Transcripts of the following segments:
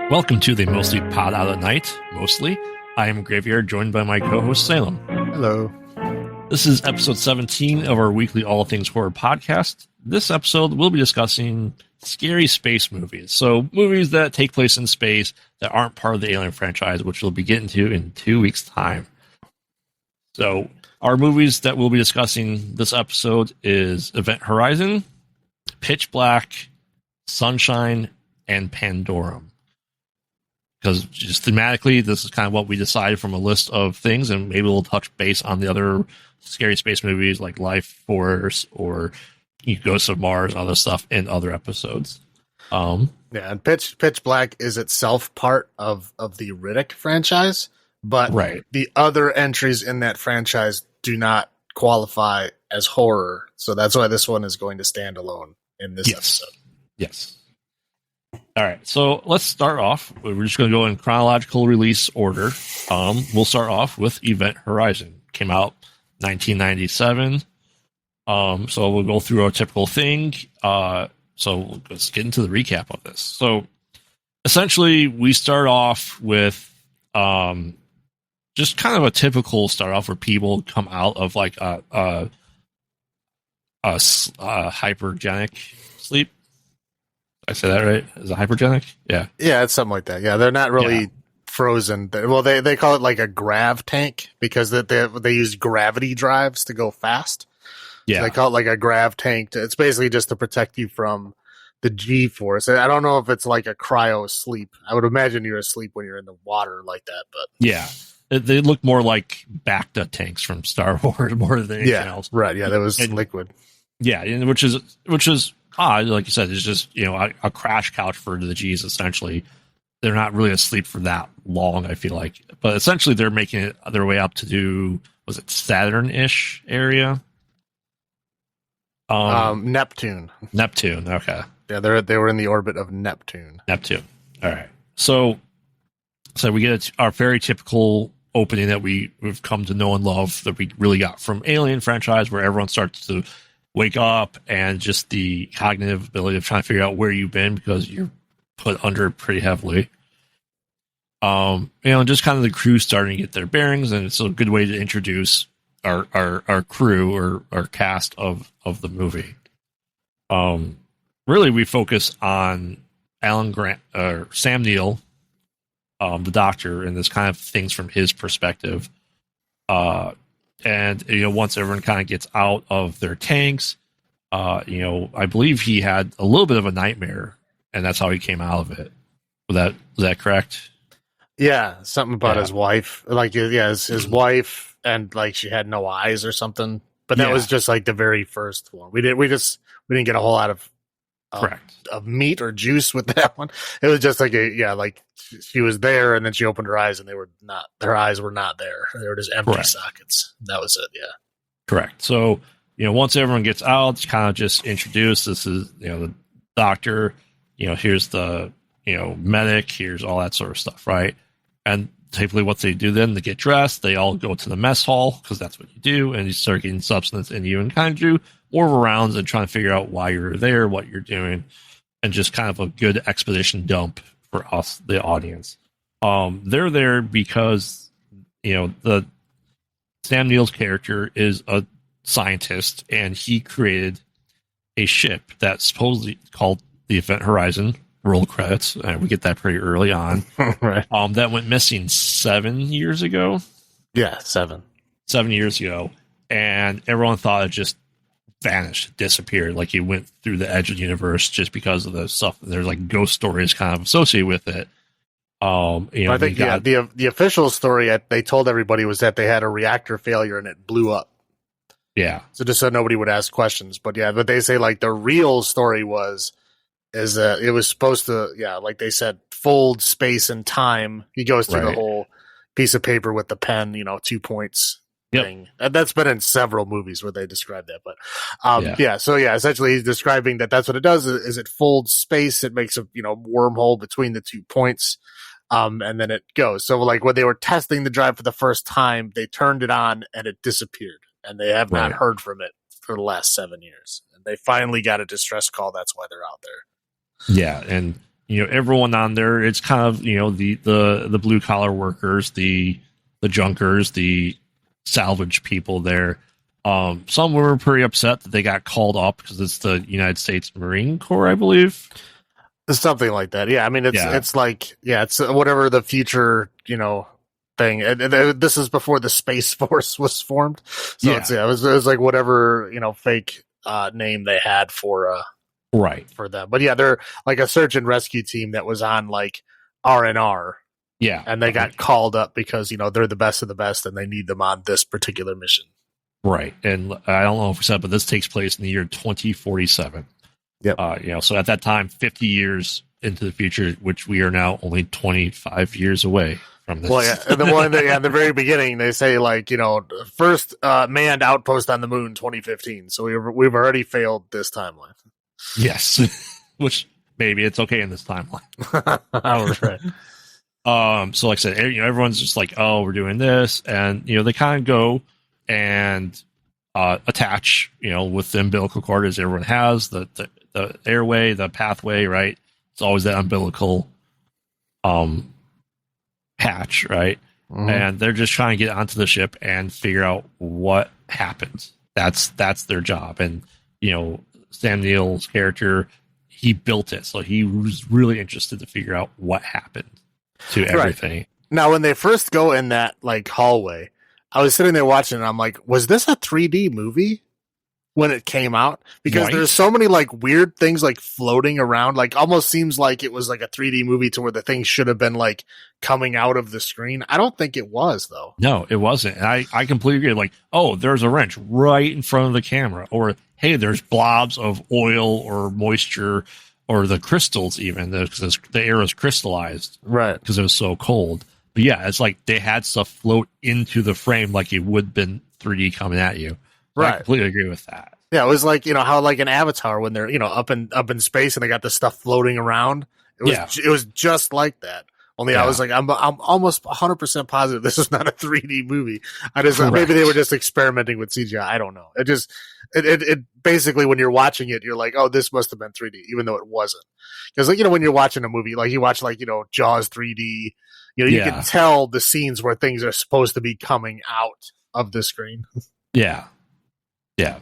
Welcome to the Mostly Pod Out at Night, mostly. I am Graveyard, joined by my co-host Salem. Hello. This is episode 17 of our weekly All Things Horror podcast. This episode, we'll be discussing scary space movies. So movies that take place in space that aren't part of the Alien franchise, which we'll be getting to in 2 weeks' time. So our movies that we'll be discussing this episode is Event Horizon, Pitch Black, Sunshine, and Pandorum. Because just thematically, this is kind of what we decided from a list of things, and maybe we'll touch base on the other scary space movies like Life Force or Ghosts of Mars, other stuff in other episodes. Yeah, and Pitch Black is itself part of the Riddick franchise, but the other entries in that franchise do not qualify as horror, so that's why this one is going to stand alone in this episode. Yes. All right, so let's start off. We're just going to go in chronological release order. We'll start off with Event Horizon. Came out 1997. So we'll go through our typical thing. So let's get into the recap of this. So essentially, we start off with just kind of a typical start off where people come out of like a hypergenic sleep. I say that right? Is it hypergenic? Yeah. Yeah, it's something like that. Yeah, they're not really frozen. Well, they call it like a grav tank because they use gravity drives to go fast. Yeah. So they call it like a grav tank. It's basically just to protect you from the G-force. I don't know if it's like a cryo sleep. I would imagine you're asleep when you're in the water like that. But yeah, they look more like Bacta tanks from Star Wars more than anything else. Right. Yeah, that was liquid. Yeah, which is odd, like you said, it's just, a crash couch for the G's, essentially. They're not really asleep for that long, I feel like. But essentially, they're making it their way up to do, was it Saturn-ish area? Neptune. Neptune, okay. Yeah, they were in the orbit of Neptune. All right. So we get our very typical opening that we've come to know and love that we really got from Alien franchise, where everyone starts to wake up and just the cognitive ability of trying to figure out where you've been because you're put under pretty heavily. Just kind of the crew starting to get their bearings, and it's a good way to introduce our crew or our cast of the movie. Really, we focus on Alan Grant or Sam Neill, the doctor, and this kind of things from his perspective. And, once everyone kind of gets out of their tanks, I believe he had a little bit of a nightmare, and that's how he came out of it. Was that correct? Yeah, something about his wife. Like, his wife, and like she had no eyes or something. But that was just like the very first one. We didn't get a whole lot of meat or juice with that one. It was just like she was there, and then she opened her eyes, and her eyes were not there. They were just empty sockets. That was it. Yeah. Correct. So, once everyone gets out, it's kind of just introduced. This is, the doctor, here's the, medic, here's all that sort of stuff. Right. And typically what they do then, they get dressed, they all go to the mess hall because that's what you do. And you start getting substance in you and kind of do more rounds and trying to figure out why you're there, what you're doing, and just kind of a good exposition dump for us, the audience. They're there because, the Sam Neill's character is a scientist, and he created a ship that's supposedly called the Event Horizon. Roll credits. We get that pretty early on. Right. That went missing 7 years ago. Yeah, 7 years ago, and everyone thought it just vanished, disappeared, like he went through the edge of the universe just because of the stuff. There's like ghost stories kind of associated with it. I think the official story they told everybody was that they had a reactor failure and it blew up. Yeah. So just so nobody would ask questions, but they say like the real story is that it was supposed to, like they said, fold space and time. He goes through the whole piece of paper with the pen, 2 points. Thing. That's been in several movies where they describe that, but essentially he's describing that's what it does is it folds space. It makes a wormhole between the 2 points, and then it goes. So like when they were testing the drive for the first time, they turned it on and it disappeared, and they have not heard from it for the last 7 years. And they finally got a distress call. That's why they're out there. Yeah, and everyone on there, it's kind of, the blue collar workers, the junkers, the salvage people there. Some were pretty upset that they got called up because it's the United States Marine Corps, I believe. Something like that. Yeah. I mean, it's like, it's whatever the future, thing. And this is before the Space Force was formed. So it was like whatever, fake name they had for them. But yeah, they're like a search and rescue team that was on like R&R. Yeah. And they got called up because, they're the best of the best and they need them on this particular mission. Right. And I don't know if we said, but this takes place in the year 2047. Yep. So at that time, 50 years into the future, which we are now only 25 years away from this. Well, yeah. And at the very beginning, they say like, first manned outpost on the moon, 2015. So we've already failed this timeline. Yes. Which maybe it's okay in this timeline. Right. So like I said, everyone's just like, oh, we're doing this. And, they kind of go and attach, with the umbilical cord as everyone has, the airway, the pathway, right? It's always that umbilical hatch, right? Mm-hmm. And they're just trying to get onto the ship and figure out what happened. That's their job. And, Sam Neill's character, he built it. So he was really interested to figure out what happened to everything. Right. Now, when they first go in that like hallway, I was sitting there watching and I'm like, was this a 3D movie when it came out? Because there's so many like weird things like floating around, like almost seems like it was like a 3D movie to where the thing should have been like coming out of the screen. I don't think it was though. No, it wasn't. And I completely agree. Like, oh, there's a wrench right in front of the camera, or hey, there's blobs of oil or moisture or the crystals even because the air is crystallized. Right. Because it was so cold. But yeah, it's like they had stuff float into the frame like it would have been 3D coming at you. Right. I completely agree with that. Yeah, it was like, how like an Avatar when they're, up in space and they got the stuff floating around. It was just like that. Only I was like, I'm almost 100% positive this is not a 3D movie. Maybe they were just experimenting with CGI. I don't know. It basically when you're watching it, you're like, oh, this must have been 3D, even though it wasn't. Because like, when you're watching a movie, like you watch like, Jaws 3D, you can tell the scenes where things are supposed to be coming out of the screen. Yeah. Yeah.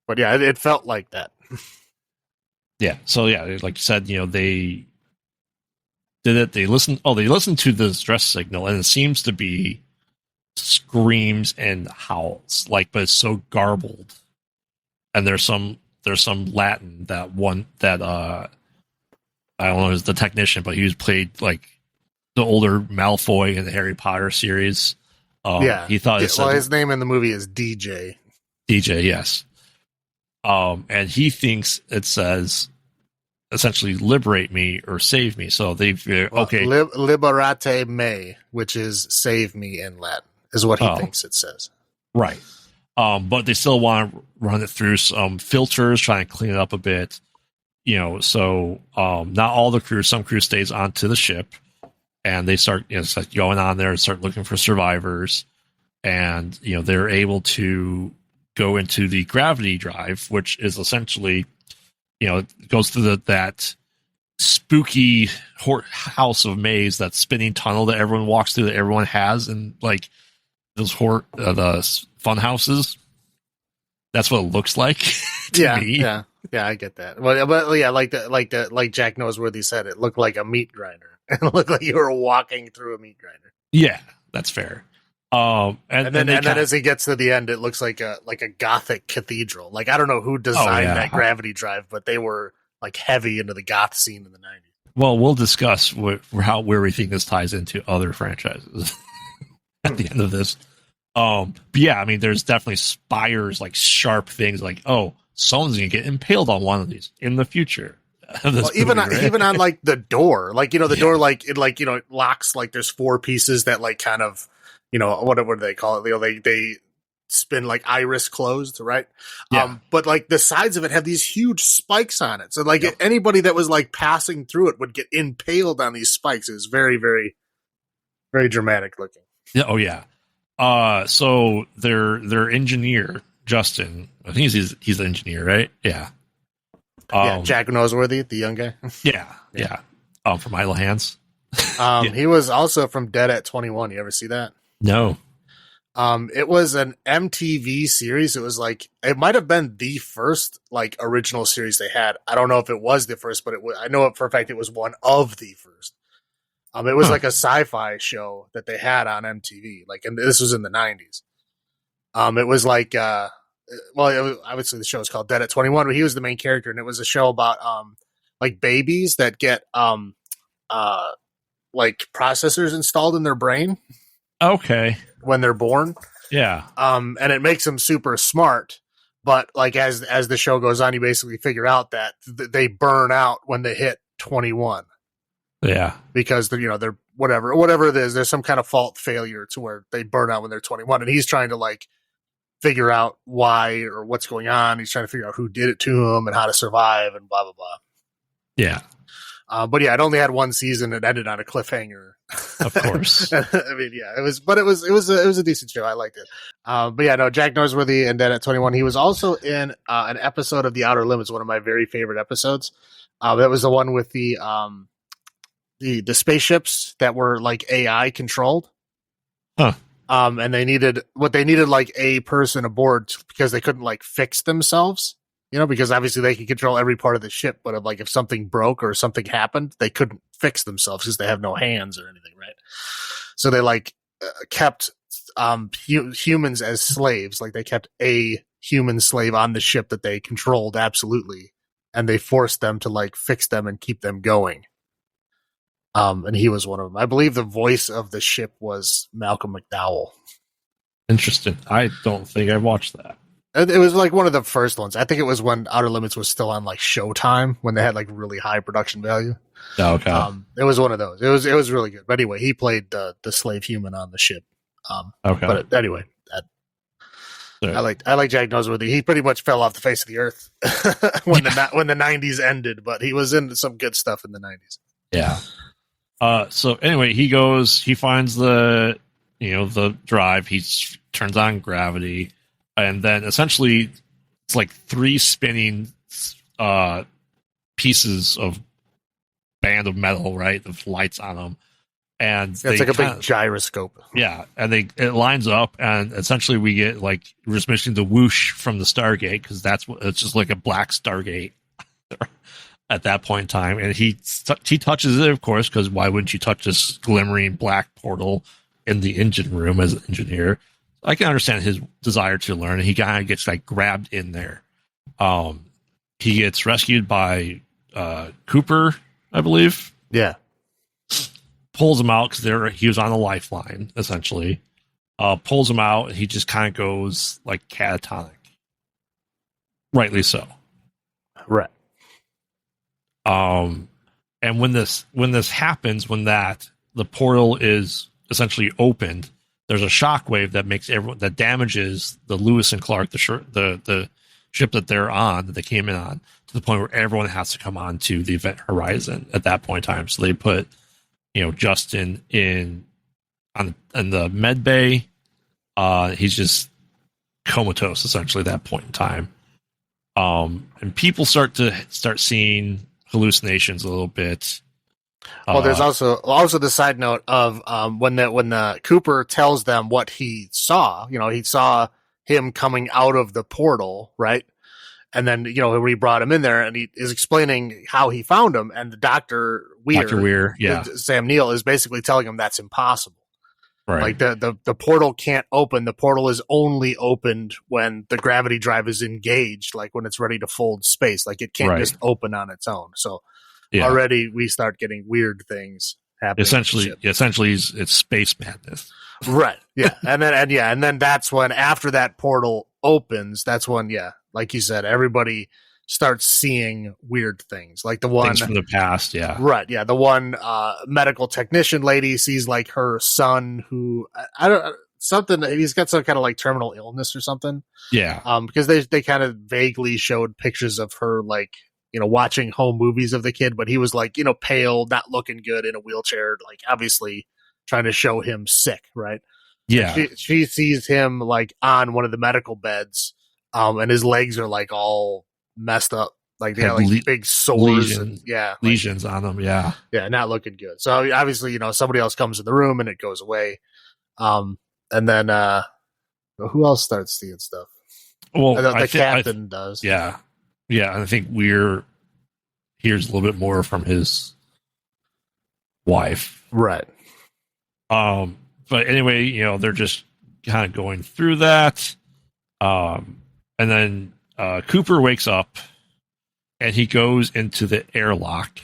But yeah, it felt like that. Yeah. So yeah, like you said, they did it. They listened to the distress signal, and it seems to be screams and howls, but it's so garbled. And there's some Latin that I don't know, is the technician, but he was played like the older Malfoy in the Harry Potter series. He thought his name in the movie is DJ. DJ, yes. And he thinks it says essentially liberate me or save me. So they okay, liberate me, which is save me in Latin, is what he thinks it says. Right. But they still want to run it through some filters, trying to clean it up a bit. So not all the crew, some crew stays onto the ship, and they start going on there and start looking for survivors, and they're able to go into the gravity drive, which is essentially, it goes through that spooky house of maze, that spinning tunnel that everyone walks through, that everyone has, and like those the fun houses. That's what it looks like to me. Yeah, I get that. But yeah, like Jack Noseworthy said, it looked like a meat grinder. It looked like you were walking through a meat grinder. Yeah, that's fair. And then as he gets to the end, it looks like a Gothic cathedral. Like I don't know who designed that gravity drive, but they were like heavy into the goth scene in the 90s. Well, we'll discuss where we think this ties into other franchises at the end of this. But yeah, I mean, there's definitely spires, like sharp things, like someone's gonna get impaled on one of these in the future. Even on like the door, like the door, like it locks. Like there's four pieces that like kind of. What do they call it? They spin like iris closed, right? Yeah. But like the sides of it have these huge spikes on it. So like anybody that was like passing through it would get impaled on these spikes. It was very, very, very dramatic looking. Yeah. Oh yeah. So their engineer, Justin, I think he's the engineer, right? Yeah. Jack Noseworthy, the young guy. Yeah. Oh, from Idle Hands. Yeah. He was also from Dead at 21. You ever see that? No. It was an MTV series. It was like, it might have been the first like original series they had. I don't know if it was the first, but I know it for a fact it was one of the first. It was like a sci-fi show that they had on MTV. Like, and this was in the 90s. It was like, well, it was, obviously the show is called Dead at 21, but he was the main character, and it was a show about like babies that get like processors installed in their brain. Okay. When they're born. Yeah. And it makes them super smart. But like as the show goes on, you basically figure out that they burn out when they hit 21. Yeah. Because they're whatever it is, there's some kind of fault failure to where they burn out when they're 21. And he's trying to like figure out why or what's going on. He's trying to figure out who did it to him and how to survive and blah, blah, blah. Yeah. But yeah, it only had one season. It ended on a cliffhanger. Of course. I mean, yeah, it was a decent show. I liked it. But yeah, no, Jack Noseworthy and Dead at 21. He was also in an episode of The Outer Limits, one of my very favorite episodes. That was the one with the spaceships that were like AI controlled. Huh. And they needed like a person aboard because they couldn't like fix themselves. Because obviously they can control every part of the ship, but if something broke or something happened, they couldn't fix themselves because they have no hands or anything, right? So they like kept humans as slaves. Like they kept a human slave on the ship that they controlled absolutely, and they forced them to like fix them and keep them going. And he was one of them. I believe the voice of the ship was Malcolm McDowell. Interesting. I don't think I watched that. It was like one of the first ones. I think it was when Outer Limits was still on like Showtime when they had like really high production value. Oh, okay. It was one of those. It was really good. But anyway, he played the slave human on the ship. Okay. But anyway, I like Jack Noseworthy. He pretty much fell off the face of the earth when the 90s ended, but he was in some good stuff in the 90s. Yeah. So anyway, he finds the drive. He turns on gravity. And then essentially it's like 3 spinning pieces of band of metal, right? With lights on them. And it's like a big gyroscope. Yeah. And it lines up, and essentially we get like, we're just missing the whoosh from the Stargate, because it's just like a black Stargate at that point in time. And he touches it, of course, because why wouldn't you touch this glimmering black portal in the engine room as an engineer? I can understand his desire to learn. He kind of gets like grabbed in there. He gets rescued by Cooper, I believe. Yeah. Pulls him out because he was on a lifeline, essentially. Pulls him out, and he just kind of goes like catatonic. Rightly so. Right. And when this happens, when the portal is essentially opened, there's a shockwave that makes that damages the Lewis and Clark, the ship that they're on, that they came in on, to the point where everyone has to come on to the event horizon at that point in time. So they put, Justin in the med bay. He's just comatose essentially at that point in time. And people start seeing hallucinations a little bit. Well, there's also the side note of when the Cooper tells them what he saw. He saw him coming out of the portal, right? And then when he brought him in there, and he is explaining how he found him, and the Dr. Weir, yeah, Sam Neill, is basically telling him that's impossible. Right. Like the portal can't open. The portal is only opened when the gravity drive is engaged, like when it's ready to fold space. Like it can't just open on its own. So already we start getting weird things happening. Essentially, it's space madness. Right. Yeah. and then that's when, after that portal opens, that's when, like you said, everybody starts seeing weird things. Like the one things from the past. Yeah. Right. Yeah. The one medical technician lady sees like her son, who he's got some kind of like terminal illness or something. Yeah. Because they kind of vaguely showed pictures of her, like, watching home movies of the kid, but he was like, pale, not looking good, in a wheelchair, like obviously trying to show him sick. Right. Yeah. She sees him like on one of the medical beds, and his legs are like all messed up, Like they had like big sores and lesions on them. Yeah. Yeah. Not looking good. So obviously, somebody else comes in the room and it goes away. And then, who else starts seeing stuff? Well, the captain does. Yeah. Yeah. And I think Weir hears a little bit more from his wife. Right. But anyway, they're just kind of going through that. And then Cooper wakes up and he goes into the airlock.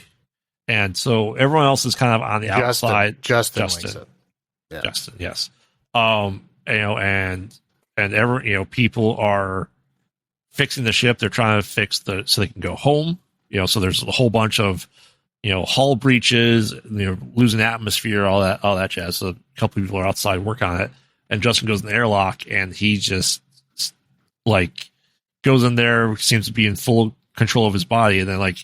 And so everyone else is kind of on the outside. Justin wakes up. Yeah. Justin, yes. And people are fixing the ship. They're trying to fix so they can go home. So there's a whole bunch of hull breaches, losing atmosphere, all that jazz. So a couple people are outside working on it, and Justin goes in the airlock, and he just like goes in there, seems to be in full control of his body, and then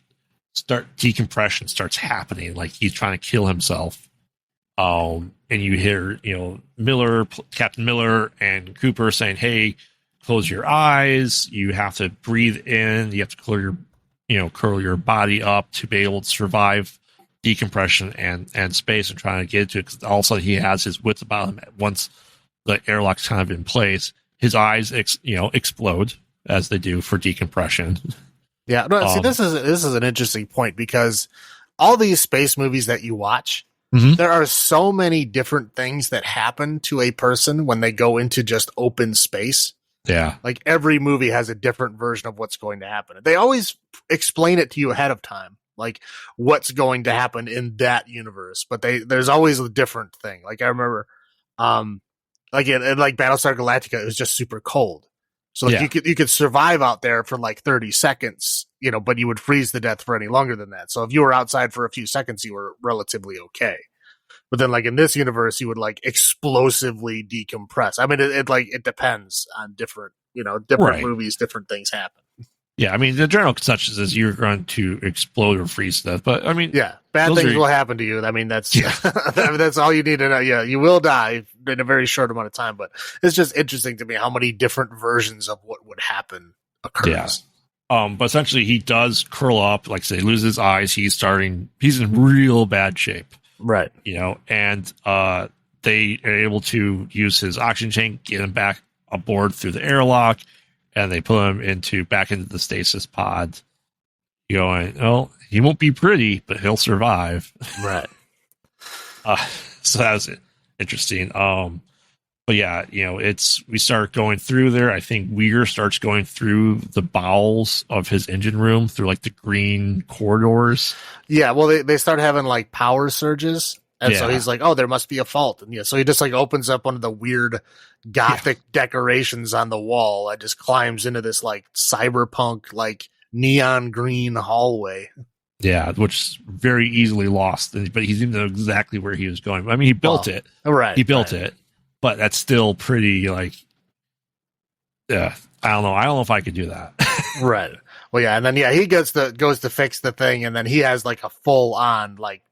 decompression starts happening, like he's trying to kill himself. And you hear Captain Miller and Cooper saying, "Hey, close your eyes. You have to breathe in. You have to curl your body up to be able to survive decompression and space," and trying to get to it. Because all of a sudden he has his wits about him. Once the airlock's kind of in place, his eyes explode as they do for decompression. Yeah, no, see, this is an interesting point, because all these space movies that you watch, there are so many different things that happen to a person when they go into just open space. Yeah. Like every movie has a different version of what's going to happen. They always explain it to you ahead of time, like what's going to happen in that universe. But there's always a different thing. Like I remember, like in Battlestar Galactica, it was just super cold. So you could survive out there for like 30 seconds, but you would freeze to death for any longer than that. So if you were outside for a few seconds, you were relatively okay. But then, like in this universe, you would like explosively decompress. I mean, it depends on different movies, different things happen. Yeah, I mean, the general consensus is you're going to explode or freeze to death. But I mean, bad things will happen to you. I mean, that's that's all you need to know. Yeah, you will die in a very short amount of time. But it's just interesting to me how many different versions of what would happen occurs. Yeah. But essentially, he does curl up. Like I say, loses his eyes. He's in real bad shape. Right. And they are able to use his oxygen tank, get him back aboard through the airlock, and they put him back into the stasis pod. Going, well, he won't be pretty, but he'll survive. Right. So that was interesting. But yeah, we start going through there. I think Weir starts going through the bowels of his engine room through like the green corridors. Yeah, well, they start having like power surges. And so he's like, oh, there must be a fault. And so he just like opens up one of the weird Gothic decorations on the wall and just climbs into this like cyberpunk, like neon green hallway. Yeah, which is very easily lost. But he didn't know exactly where he was going. I mean, he built it. Right. He built it. But that's still pretty like, I don't know. I don't know if I could do that. Right. Well, yeah. And then, he goes to fix the thing. And then he has like a full on like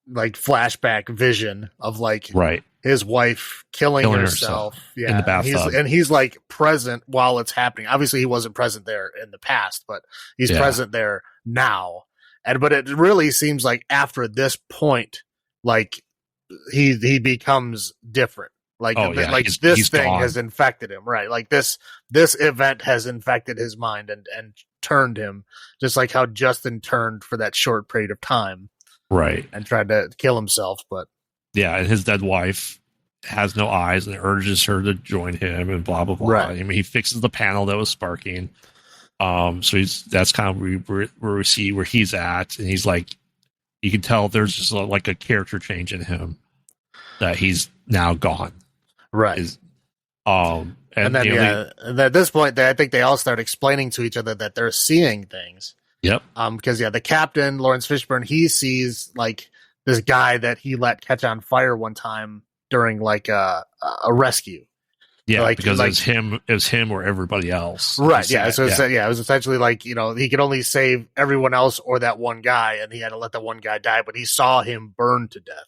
flashback vision of like his wife killing herself. Yeah. In the bathtub. And he's like present while it's happening. Obviously he wasn't present there in the past, but he's present there now. But it really seems like after this point, like he becomes different. Like, this thing gone. Has infected him, right? Like this event has infected his mind and turned him, just like how Justin turned for that short period of time, right? And tried to kill himself, but and his dead wife has no eyes and urges her to join him, and blah blah blah. Right. I mean, he fixes the panel that was sparking. So that's kind of where we see where he's at, and he's like, you can tell there's just like a character change in him that he's now gone. Right. And then, and at this point, I think they all start explaining to each other that they're seeing things. Yep. Because the captain, Lawrence Fishburne, he sees like this guy that he let catch on fire one time during like a rescue. Yeah, like, because it was him or everybody else. Right. Yeah. So it was essentially like, he could only save everyone else or that one guy, and he had to let that one guy die, but he saw him burn to death.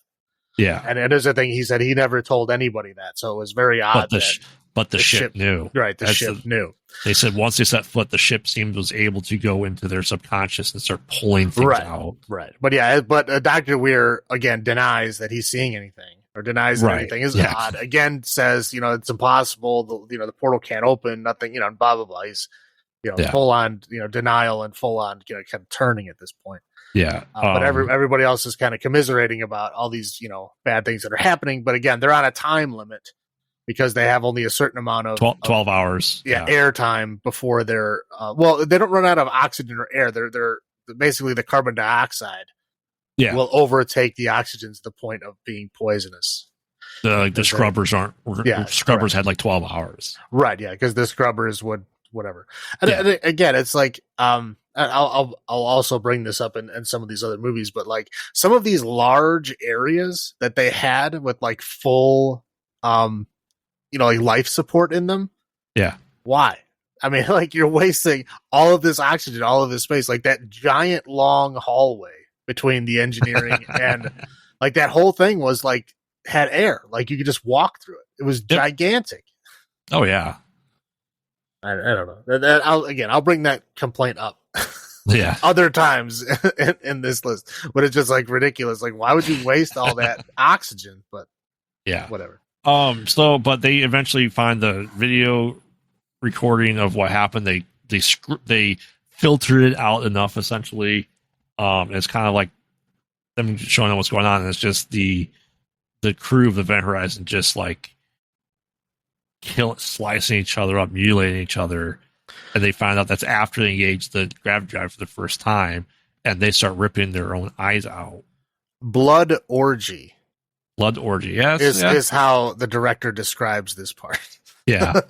Yeah. And it is a thing, he said he never told anybody that. So it was very odd. but the ship knew. Right, the ship knew. They said once they set foot, the ship was able to go into their subconscious and start pulling things out. Right. But Dr. Weir, again, denies that he's seeing anything or denies that anything is odd. Again, says, it's impossible. The portal can't open, nothing, and blah, blah, blah. He's, full on, denial and full on, kind of turning at this point. Yeah. But everybody else is kind of commiserating about all these, bad things that are happening. But again, they're on a time limit because they have only a certain amount of 12 hours. Air time before they're, they don't run out of oxygen or air. They're basically the carbon dioxide will overtake the oxygen to the point of being poisonous. The scrubbers scrubbers had like 12 hours. Right. Yeah. Because the scrubbers would, whatever. And again, it's like, I'll also bring this up in some of these other movies, but like some of these large areas that they had with like full, like life support in them. Yeah. Why? I mean, like you're wasting all of this oxygen, all of this space, like that giant long hallway between the engineering and like that whole thing was like had air, like you could just walk through it. It was gigantic. Oh yeah. I don't know. I'll bring that complaint up. Yeah. Other times in this list, but it's just like ridiculous. Like, why would you waste all that oxygen? But yeah, whatever. But they eventually find the video recording of what happened. They filtered it out enough, essentially. It's kind of like them showing them what's going on. And it's just the crew of the Event Horizon just like slicing each other up, mutilating each other. And they find out that's after they engage the gravity drive for the first time, and they start ripping their own eyes out. Blood orgy. Yes, is how the director describes this part. Yeah,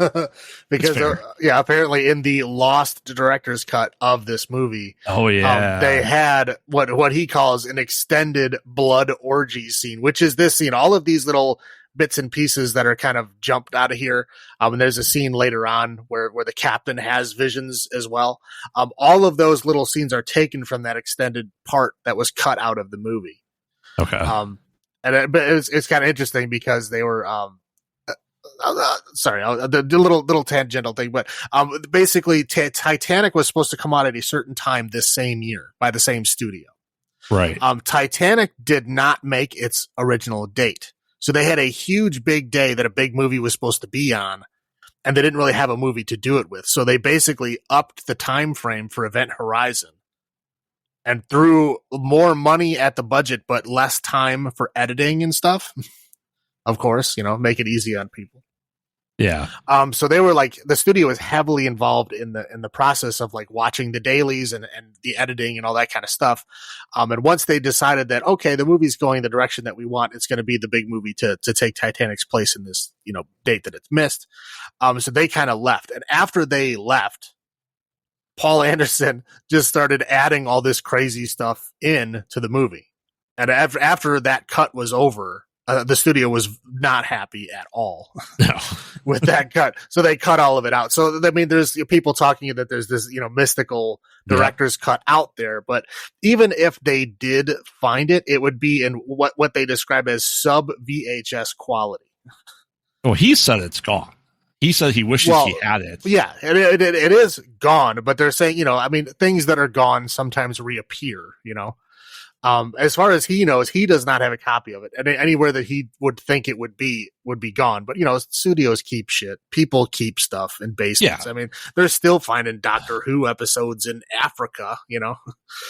because apparently in the lost director's cut of this movie, they had what he calls an extended blood orgy scene, which is this scene. All of these little bits and pieces that are kind of jumped out of here. And there's a scene later on where the captain has visions as well. All of those little scenes are taken from that extended part that was cut out of the movie. Okay. But it's kind of interesting because they were, sorry, the little tangential thing, but basically Titanic was supposed to come out at a certain time this same year by the same studio. Right. Titanic did not make its original date. So they had a huge big day that a big movie was supposed to be on, and they didn't really have a movie to do it with. So they basically upped the time frame for Event Horizon and threw more money at the budget, but less time for editing and stuff. Of course, make it easy on people. Yeah. So they were like, the studio is heavily involved in the process of like watching the dailies and the editing and all that kind of stuff. And once they decided that, okay, the movie's going the direction that we want, it's going to be the big movie to take Titanic's place in this, date that it's missed. So they kind of left. And after they left, Paul Anderson just started adding all this crazy stuff in to the movie. And after that cut was over, the studio was not happy at all with that cut. So they cut all of it out. So, I mean, there's people talking that there's this, mystical director's cut out there. But even if they did find it, it would be in what they describe as sub VHS quality. Well, he said it's gone. He said he wishes he had it. Yeah, it is gone. But they're saying, things that are gone sometimes reappear, As far as he knows, he does not have a copy of it. And anywhere that he would think it would be gone. But, studios keep shit. People keep stuff in basements. Yeah. I mean, they're still finding Doctor Who episodes in Africa,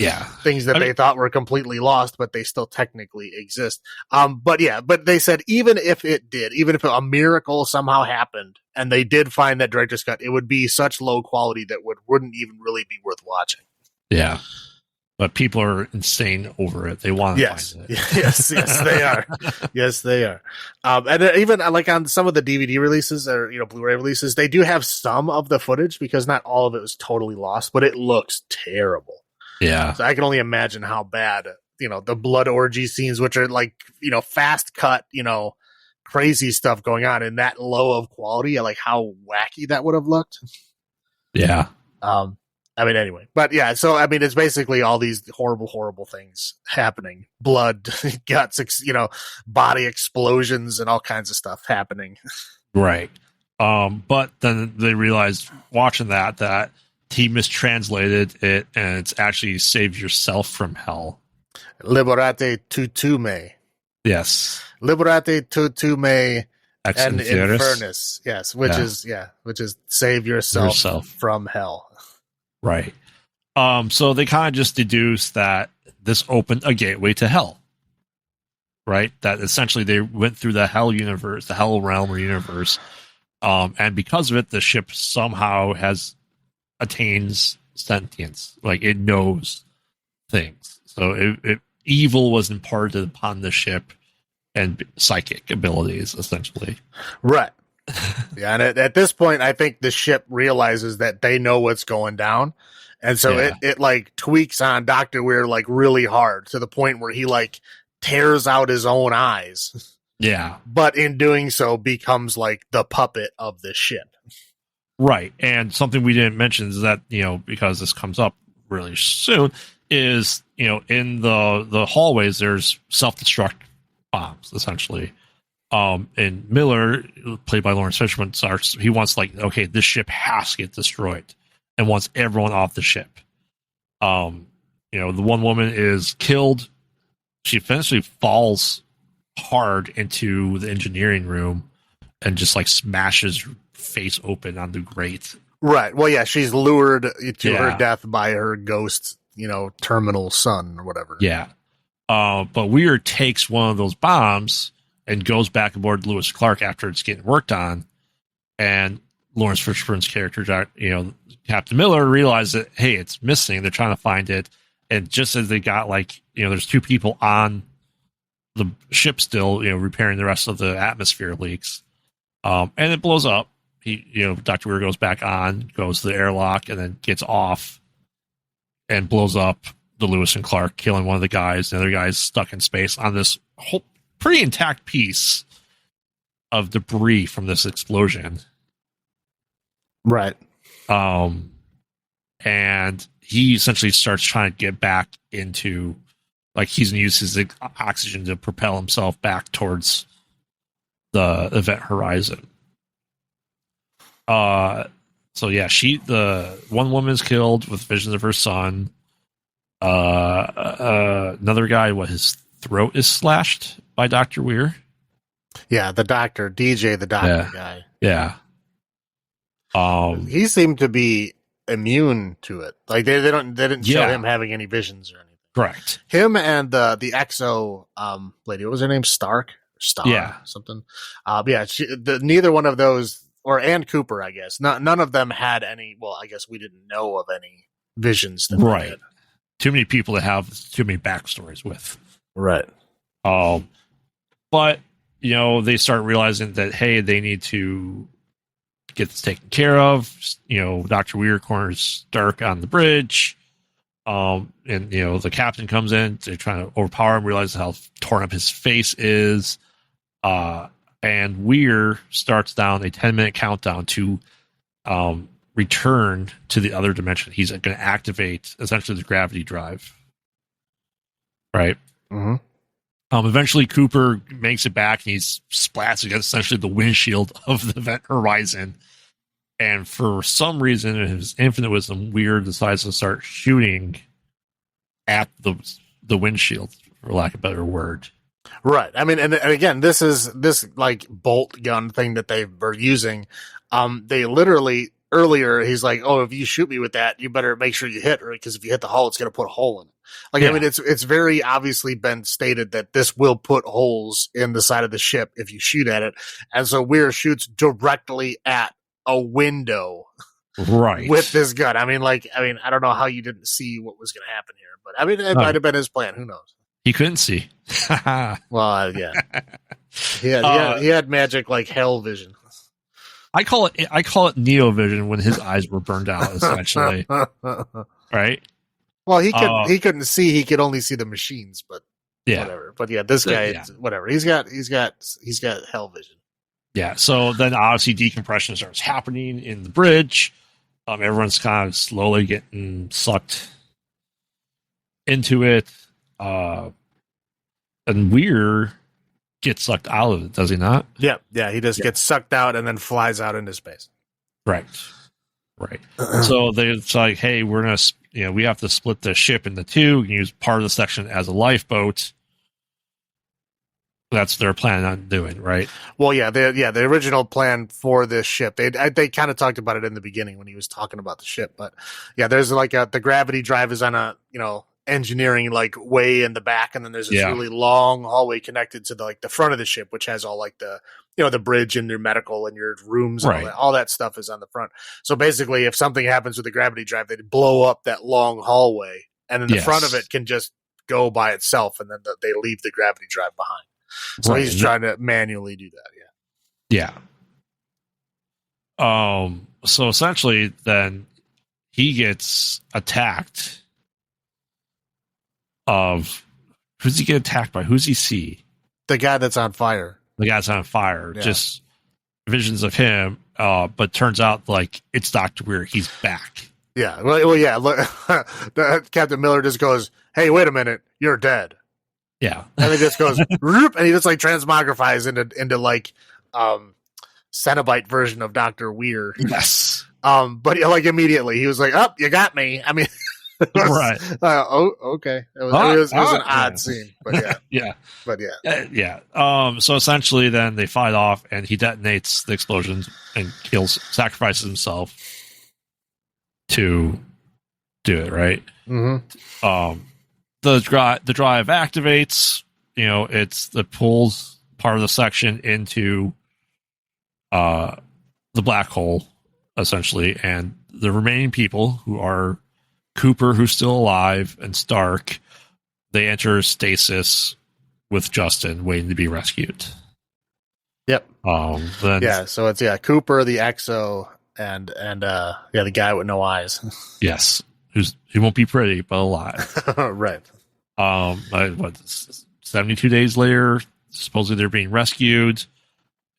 Yeah. Things that they thought were completely lost, but they still technically exist. But they said even if a miracle somehow happened and they did find that director's cut, it would be such low quality that wouldn't even really be worth watching. Yeah. But people are insane over it. They want to find it. Yes, they are. Yes, they are. And even like on some of the DVD releases or Blu-ray releases, they do have some of the footage because not all of it was totally lost, but it looks terrible. Yeah. So I can only imagine how bad the blood orgy scenes, which are like fast cut, crazy stuff going on in that low of quality, like how wacky that would have looked. Yeah. Anyway, but yeah, so, it's basically all these horrible, horrible things happening. Blood, guts, body explosions and all kinds of stuff happening. Right. But then they realized watching that he mistranslated it, and it's actually save yourself from hell. Liberate tutume. Yes. Liberate tutume Ex and infernus. infernus. Yes, which is save yourself from hell. Right. So they kind of just deduced that this opened a gateway to hell. Right? That essentially they went through the hell universe, the hell realm or universe. And because of it, the ship somehow attains sentience. Like it knows things. So evil was imparted upon the ship and psychic abilities, essentially. Right. Yeah, and at this point, I think the ship realizes that they know what's going down. And so it like tweaks on Dr. Weir like really hard to the point where he like tears out his own eyes. Yeah. But in doing so becomes like the puppet of the ship. Right. And something we didn't mention is that, because this comes up really soon, is, in the hallways, there's self-destruct bombs, essentially. And Miller, played by Lawrence Fishburne, he wants okay, this ship has to get destroyed and wants everyone off the ship. The one woman is killed. She eventually falls hard into the engineering room and just smashes her face open on the grate. Right. Well, yeah, she's lured to her death by her ghost, terminal son or whatever. Yeah. But Weir takes one of those bombs and goes back aboard Lewis Clark after it's getting worked on. And Lawrence Fishburne's character, Captain Miller, realizes that, hey, it's missing. They're trying to find it. And just as they got there's two people on the ship still, repairing the rest of the atmosphere leaks. And it blows up. Dr. Weir goes back on, goes to the airlock, and then gets off and blows up the Lewis and Clark, killing one of the guys. The other guy's stuck in space on this whole pretty intact piece of debris from this explosion. Right. And he essentially starts trying to get back into, he's going to use his oxygen to propel himself back towards the event horizon. So yeah, the one woman's killed with visions of her son. Another guy, his throat is slashed by Dr. Weir. Yeah, the doctor, DJ, the doctor guy. Yeah. He seemed to be immune to it. They didn't show him having any visions or anything. Correct. Him and the EXO lady, what was her name? Stark? Something. Neither one of those, and Cooper, I guess. None of them had any. Well, I guess we didn't know of any visions. Right. Too many people to have too many backstories with. Right. But they start realizing that, hey, they need to get this taken care of. Dr. Weir corners Stark on the bridge. And the captain comes in. They're trying to overpower him, realize how torn up his face is. And Weir starts down a 10-minute countdown to return to the other dimension. He's going to activate essentially the gravity drive. Right? Mm-hmm. Eventually, Cooper makes it back, and he's splats against essentially the windshield of the event horizon. And for some reason, in his infinite wisdom, Weir decides to start shooting at the windshield, for lack of a better word. Right. I mean, and again, this bolt gun thing that they were using. They literally earlier, he's like, "Oh, if you shoot me with that, you better make sure you hit her, because if you hit the hull, it's going to put a hole in it." I mean, it's very obviously been stated that this will put holes in the side of the ship if you shoot at it, and so Weir shoots directly at a window, right, with this gun. I mean, I don't know how you didn't see what was going to happen here, but I mean, it might have been his plan. Who knows? He couldn't see. Well, yeah, he had magic hell vision. I call it Neo vision when his eyes were burned out, essentially. Right. Well, he couldn't see. He could only see the machines, but whatever. But yeah, this guy, whatever. He's got hell vision. Yeah. So then obviously decompression starts happening in the bridge. Everyone's kind of slowly getting sucked into it. And Weir gets sucked out of it, does he not? Yeah, he just gets sucked out and then flies out into space. Right. So it's like, hey, we're gonna, we have to split the ship into two. We can use part of the section as a lifeboat. That's their plan on doing, right? Well, the original plan for this ship, they kind of talked about it in the beginning when he was talking about the ship, but yeah, there's like the gravity drive is on a engineering like way in the back, and then there's this really long hallway connected to the front of the ship, which has all like the the bridge and your medical and your rooms, and all that stuff is on the front. So basically, if something happens with the gravity drive, they blow up that long hallway, and then the front of it can just go by itself, and then they leave the gravity drive behind. So he's trying to manually do that. Yeah. So essentially, then he gets attacked. Who's he get attacked by? Who's he see? The guy that's on fire. The guy's on fire. Yeah. Just visions of him. But turns out like it's Dr. Weir. He's back. Yeah. Well, yeah. Look, Captain Miller just goes, "Hey, wait a minute, you're dead." Yeah. And he just goes, and he just like transmogrifies into like Cenobite version of Dr. Weir. Yes. But like immediately he was like, "Oh, you got me." I mean, right. Okay. It was an odd scene, but yeah. But yeah. So essentially, then they fight off, and he detonates the explosions and sacrifices himself to do it. Right. Mm-hmm. The drive activates. It pulls part of the section into the black hole, essentially, and the remaining people who are Cooper, who's still alive, and Stark, they enter stasis with Justin, waiting to be rescued. Yep. So it's Cooper, the Exo, and the guy with no eyes. Yes, he won't be pretty, but alive. Right. 72 days later, supposedly they're being rescued,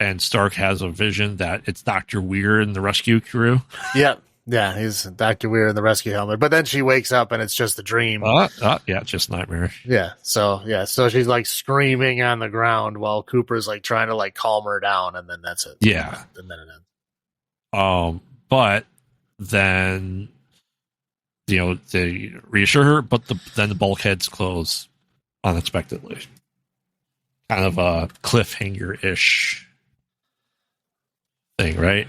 and Stark has a vision that it's Dr. Weir and the rescue crew. Yep. Yeah, he's Dr. Weir in the rescue helmet. But then she wakes up and it's just a dream. Just nightmarish. Yeah. So she's like screaming on the ground while Cooper's like trying to like calm her down, and then that's it. Yeah. And then it ends. But then they reassure her, but then the bulkheads close unexpectedly. Kind of a cliffhanger-ish thing, right?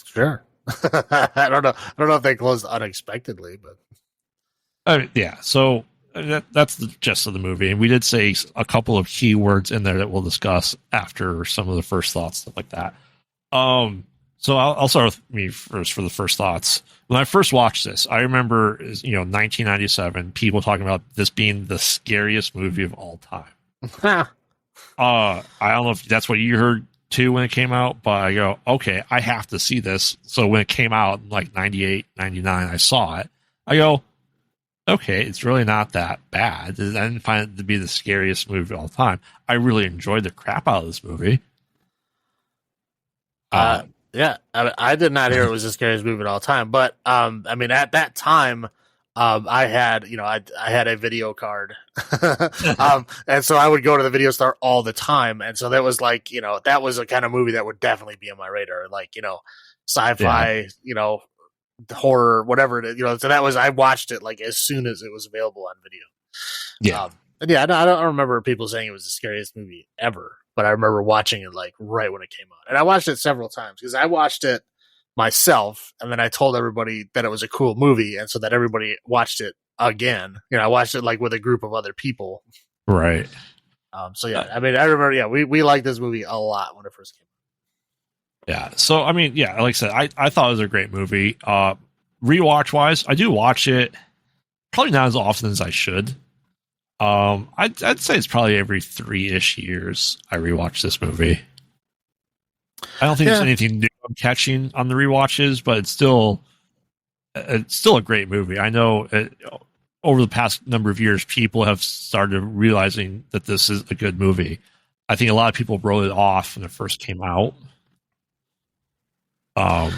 Sure. I don't know if they closed unexpectedly, but so that's the gist of the movie, and we did say a couple of key words in there that we'll discuss after some of the first thoughts, stuff like that. So I'll start with me first for the first thoughts. When I first watched this, I remember 1997, people talking about this being the scariest movie of all time. I don't know if that's what you heard too when it came out, but I go, okay, I have to see this. So when it came out in like 98, 99, I saw it. I go, okay, it's really not that bad. I didn't find it to be the scariest movie of all time. I really enjoyed the crap out of this movie. I did not hear it was the scariest movie of all time, but I mean, at that time, I had a video card, and so I would go to the video store all the time, and so that was like, that was a kind of movie that would definitely be on my radar, like, sci-fi, horror, whatever it is, so that was, I watched it like as soon as it was available on video. Yeah. And I don't remember people saying it was the scariest movie ever, but I remember watching it like right when it came out, and I watched it several times because I watched it myself, and then I told everybody that it was a cool movie, and so that everybody watched it again. I watched it like with a group of other people. Right. So yeah, I mean, I remember, we liked this movie a lot when it first came out. Yeah. So I mean, like I said, I thought it was a great movie. Rewatch wise, I do watch it probably not as often as I should. I'd say it's probably every 3-ish years I rewatch this movie. I don't think there's anything new I'm catching on the rewatches, but it's still a great movie. I know over the past number of years, people have started realizing that this is a good movie. I think a lot of people wrote it off when it first came out. I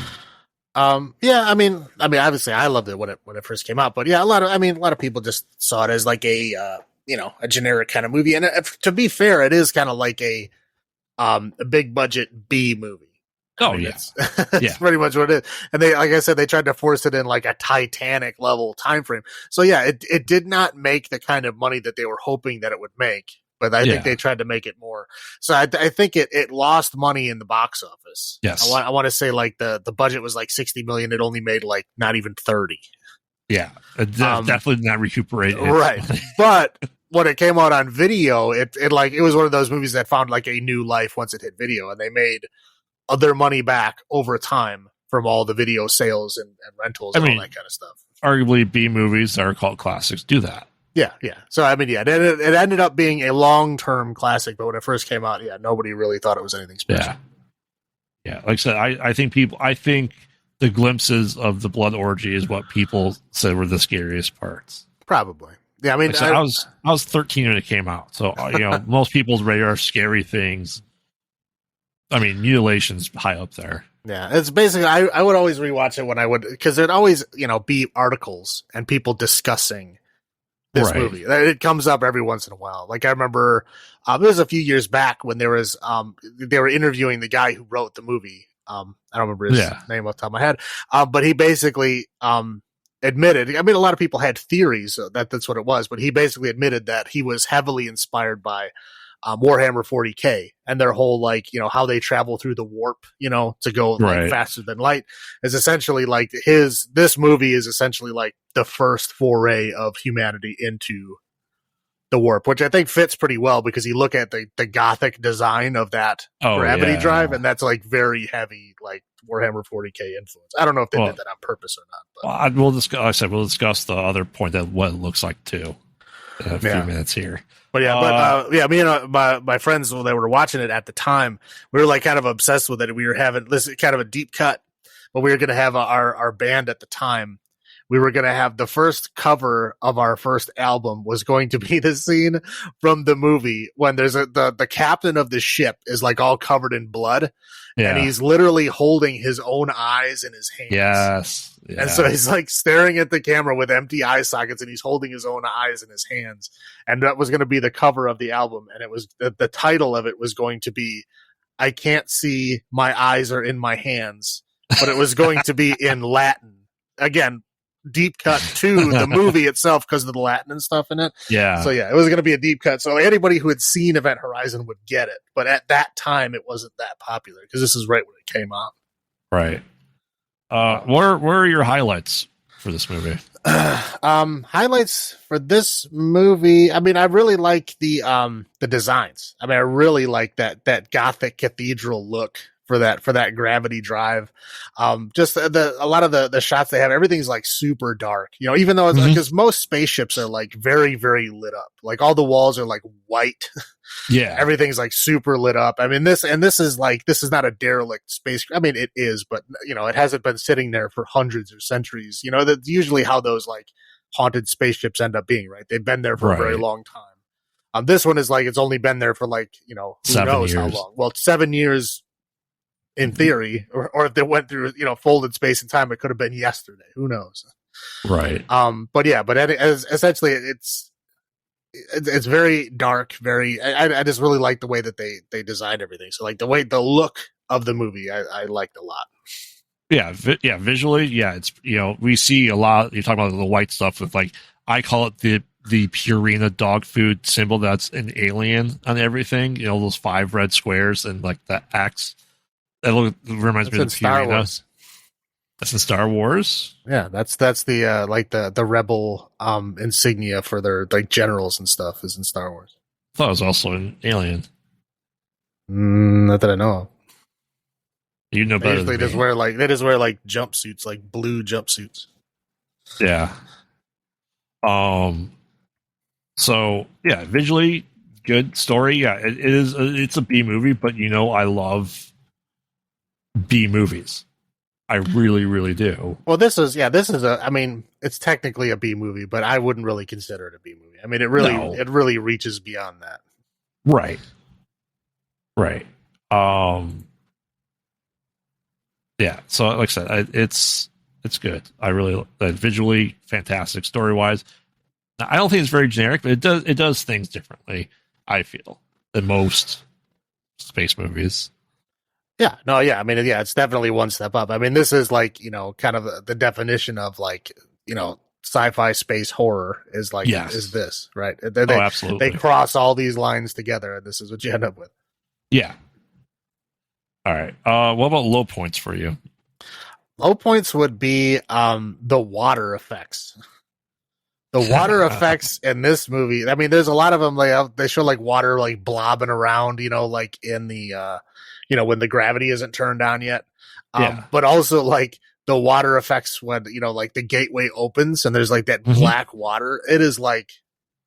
mean, obviously, I loved it when it first came out, but yeah, a lot of people just saw it as like a a generic kind of movie. And to be fair, it is kind of like a big budget B movie. It's pretty much what it is. And they, like I said, they tried to force it in like a Titanic level time frame. So yeah, it did not make the kind of money that they were hoping that it would make. But I think they tried to make it more. So I think it lost money in the box office. Yes. I want to say like the budget was like 60 million. It only made like not even 30. Yeah. It definitely not recuperated. Right. But when it came out on video, it was one of those movies that found like a new life once it hit video, and they made their money back over time from all the video sales and rentals and all that kind of stuff. Arguably, B movies that are called classics do that. Yeah. So, I mean, it ended up being a long-term classic, but when it first came out, nobody really thought it was anything special. Yeah. Like I said, I think the glimpses of the blood orgy is what people said were the scariest parts. Probably. Yeah, I mean, like I was 13 when it came out, so most people's radar scary things. I mean, mutilation's high up there. Yeah, it's basically I would always rewatch it when I would, because there'd always be articles and people discussing this movie. It comes up every once in a while. Like I remember, it was a few years back when there was they were interviewing the guy who wrote the movie. I don't remember his name off the top of my head, but he basically admitted. I mean, a lot of people had theories that that's what it was, but he basically admitted that he was heavily inspired by Warhammer 40K and their whole how they travel through the warp, to go faster than light is essentially like this movie is essentially like the first foray of humanity into the warp, which I think fits pretty well because you look at the gothic design of that gravity drive, and that's like very heavy, like Warhammer 40K influence. I don't know if they did that on purpose or not. But. We'll discuss the other point that what it looks like too in a few minutes here. But me and my friends, when they were watching it at the time, we were like kind of obsessed with it. We were having this kind of a deep cut, but we were going to have our band at the time. We were going to have the first cover of our first album was going to be the scene from the movie when there's the captain of the ship is like all covered in blood, and he's literally holding his own eyes in his hands. Yes. Yeah. And so he's like staring at the camera with empty eye sockets, and he's holding his own eyes in his hands. And that was going to be the cover of the album. And it was the title of it was going to be, "I can't see, my eyes are in my hands," but it was going to be in Latin. Again, deep cut to the movie itself because of the Latin and stuff in it. Yeah. So it was going to be a deep cut. So anybody who had seen Event Horizon would get it. But at that time, it wasn't that popular because this is right when it came out. Right. What are your highlights for this movie? Highlights for this movie. I mean, I really like the designs. I mean, I really like that Gothic cathedral look for that gravity drive. Just a lot of the shots they have, everything's like super dark, even though it's because most spaceships are like very, very lit up. Like all the walls are like white. Yeah. Everything's like super lit up. I mean, this is not a derelict space. I mean, it is, but it hasn't been sitting there for hundreds or centuries. That's usually how those like haunted spaceships end up being, right? They've been there for a very long time. This one is like, it's only been there for like, who 7 knows years. how long. Well, 7 years in theory, or if they went through, folded space and time, it could have been yesterday. Who knows? Right. But essentially it's very dark. Very, I just really like the way that they designed everything. So like the look of the movie, I liked a lot. Yeah. Visually. Yeah. It's, we see a lot. You're talking about the white stuff with like, I call it the Purina dog food symbol. That's an alien on everything. Those 5 red squares and like the X. That reminds me of Star Wars. That's in Star Wars. Yeah, that's the like the rebel insignia for their like generals and stuff is in Star Wars. I thought it was also an Alien. Not that I know of. You know better. They just wear like jumpsuits, like blue jumpsuits. Yeah. So yeah, visually good story. Yeah, it is. It's a B movie, but I love B movies. I really, really do. Well, this is I mean, it's technically a B movie, but I wouldn't really consider it a B movie. I mean, it really reaches beyond that. Right. Yeah. So, like I said, it's good. I really visually fantastic, story wise. Now, I don't think it's very generic, but it does things differently, I feel, than most space movies. Yeah, no, yeah. I mean, yeah, it's definitely one step up. I mean, this is like, kind of the definition of like, sci-fi space horror is like, Yes. is this, right? Absolutely. They cross all these lines together, and this is what you end up with. Yeah. All right. What about low points for you? Low points would be the water effects. The water effects in this movie. I mean, there's a lot of them. Like they show like water like blobbing around, like in the when the gravity isn't turned on yet. Yeah. But also like the water effects when like the gateway opens and there's like that black water. It is like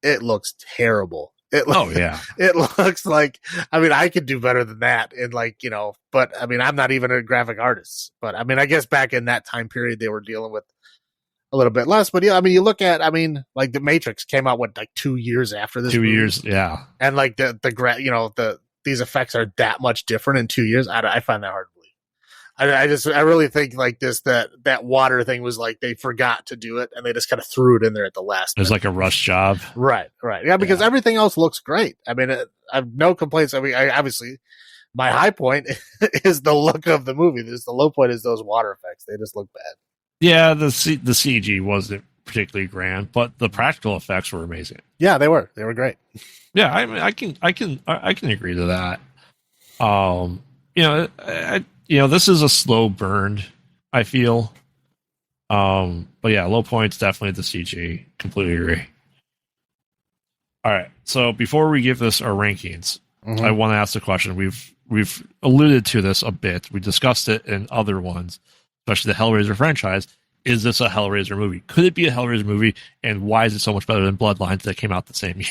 it looks terrible. It looks like, I mean, I could do better than that. And like, but I mean, I'm not even a graphic artist, but I mean, I guess back in that time period, they were dealing with a little bit less, but yeah, I mean, you look at, I mean, like the Matrix came out, like 2 years after this? 2 years. Yeah. And like these effects are that much different in 2 years. I find that hard to believe. I really think like that water thing was like they forgot to do it and they just kind of threw it in there at the last minute. It was like a rush job. Right. Yeah, because everything else looks great. I mean, I have no complaints. I mean, obviously my high point is the look of the movie. The low point is those water effects. They just look bad. Yeah, the CG wasn't particularly grand, but the practical effects were amazing. Yeah, they were. They were great. Yeah, I mean, I can agree to that. This is a slow burn, I feel. But yeah, low points definitely the CG. Completely agree. All right, so before we give this our rankings, I want to ask the question. We've alluded to this a bit. We discussed it in other ones, especially the Hellraiser franchise. Is this a Hellraiser movie? Could it be a Hellraiser movie? And why is it so much better than Bloodlines that came out the same year?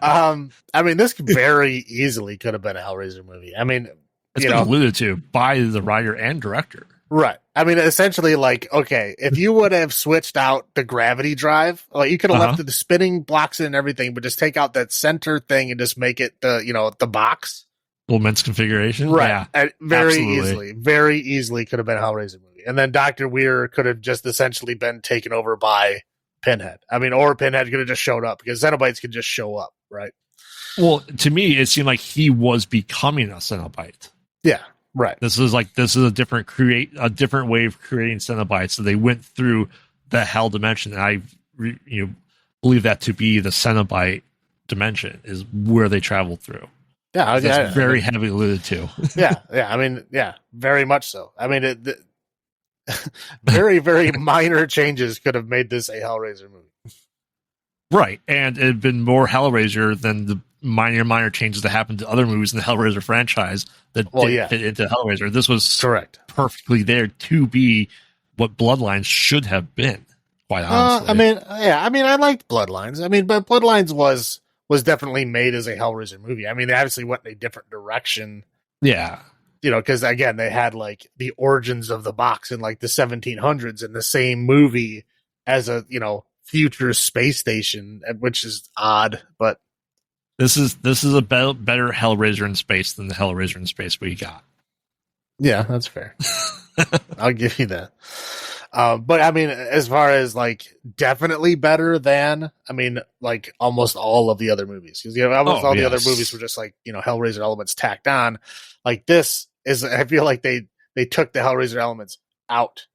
I mean, this very easily could have been a Hellraiser movie. I mean, it's been alluded to by the writer and director. Right. I mean, essentially, like, okay, if you would have switched out the gravity drive, like you could have left the spinning blocks and everything, but just take out that center thing and just make it the box. Implements configuration. Right. Yeah, very easily could have been a Hellraiser movie. And then Dr. Weir could have just essentially been taken over by Pinhead. I mean, or Pinhead could have just showed up because Cenobites could just show up, right? Well, to me, it seemed like he was becoming a Cenobite. Yeah, right. This is a different way of creating Cenobites. So they went through the Hell dimension. And I believe that to be the Cenobite dimension is where they traveled through. Yeah, that's very heavily alluded to. yeah. I mean, yeah, very much so. I mean, very, very minor changes could have made this a Hellraiser movie. Right, and it had been more Hellraiser than the minor changes that happened to other movies in the Hellraiser franchise that didn't fit into Hellraiser. This was correct, perfectly there to be what Bloodlines should have been. Quite honestly, I mean, I liked Bloodlines. I mean, but Bloodlines was definitely made as a Hellraiser movie. I mean, they obviously went in a different direction. Yeah. Because again, they had like the origins of the box in like the 1700s in the same movie as a, future space station, which is odd, but this is a better Hellraiser in space than the Hellraiser in space we got. Yeah, that's fair. I'll give you that. But I mean, as far as like definitely better than, I mean, like almost all of the other movies, because almost all the other movies were just like Hellraiser elements tacked on. Like this is, I feel like they took the Hellraiser elements out.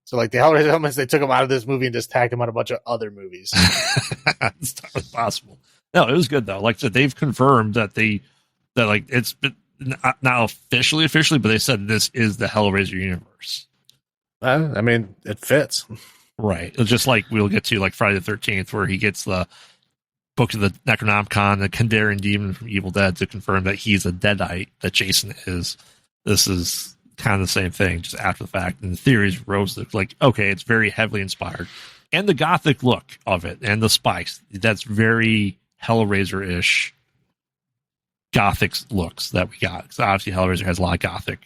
So like the Hellraiser elements, they took them out of this movie and just tacked them on a bunch of other movies. It's totally possible. No, it was good though. Like they've confirmed that like it's been not officially, but they said this is the Hellraiser universe. I mean, it fits. Right. It's just like we'll get to like Friday the 13th, where he gets the book of the Necronomicon, the Kandarian demon from Evil Dead, to confirm that he's a Deadite, that Jason is. This is kind of the same thing, just after the fact. And the theories rose like, okay, it's very heavily inspired. And the gothic look of it, and the spikes, that's very Hellraiser-ish gothic looks that we got. Because obviously Hellraiser has a lot of gothic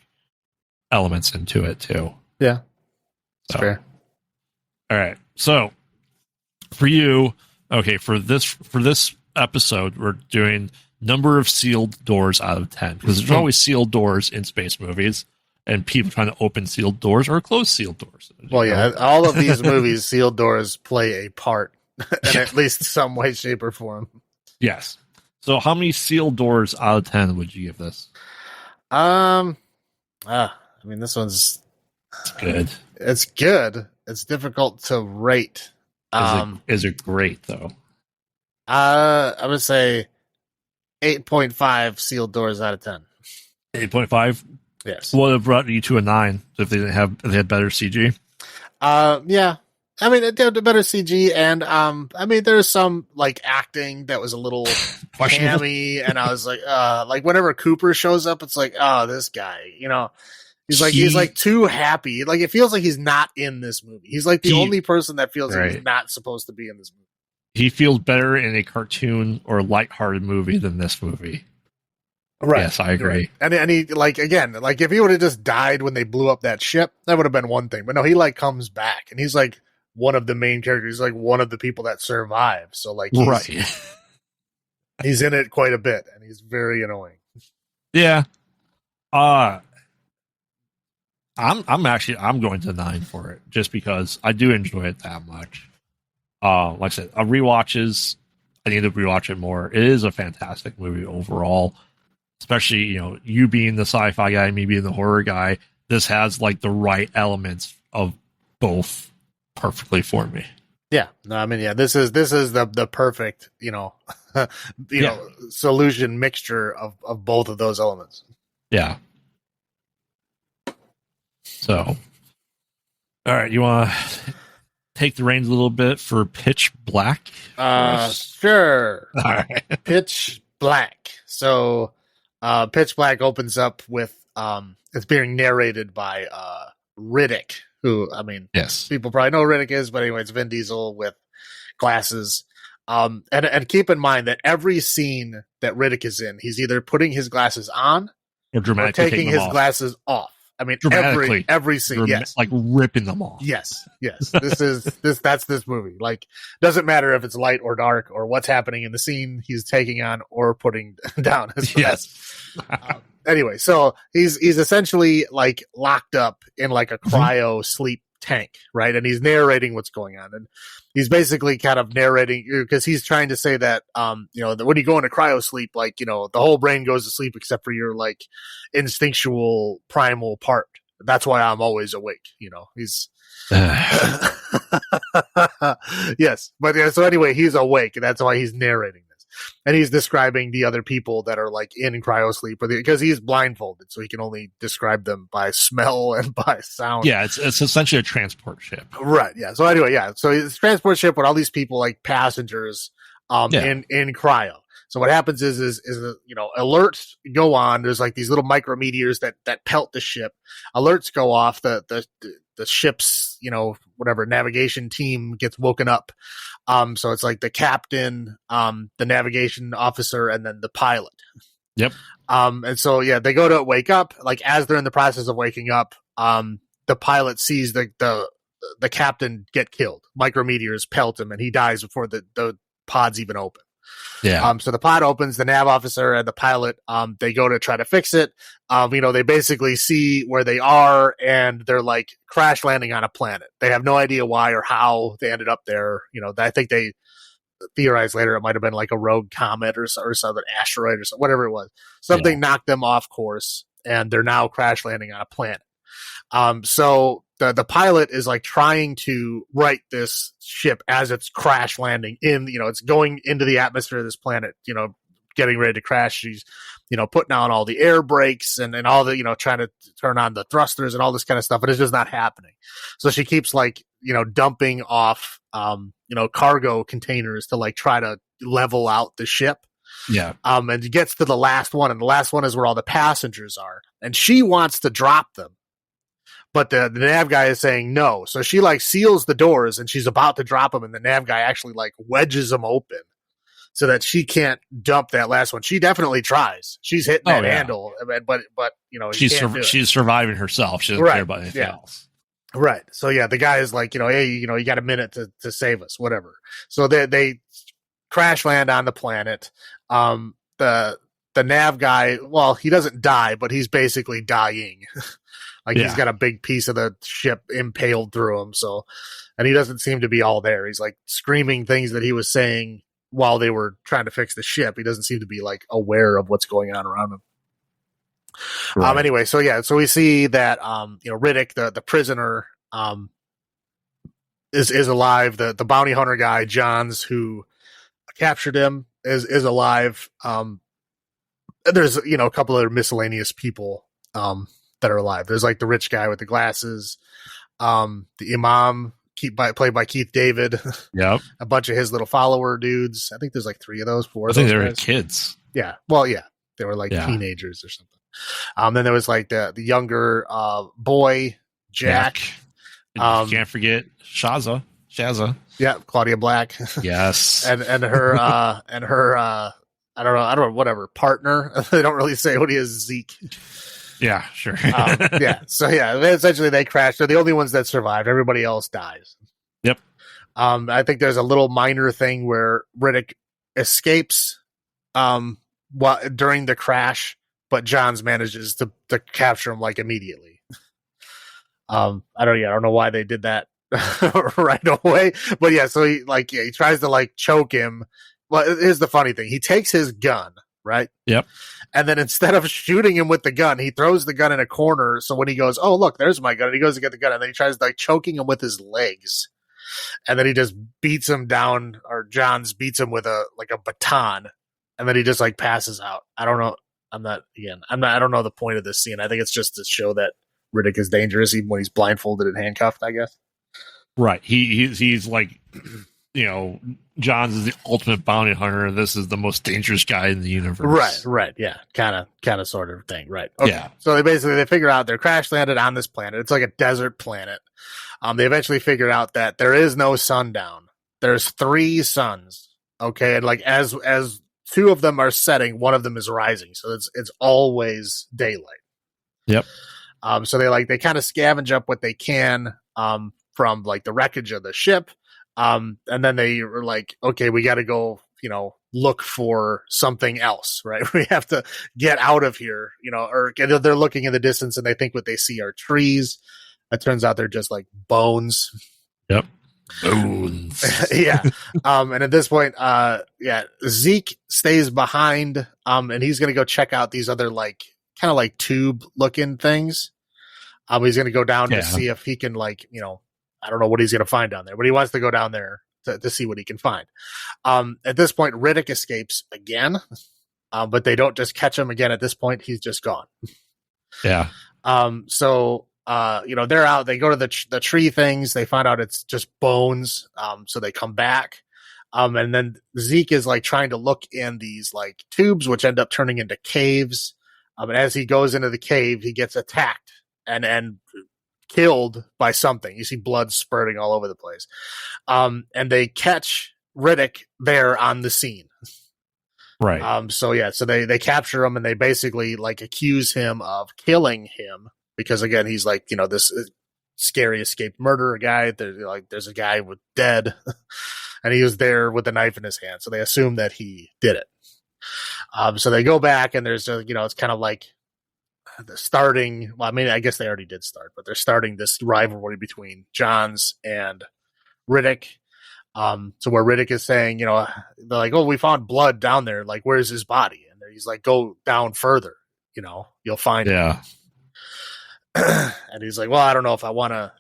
elements into it, too. Yeah. That's fair. All right. So for you, okay, for this episode, we're doing number of sealed doors out of 10, because there's always sealed doors in space movies, and people trying to open sealed doors or close sealed doors. Well, yeah, all of these movies, sealed doors play a part in at least some way, shape, or form. Yes. So how many sealed doors out of 10 would you give this? I mean, this one's Good. it's good. It's difficult to rate. Is it great though? I would say 8.5 sealed doors out of 10. 8.5? Yes. Would have brought you to a 9 if they had better CG. Yeah. I mean, it had better CG, and I mean, there's some like acting that was a little Questionable. hammy, and I was like whenever Cooper shows up, it's like, oh, this guy, he's like too happy. Like it feels like he's not in this movie. He's like the only person that feels like he's not supposed to be in this movie. He feels better in a cartoon or lighthearted movie than this movie. Right. Yes, I agree. Right. And he, like, again, like if he would have just died when they blew up that ship, that would have been one thing. But no, he like comes back, and he's like one of the main characters. He's like one of the people that survive. So like, he's in it quite a bit, and he's very annoying. Yeah. I'm going to 9 for it just because I do enjoy it that much. Like I said, rewatches. I need to rewatch it more. It is a fantastic movie overall, especially you being the sci-fi guy, me being the horror guy. This has like the right elements of both perfectly for me. Yeah, no, I mean, yeah, this is the perfect solution mixture of both of those elements. Yeah. So, all right, you want to take the reins a little bit for Pitch Black? Sure. All right. Pitch Black. So, Pitch Black opens up with it's being narrated by Riddick, who, I mean, yes, people probably know who Riddick is, but anyway, it's Vin Diesel with glasses. And keep in mind that every scene that Riddick is in, he's either putting his glasses on or taking his glasses off. I mean, every scene, yes, like ripping them off. Yes. That's this movie. Like, doesn't matter if it's light or dark or what's happening in the scene he's taking on or putting down his glasses. Yes. Anyway, so he's essentially like locked up in like a cryo sleep tank, right? And he's narrating what's going on, and he's basically kind of narrating because he's trying to say that that when you go into cryo sleep, like the whole brain goes to sleep except for your like instinctual primal part. That's why I'm always awake. He's yes, but so anyway, he's awake, and that's why he's narrating this, and he's describing the other people that are like in cryo sleep because he's blindfolded, so he can only describe them by smell and by sound. Yeah, it's essentially a transport ship, right? Yeah. So anyway, yeah. So it's a transport ship with all these people like passengers, in cryo. So what happens is alerts go on. There's like these little micrometeors that pelt the ship. Alerts go off. The ship's whatever navigation team gets woken up. So it's like the captain, the navigation officer, and then the pilot. Yep. And so yeah, they go to wake up. Like as they're in the process of waking up, the pilot sees the captain get killed. Micrometeors pelt him, and he dies before the pods even open. Yeah. So the pod opens, the nav officer and the pilot, they go to try to fix it. They basically see where they are, and they're like crash landing on a planet. They have no idea why or how they ended up there. I think they theorized later it might have been like a rogue comet or some asteroid or something, whatever it was. Something knocked them off course, and they're now crash landing on a planet. So the pilot is like trying to right this ship as it's crash landing it's going into the atmosphere of this planet, getting ready to crash. She's, putting on all the air brakes and all the, trying to turn on the thrusters and all this kind of stuff, but it's just not happening. So she keeps like, dumping off, cargo containers to like try to level out the ship. Yeah. And it gets to the last one, and the last one is where all the passengers are, and she wants to drop them. But the nav guy is saying no. So she like seals the doors, and she's about to drop them, and the nav guy actually like wedges them open so that she can't dump that last one. She definitely tries. She's hitting that handle, but she's surviving herself. She doesn't care about anything else. Right. So yeah, the guy is like, hey, you got a minute to save us, whatever. So they crash land on the planet. The nav guy, well, he doesn't die, but he's basically dying. Like he's got a big piece of the ship impaled through him. So, and he doesn't seem to be all there. He's like screaming things that he was saying while they were trying to fix the ship. He doesn't seem to be like aware of what's going on around him. Right. Anyway, so we see that Riddick, the prisoner, is alive. The bounty hunter guy, Johns, who captured him, is alive. There's a couple other miscellaneous people that are alive. There's like the rich guy with the glasses, the imam, played by Keith David. Yep. A bunch of his little follower dudes. I think there's like 3 of those, 4. I think they were kids. Yeah. Well, yeah, they were like teenagers or something. Then there was like the younger boy, Jack. You can't forget Shazza. Yeah, Claudia Black. Yes. and her I don't know, whatever, partner. They don't really say what he is, Zeke. Yeah, sure. So essentially they crashed. They're the only ones that survived. Everybody else dies. Yep. I think there's a little minor thing where Riddick escapes during the crash, but Johns manages to capture him like immediately. I don't know why they did that right away, but so he tries to like choke him. Well, here's the funny thing: he takes his gun, right? Yep. And then instead of shooting him with the gun, he throws the gun in a corner. So when he goes, "Oh look, there's my gun," and he goes to get the gun, and then he tries like choking him with his legs, and then he just beats him down, or Johns beats him with a baton, and then he just like passes out. I don't know. I don't know the point of this scene. I think it's just to show that Riddick is dangerous even when he's blindfolded and handcuffed, I guess. Right. He's like, Johns is the ultimate bounty hunter. This is the most dangerous guy in the universe. Right. Yeah. Kind of sort of thing. Right. Okay. Yeah. So they figure out they're crash landed on this planet. It's like a desert planet. They eventually figure out that there is no sundown. There's 3 suns. Okay. And like as 2 of them are setting, 1 of them is rising. So it's always daylight. Yep. So they kind of scavenge up what they can from like the wreckage of the ship. And then they were like, okay, we got to go, look for something else, right? We have to get out of here, or they're looking in the distance and they think what they see are trees. It turns out they're just like bones. Yep. Bones. Yeah. And at this point, Zeke stays behind, and he's going to go check out these other like kind of like tube looking things. He's going to go down to see if he can I don't know what he's going to find down there, but he wants to go down there to see what he can find. At this point, Riddick escapes again, but they don't just catch him again. At this point, he's just gone. Yeah. So they're out. They go to the tree things. They find out it's just bones. So they come back. And then Zeke is like trying to look in these like tubes, which end up turning into caves. And as he goes into the cave, he gets attacked and killed by something. You see blood spurting all over the place. And they catch Riddick there on the scene. Right. So they capture him and they basically like accuse him of killing him because again, he's like, this scary escaped murderer guy. There's a guy with dead and he was there with a knife in his hand. So they assume that he did it. So they go back and there's it's kind of like starting. Well, I mean, I guess they already did start, but they're starting this rivalry between Johns and Riddick. So where Riddick is saying, they're like, "Oh, we found blood down there. Like, where's his body?" And he's like, "Go down further. You'll find it." And he's like, "Well, I don't know if I want to,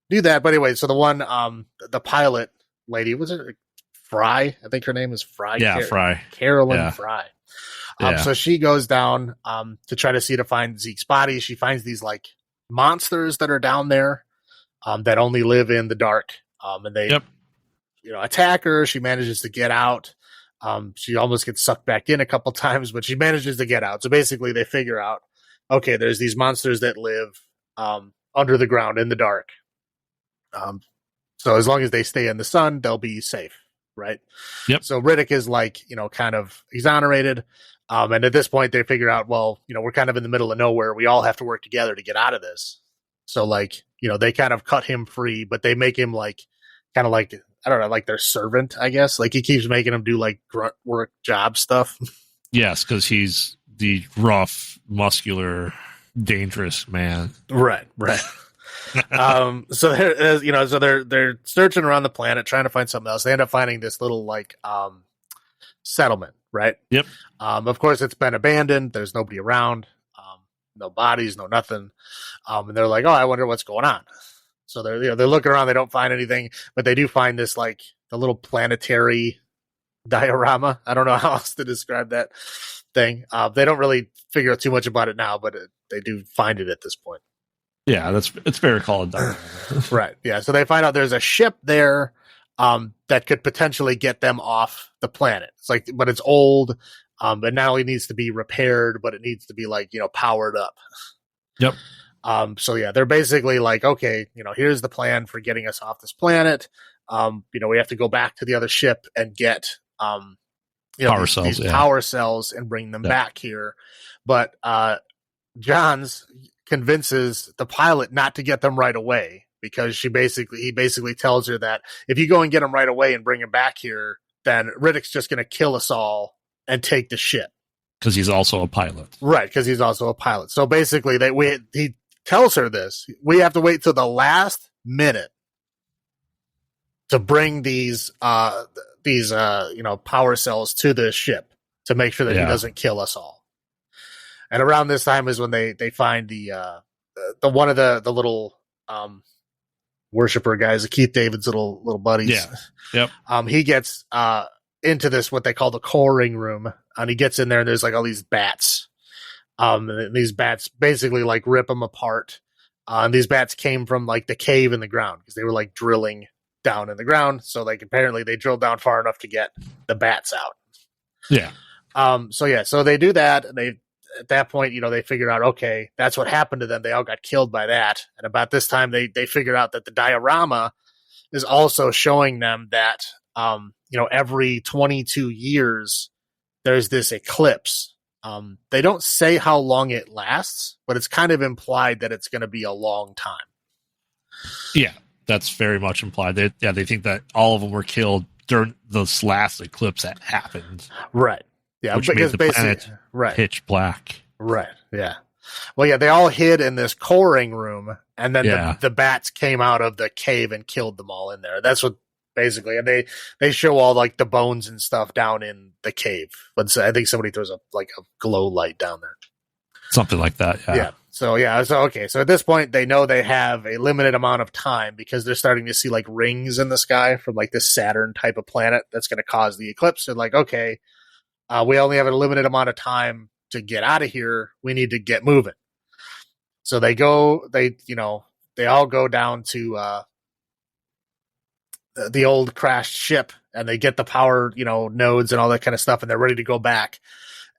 do that." But anyway, so the one, the pilot lady, was it Fry? I think her name is Fry. Yeah, Fry. Carolyn Fry. So she goes down to try to find Zeke's body. She finds these like monsters that are down there that only live in the dark. And they, attack her. She manages to get out. She almost gets sucked back in a couple times, but she manages to get out. So basically they figure out, okay, there's these monsters that live under the ground in the dark. So as long as they stay in the sun, they'll be safe. Right. Yep. So Riddick is like, kind of exonerated. And at this point they figure out, well, we're kind of in the middle of nowhere. We all have to work together to get out of this. So like, they kind of cut him free, but they make him like, kind of like, I don't know, like their servant, I guess. Like he keeps making him do like grunt work job stuff. Yes. Cause he's the rough, muscular, dangerous man. Right. Right. So they're searching around the planet trying to find something else. They end up finding this little settlement, right? Yep. Of course, it's been abandoned. There's nobody around. No bodies, no nothing. And they're like, oh, I wonder what's going on. So they're looking around. They don't find anything, but they do find this the little planetary diorama. I don't know how else to describe that thing. They don't really figure out too much about it now, but they do find it at this point. Yeah, it's very called a diorama. Right. Yeah. So they find out there's a ship there that could potentially get them off the planet. But it's old. It not only needs to be repaired, but it needs to be powered up. Yep. So yeah, they're basically like, okay, here's the plan for getting us off this planet. We have to go back to the other ship and get these power cells and bring them back here. But Johns convinces the pilot not to get them right away because he basically tells her that if you go and get them right away and bring them back here, then Riddick's just going to kill us all and take the ship. Because he's also a pilot. Right, because he's also a pilot. So basically, he tells her this. We have to wait till the last minute to bring these power cells to the ship to make sure that he doesn't kill us all. And around this time is when they find the one of the little worshiper guys, the Keith David's little buddies. Yeah. Yep. He gets into this what they call the coring room, and he gets in there and there's all these bats. And these bats basically rip them apart. And these bats came from the cave in the ground because they were drilling down in the ground. So apparently they drilled down far enough to get the bats out. Yeah. So they do that, and at that point, they figured out, okay, that's what happened to them. They all got killed by that. And about this time, they figured out that the diorama is also showing them that, every 22 years, there's this eclipse. They don't say how long it lasts, but it's kind of implied that it's going to be a long time. Yeah, that's very much implied. They think that all of them were killed during this last eclipse that happened. Right. Yeah, which because made the planet pitch black. Right. Yeah. Well, yeah, they all hid in this coring room, and then the bats came out of the cave and killed them all in there. That's what basically, and they show all the bones and stuff down in the cave. But I think somebody throws a glow light down there, something like that. Yeah. So okay. So at this point, they know they have a limited amount of time because they're starting to see rings in the sky from this Saturn type of planet that's going to cause the eclipse. They're like, okay. We only have a limited amount of time to get out of here. We need to get moving. So they all go down to the old crashed ship, and they get the power, nodes and all that kind of stuff, and they're ready to go back.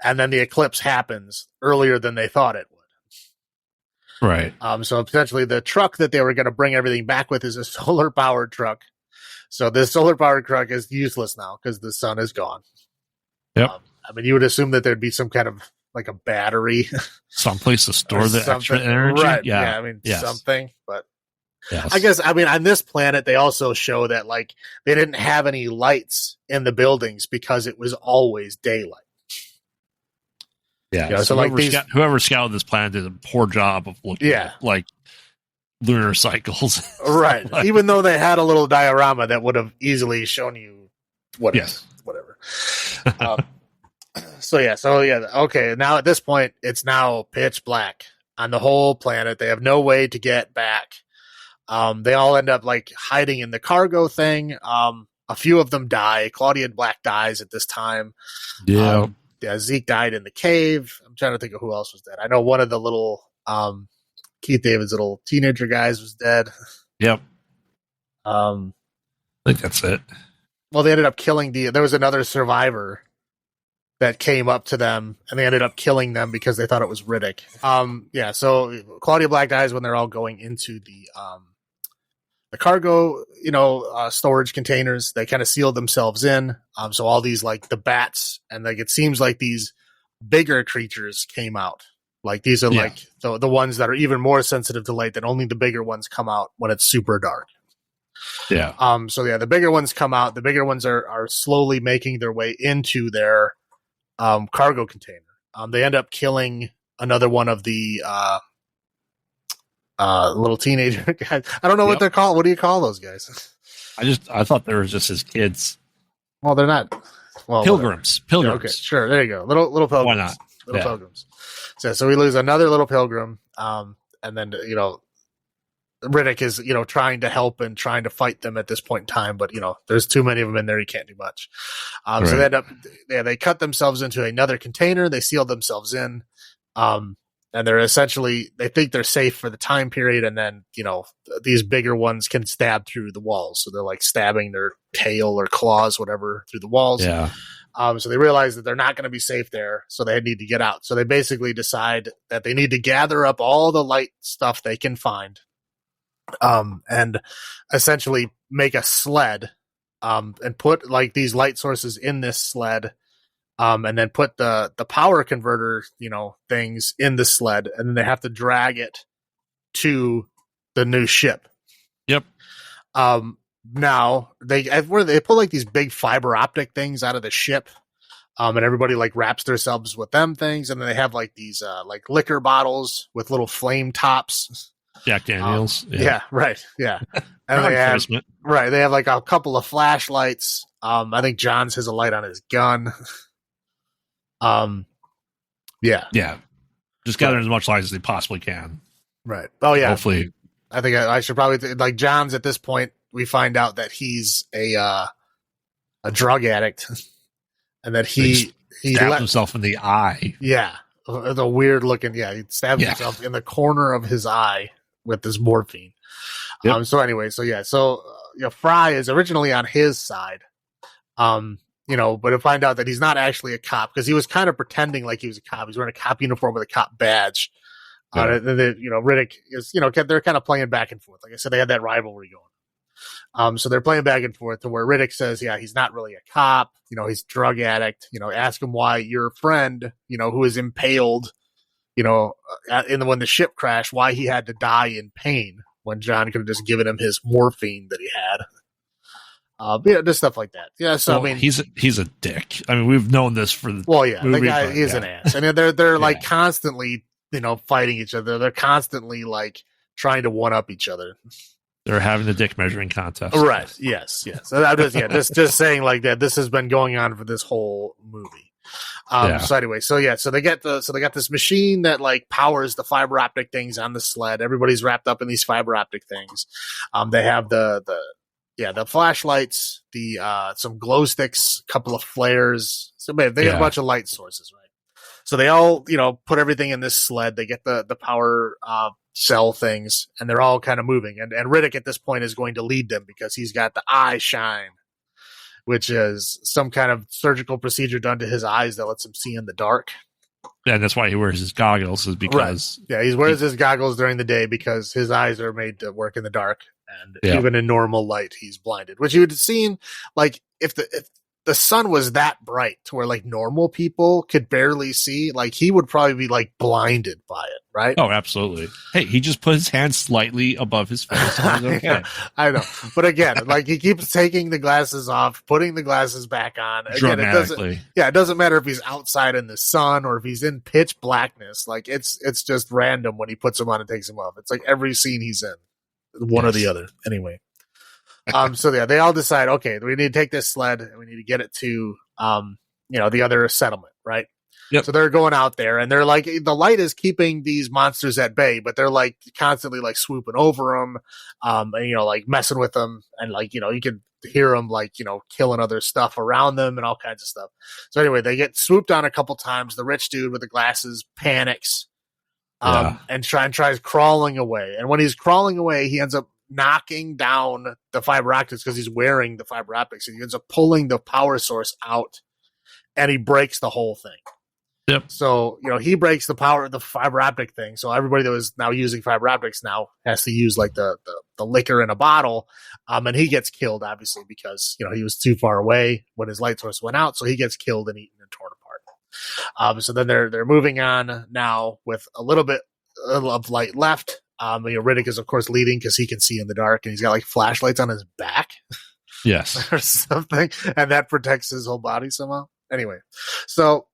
And then the eclipse happens earlier than they thought it would. Right. So potentially the truck that they were going to bring everything back with is a solar powered truck. So this solar powered truck is useless now because the sun is gone. Yep. You would assume that there'd be some kind of a battery, someplace to store the extra energy. Right. Yeah. Something. But yes. I guess on this planet they also show that they didn't have any lights in the buildings because it was always daylight. Yeah. So whoever scouted this planet did a poor job of looking at lunar cycles. Right. Even though they had a little diorama that would have easily shown you what. Yes. Whatever. Okay. Now at this point, it's now pitch black on the whole planet. They have no way to get back. They all end up hiding in the cargo thing. A few of them die. Claudia Black dies at this time. Yeah. Zeke died in the cave. I'm trying to think of who else was dead. I know one of the little Keith David's little teenager guys was dead. Yep. I think that's it. Well, they ended up killing there was another survivor that came up to them, and they ended up killing them because they thought it was Riddick. So Claudia Black dies when they're all going into the cargo, storage containers. They kind of sealed themselves in. So all these the bats and it seems like these bigger creatures came out. These are the ones that are even more sensitive to light, that only the bigger ones come out when it's super dark. Yeah. The bigger ones come out. The bigger ones are slowly making their way into their cargo container. They end up killing another one of the little teenager guys. I don't know what Yep. they're called. What do you call those guys? I thought they were just his kids. Well, they're not. Well, Pilgrims. whatever. Pilgrims. Yeah, okay, sure. There you go. Little pilgrims. Why not? Little Yeah. pilgrims. So we lose another little pilgrim. And then Riddick is trying to help and trying to fight them at this point in time, but there's too many of them in there. He can't do much. Right. So they end up they cut themselves into another container. They seal themselves in. And they're essentially, they think they're safe for the time period. And then, these bigger ones can stab through the walls. So they're like stabbing their tail or claws, whatever, through the walls. Yeah. So they realize that they're not going to be safe there. So they need to get out. So they basically decide that they need to gather up all the light stuff they can find. And essentially make a sled, and put like these light sources in this sled. And then put the power converter, things in the sled, and then they have to drag it to the new ship. Yep. Now they pull like these big fiber optic things out of the ship, and everybody like wraps themselves with them things, and then they have like these like liquor bottles with little flame tops. Jack Daniels. Yeah, right. Yeah, and they have they have like a couple of flashlights. I think John's has a light on his gun. Yeah. Just gather as much light as they possibly can. Right. Oh yeah. Hopefully, I think I should probably like John's at this point. We find out that he's a drug addict, and that he stabbed himself in the eye. Yeah, the weird looking. Yeah, he stabbed himself in the corner of his eye with this morphine. Yep. So anyway, so Fry is originally on his side. But to find out that he's not actually a cop, because he was kind of pretending like he was a cop. He's wearing a cop uniform with a cop badge. Riddick is, they're kind of playing back and forth. Like I said, they had that rivalry going. So they're playing back and forth to where Riddick says, yeah, he's not really a cop. He's a drug addict. Ask him why your friend, who was impaled, when the ship crashed, why he had to die in pain when John could have just given him his morphine that he had. Just stuff like that. Yeah, so I mean, he's a dick. I mean, we've known this for the guy is an ass. I mean, they're like constantly, fighting each other. They're constantly like trying to one up each other. They're having the dick measuring contest, right? Yes. So I'm just saying like that. This has been going on for this whole movie. So anyway, so they got this machine that like powers the fiber optic things on the sled. Everybody's wrapped up in these fiber optic things. They have the flashlights, some glow sticks, a couple of flares. So they got a bunch of light sources, right? So they all, put everything in this sled. They get the power cell things, and they're all kind of moving. And Riddick at this point is going to lead them because he's got the eye shine, which is some kind of surgical procedure done to his eyes that lets him see in the dark. Yeah, and that's why he wears his goggles, is because he wears his goggles during the day because his eyes are made to work in the dark, and even in normal light he's blinded. Which you would have seen, like if the sun was that bright to where like normal people could barely see, like he would probably be like blinded by it, right? Oh, absolutely. Hey, he just put his hand slightly above his face. Okay. I know, but again, like he keeps taking the glasses off, putting the glasses back on. Again, it doesn't matter if he's outside in the sun or if he's in pitch blackness. Like it's just random when he puts them on and takes them off. It's like every scene he's in, one or the other. Anyway. They all decide, okay, we need to take this sled and we need to get it to, the other settlement, right? Yep. So they're going out there and they're like, the light is keeping these monsters at bay, but they're like constantly like swooping over them, and, like messing with them. And like, you can hear them like, killing other stuff around them and all kinds of stuff. So anyway, they get swooped on a couple times. The rich dude with the glasses panics, and tries crawling away. And when he's crawling away, he ends up knocking down the fiber optics because he's wearing the fiber optics, and he ends up pulling the power source out, and he breaks the whole thing. Yep. So he breaks the fiber optic thing. So everybody that was now using fiber optics now has to use like the liquor in a bottle, and he gets killed obviously because he was too far away when his light source went out. So he gets killed and eaten and torn apart. So then they're moving on now with a little bit of light left. Riddick is of course leading because he can see in the dark, and he's got like flashlights on his back, yes, or something, and that protects his whole body somehow. Anyway, so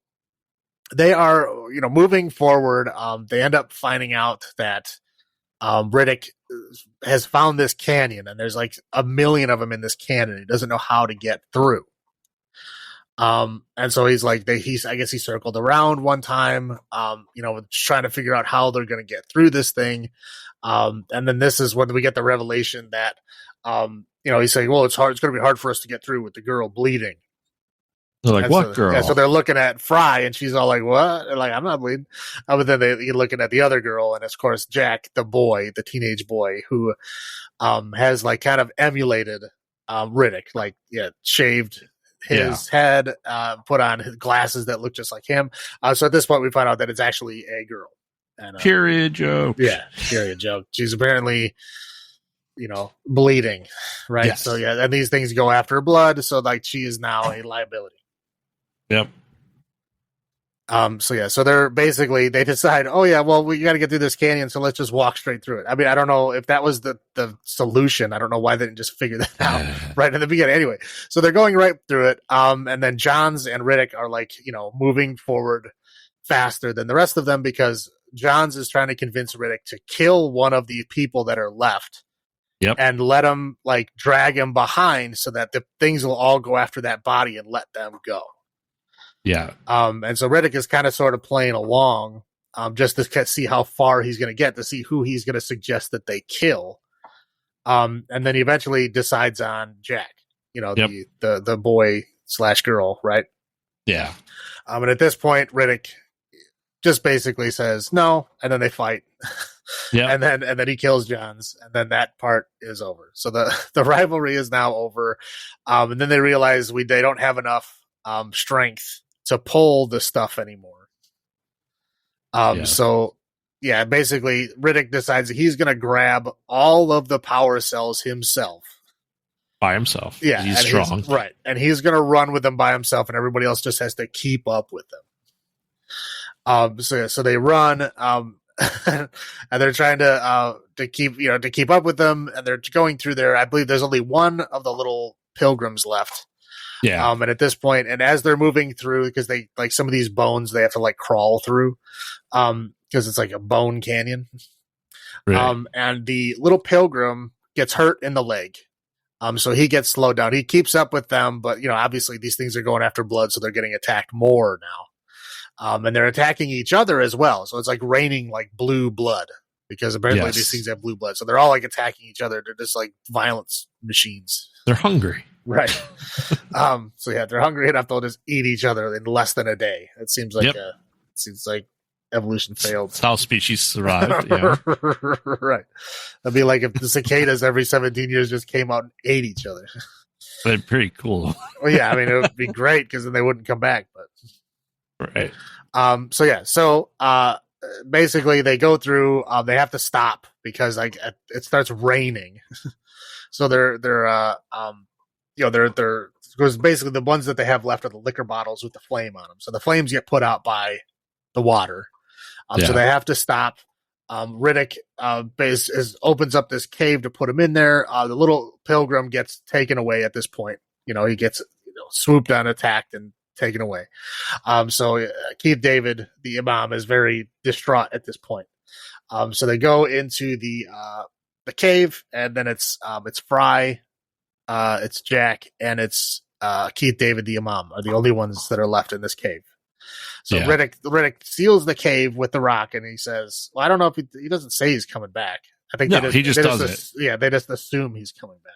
they are moving forward. They end up finding out that Riddick has found this canyon, and there's like a million of them in this canyon. He doesn't know how to get through. And so he's like, I guess he circled around one time, trying to figure out how they're going to get through this thing. And then this is when we get the revelation that, he's saying, well, it's hard. It's going to be hard for us to get through with the girl bleeding. They're like, what girl? Yeah, so they're looking at Fry, and she's all like, what? They're like, I'm not bleeding. But then you're looking at the other girl, and of course, Jack, the teenage boy, who has like kind of emulated Riddick, like, shaved his head, put on his glasses that look just like him. So at this point, we find out that it's actually a girl. And, period joke. Yeah, period joke. She's apparently, bleeding, right? Yes. So yeah, and these things go after her blood, so like she is now a liability. Yep. So they decide, oh yeah, well, we got to get through this canyon, so let's just walk straight through it. I mean, I don't know if that was the solution. I don't know why they didn't just figure that out right in the beginning. Anyway, so they're going right through it. And then Johns and Riddick are like, moving forward faster than the rest of them because Johns is trying to convince Riddick to kill one of the people that are left. Yep. And let him like drag him behind so that the things will all go after that body and let them go. Yeah. And so Riddick is kind of sort of playing along, just to see how far he's going to get, to see who he's going to suggest that they kill. And then he eventually decides on Jack, the boy / girl, right? Yeah. And at this point, Riddick just basically says no, and then they fight. Yeah. And then he kills Johns, and then that part is over. So the rivalry is now over. And then they realize they don't have enough strength to pull the stuff anymore. So yeah, basically Riddick decides that he's going to grab all of the power cells himself. By himself. Yeah. He's strong. Right. And he's going to run with them by himself, and everybody else just has to keep up with them. So they run, and they're trying to keep up with them, and they're going through there. I believe there's only one of the little pilgrims left. Yeah. And at this point, and as they're moving through, because they like some of these bones, they have to like crawl through, because it's like a bone canyon. Really? And the little pilgrim gets hurt in the leg. So he gets slowed down. He keeps up with them, but obviously these things are going after blood, so they're getting attacked more now. And they're attacking each other as well. So it's like raining like blue blood, because apparently these things have blue blood. So they're all like attacking each other. They're just like violence machines. They're hungry. Right. So yeah, they're hungry enough they'll just eat each other in less than a day. It seems like evolution failed. That's how species survived. Yeah. Right. That'd be like if the cicadas every 17 years just came out and ate each other. They're pretty cool. Well, yeah, I mean, it would be great because then they wouldn't come back. But right. So basically they go through. They have to stop because like it starts raining. So they're because basically the ones that they have left are the liquor bottles with the flame on them. So the flames get put out by the water. So they have to stop. Riddick opens up this cave to put him in there. The little pilgrim gets taken away at this point. He gets swooped on, attacked, and taken away. So Keith David, the Imam, is very distraught at this point. So they go into the cave, and then it's Fry, it's Jack, and it's Keith David, the Imam, are the only ones that are left in this cave. So Riddick seals the cave with the rock, and he says, well, I don't know if he doesn't say he's coming back. I think he just does it. Yeah, they just assume he's coming back.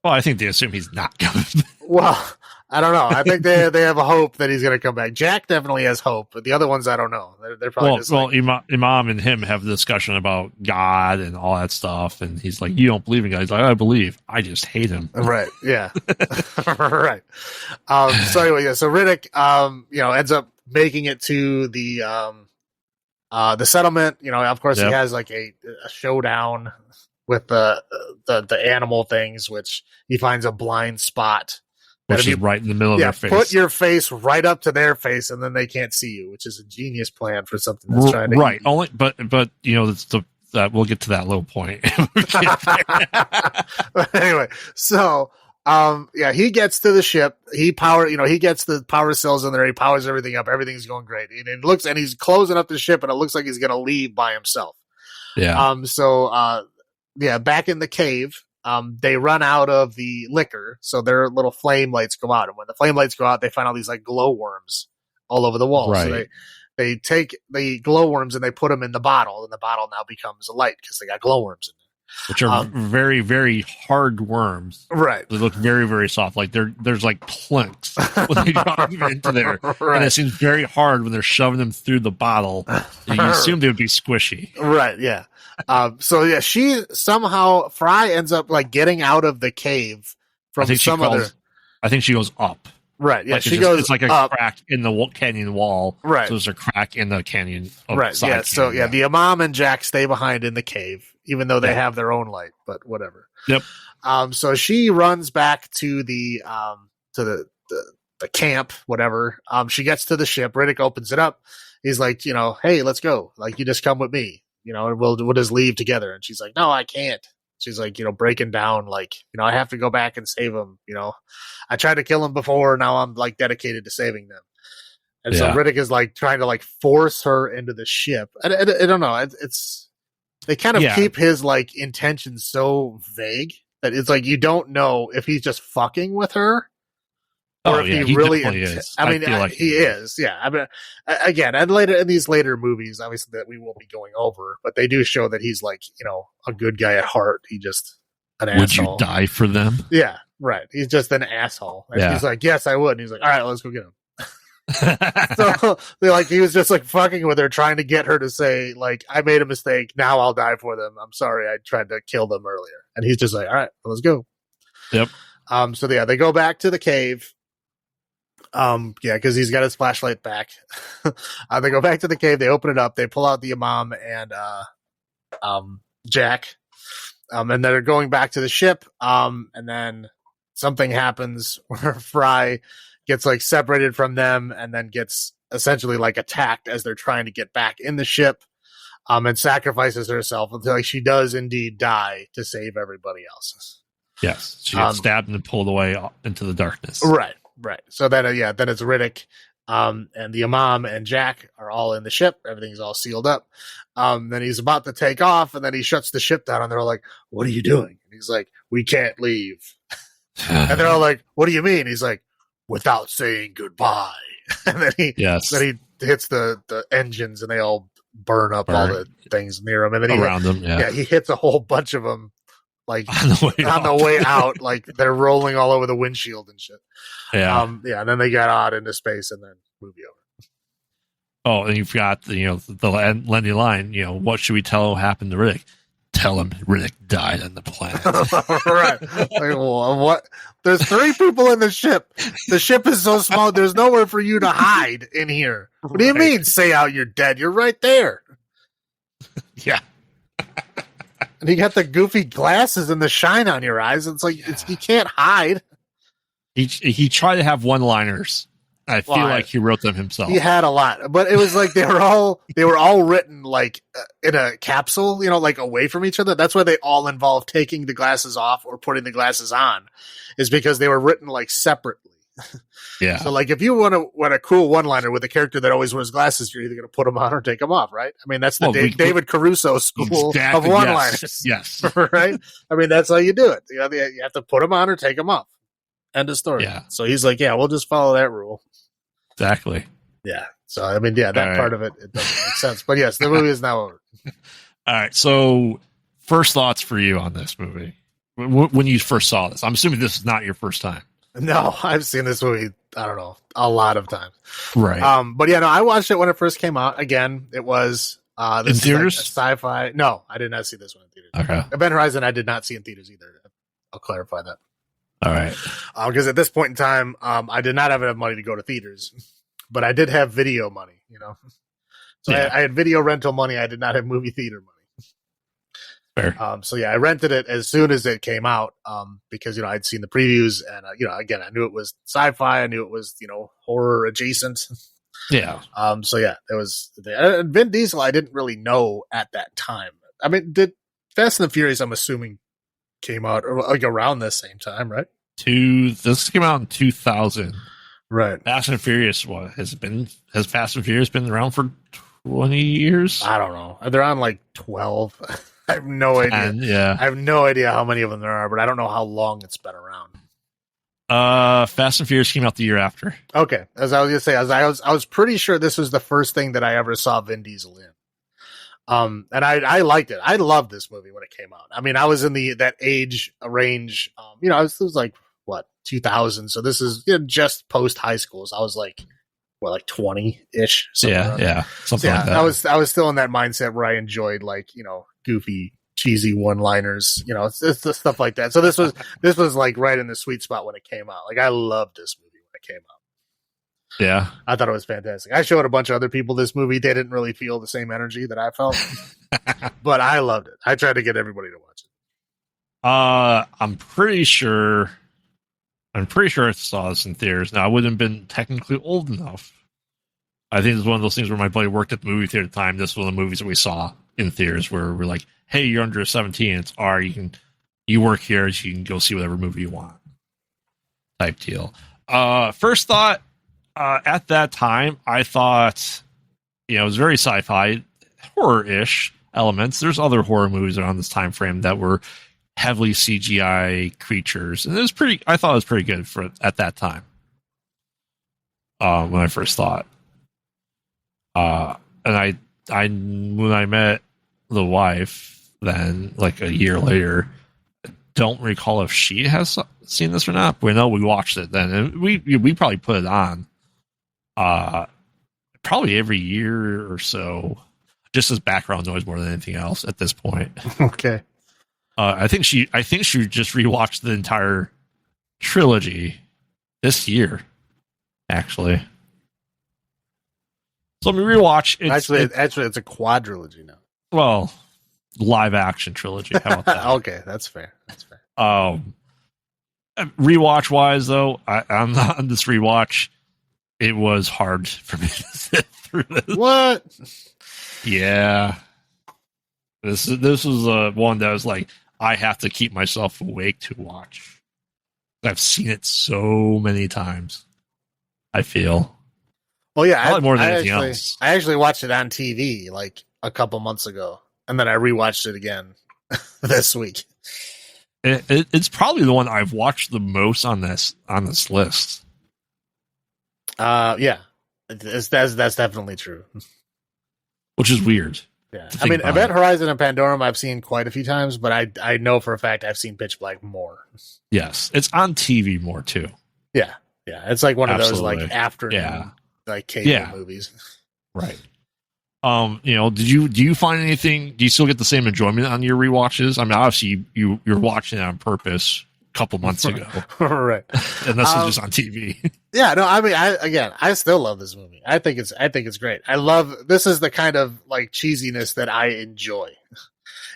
Well, I think they assume he's not coming back. Well, I don't know. I think they have a hope that he's going to come back. Jack definitely has hope, but the other ones, I don't know. They're probably Imam and him have a discussion about God and all that stuff, and he's like, "You don't believe in God?" He's like, "I believe. I just hate him." Right? Yeah. Right. So anyway, so Riddick, ends up making it to the settlement. Of course, he has like a showdown with the animal things, which he finds a blind spot. Which is right in the middle of their face. Put your face right up to their face, and then they can't see you, which is a genius plan for something that's trying to eat. Only, but we'll get to that little point. Anyway, so he gets to the ship. He gets the power cells in there. He powers everything up. Everything's going great. And he's closing up the ship, and it looks like he's going to leave by himself. Yeah. Back in the cave, they run out of the liquor, so their little flame lights go out. And when the flame lights go out, they find all these like glowworms all over the wall. Right. So they take the glowworms and they put them in the bottle, and the bottle now becomes a light because they got glowworms in there. Which are very, very hard worms. Right. They look very, very soft. Like there's like planks when they drop them into there. Right. And it seems very hard when they're shoving them through the bottle. And you assume they would be squishy. Right, yeah. She somehow, Fry ends up like getting out of the cave from I think she goes up. Right, yeah. Like it's like a up. crack in the canyon wall. Right. So there's a crack in the canyon. Right, yeah. So, the Imam and Jack stay behind in the cave, even though they have their own light, but whatever. Yep. So she runs back to the camp, whatever. She gets to the ship. Riddick opens it up. He's like, hey, let's go. Like, you just come with me, and we'll just leave together. And she's like, no, I can't. She's like, breaking down, like, I have to go back and save him. I tried to kill him before. Now I'm like dedicated to saving them. And so Riddick is like trying to like force her into the ship. I don't know. They kind of keep his like intentions so vague that it's like you don't know if he's just fucking with her or if he really is. I mean, he is. Yeah. I mean, again, and later in these later movies, obviously that we will be going over, but they do show that he's like, a good guy at heart. He just an asshole. Would you die for them? Yeah. Right. He's just an asshole. And he's like, yes, I would. And he's like, all right, let's go get him. So he was just like fucking with her, trying to get her to say like, I made a mistake, now I'll die for them, I'm sorry, I tried to kill them earlier. And he's just like, all right, let's go. Yep. They go back to the cave, because he's got his flashlight back. They go back to the cave, they open it up, they pull out the Imam and Jack, and they're going back to the ship, and then something happens where Fry gets like separated from them and then gets essentially like attacked as they're trying to get back in the ship, and sacrifices herself until like she does indeed die to save everybody else. Yes. She gets stabbed and pulled away into the darkness. Right. So then, then it's Riddick, and the Imam and Jack are all in the ship. Everything's all sealed up. Then he's about to take off and then he shuts the ship down and they're all like, what are you doing? And he's like, we can't leave. And they're all like, what do you mean? He's like, without saying goodbye. And then he hits the engines and they all burn up all the things near him. And then he hits a whole bunch of them like on the way out, like they're rolling all over the windshield and shit. Yeah. And then they got out into space and then movie over. Oh, and you've got the Lenny line, what should we tell him happened to Riddick? Tell him Riddick died on the planet. Right. Like, well, what? There's 3 people in the ship. The ship is so small, there's nowhere for you to hide in here. What do you mean, say out you're dead? You're right there. Yeah. And you got the goofy glasses and the shine on your eyes. It's like, you can't hide. He tried to have one-liners. I feel like he wrote them himself. He had a lot, but it was like they were all written like in a capsule, like away from each other. That's why they all involve taking the glasses off or putting the glasses on, is because they were written like separately. Yeah. So like if you want a cool one-liner with a character that always wears glasses, you're either going to put them on or take them off, right? I mean, that's the David Caruso school of one-liners. Yes. Right? I mean, that's how you do it. You have to put them on or take them off. End of story. Yeah. So he's like, we'll just follow that rule. Exactly. Yeah. So, I mean, that part of it doesn't make sense. But yes, the movie is now over. All right. So, first thoughts for you on this movie when you first saw this. I'm assuming this is not your first time. No, I've seen this movie, I don't know, a lot of times. Right. But I watched it when it first came out. Again, it was in theaters? Like sci-fi. No, I did not see this one in theaters. Okay. Event Horizon, I did not see in theaters either. I'll clarify that. All right. Because at this point in time, I did not have enough money to go to theaters, but I did have video money, So I had video rental money. I did not have movie theater money. Fair. I rented it as soon as it came out, because, I'd seen the previews and, again, I knew it was sci-fi. I knew it was, horror adjacent. Yeah. There was Vin Diesel. I didn't really know at that time. I mean, did Fast and the Furious, I'm assuming, came out like around the same time, right? This came out in 2000. Right. Fast and Furious, has Fast and Furious been around for 20 years. I don't know. They're on like 12. I have no idea. Yeah. I have no idea how many of them there are, but I don't know how long it's been around. Fast and Furious came out the year after. Okay, as I was gonna say, I was pretty sure this was the first thing that I ever saw Vin Diesel in. And I liked it. I loved this movie when it came out. I mean, I was in that age range. You know, it was like what 2000. So this is just post high school. So I was like, what, like 20-ish? Yeah, something like that. I was still in that mindset where I enjoyed like goofy, cheesy one-liners. It's the stuff like that. So this was like right in the sweet spot when it came out. Like I loved this movie when it came out. Yeah. I thought it was fantastic. I showed a bunch of other people this movie. They didn't really feel the same energy that I felt. But I loved it. I tried to get everybody to watch it. I'm pretty sure I saw this in theaters. Now, I wouldn't have been technically old enough. I think it's one of those things where my buddy worked at the movie theater at the time. This was one of the movies that we saw in theaters where we're like, hey, you're under 17. It's R. You work here, so you can go see whatever movie you want. Type deal. First thought, at that time, I thought, it was very sci-fi, horror-ish elements. There's other horror movies around this time frame that were heavily CGI creatures, and I thought it was pretty good for at that time. When I first thought, and when I met the wife, then like a year later, don't recall if she has seen this or not. But we know we watched it then, and we probably put it on. Probably every year or so, just as background noise more than anything else at this point. Okay. I think she just rewatched the entire trilogy this year, actually. So let me rewatch. Actually, it's a quadrilogy now. Well, live action trilogy. How about that? Okay, that's fair. Rewatch wise, though, on this rewatch, it was hard for me to sit through this. What? Yeah. This was one that was like, I have to keep myself awake to watch. I've seen it so many times. I feel. Well, yeah, probably more than anything else. I actually watched it on TV like a couple months ago, and then I rewatched it again this week. It's probably the one I've watched the most on this list. Yeah, that's definitely true. Which is weird. Yeah, I mean, Event Horizon and Pandorum I've seen quite a few times, but I know for a fact I've seen Pitch Black more. Yes, it's on TV more too. Yeah, it's like one of those like afternoon like cable movies. Right. Do you find anything? Do you still get the same enjoyment on your rewatches? I mean, obviously you're watching it on purpose a couple months ago, right? And this is just on TV. Yeah, no, I mean, I still love this movie. I think it's great. This is the kind of like cheesiness that I enjoy.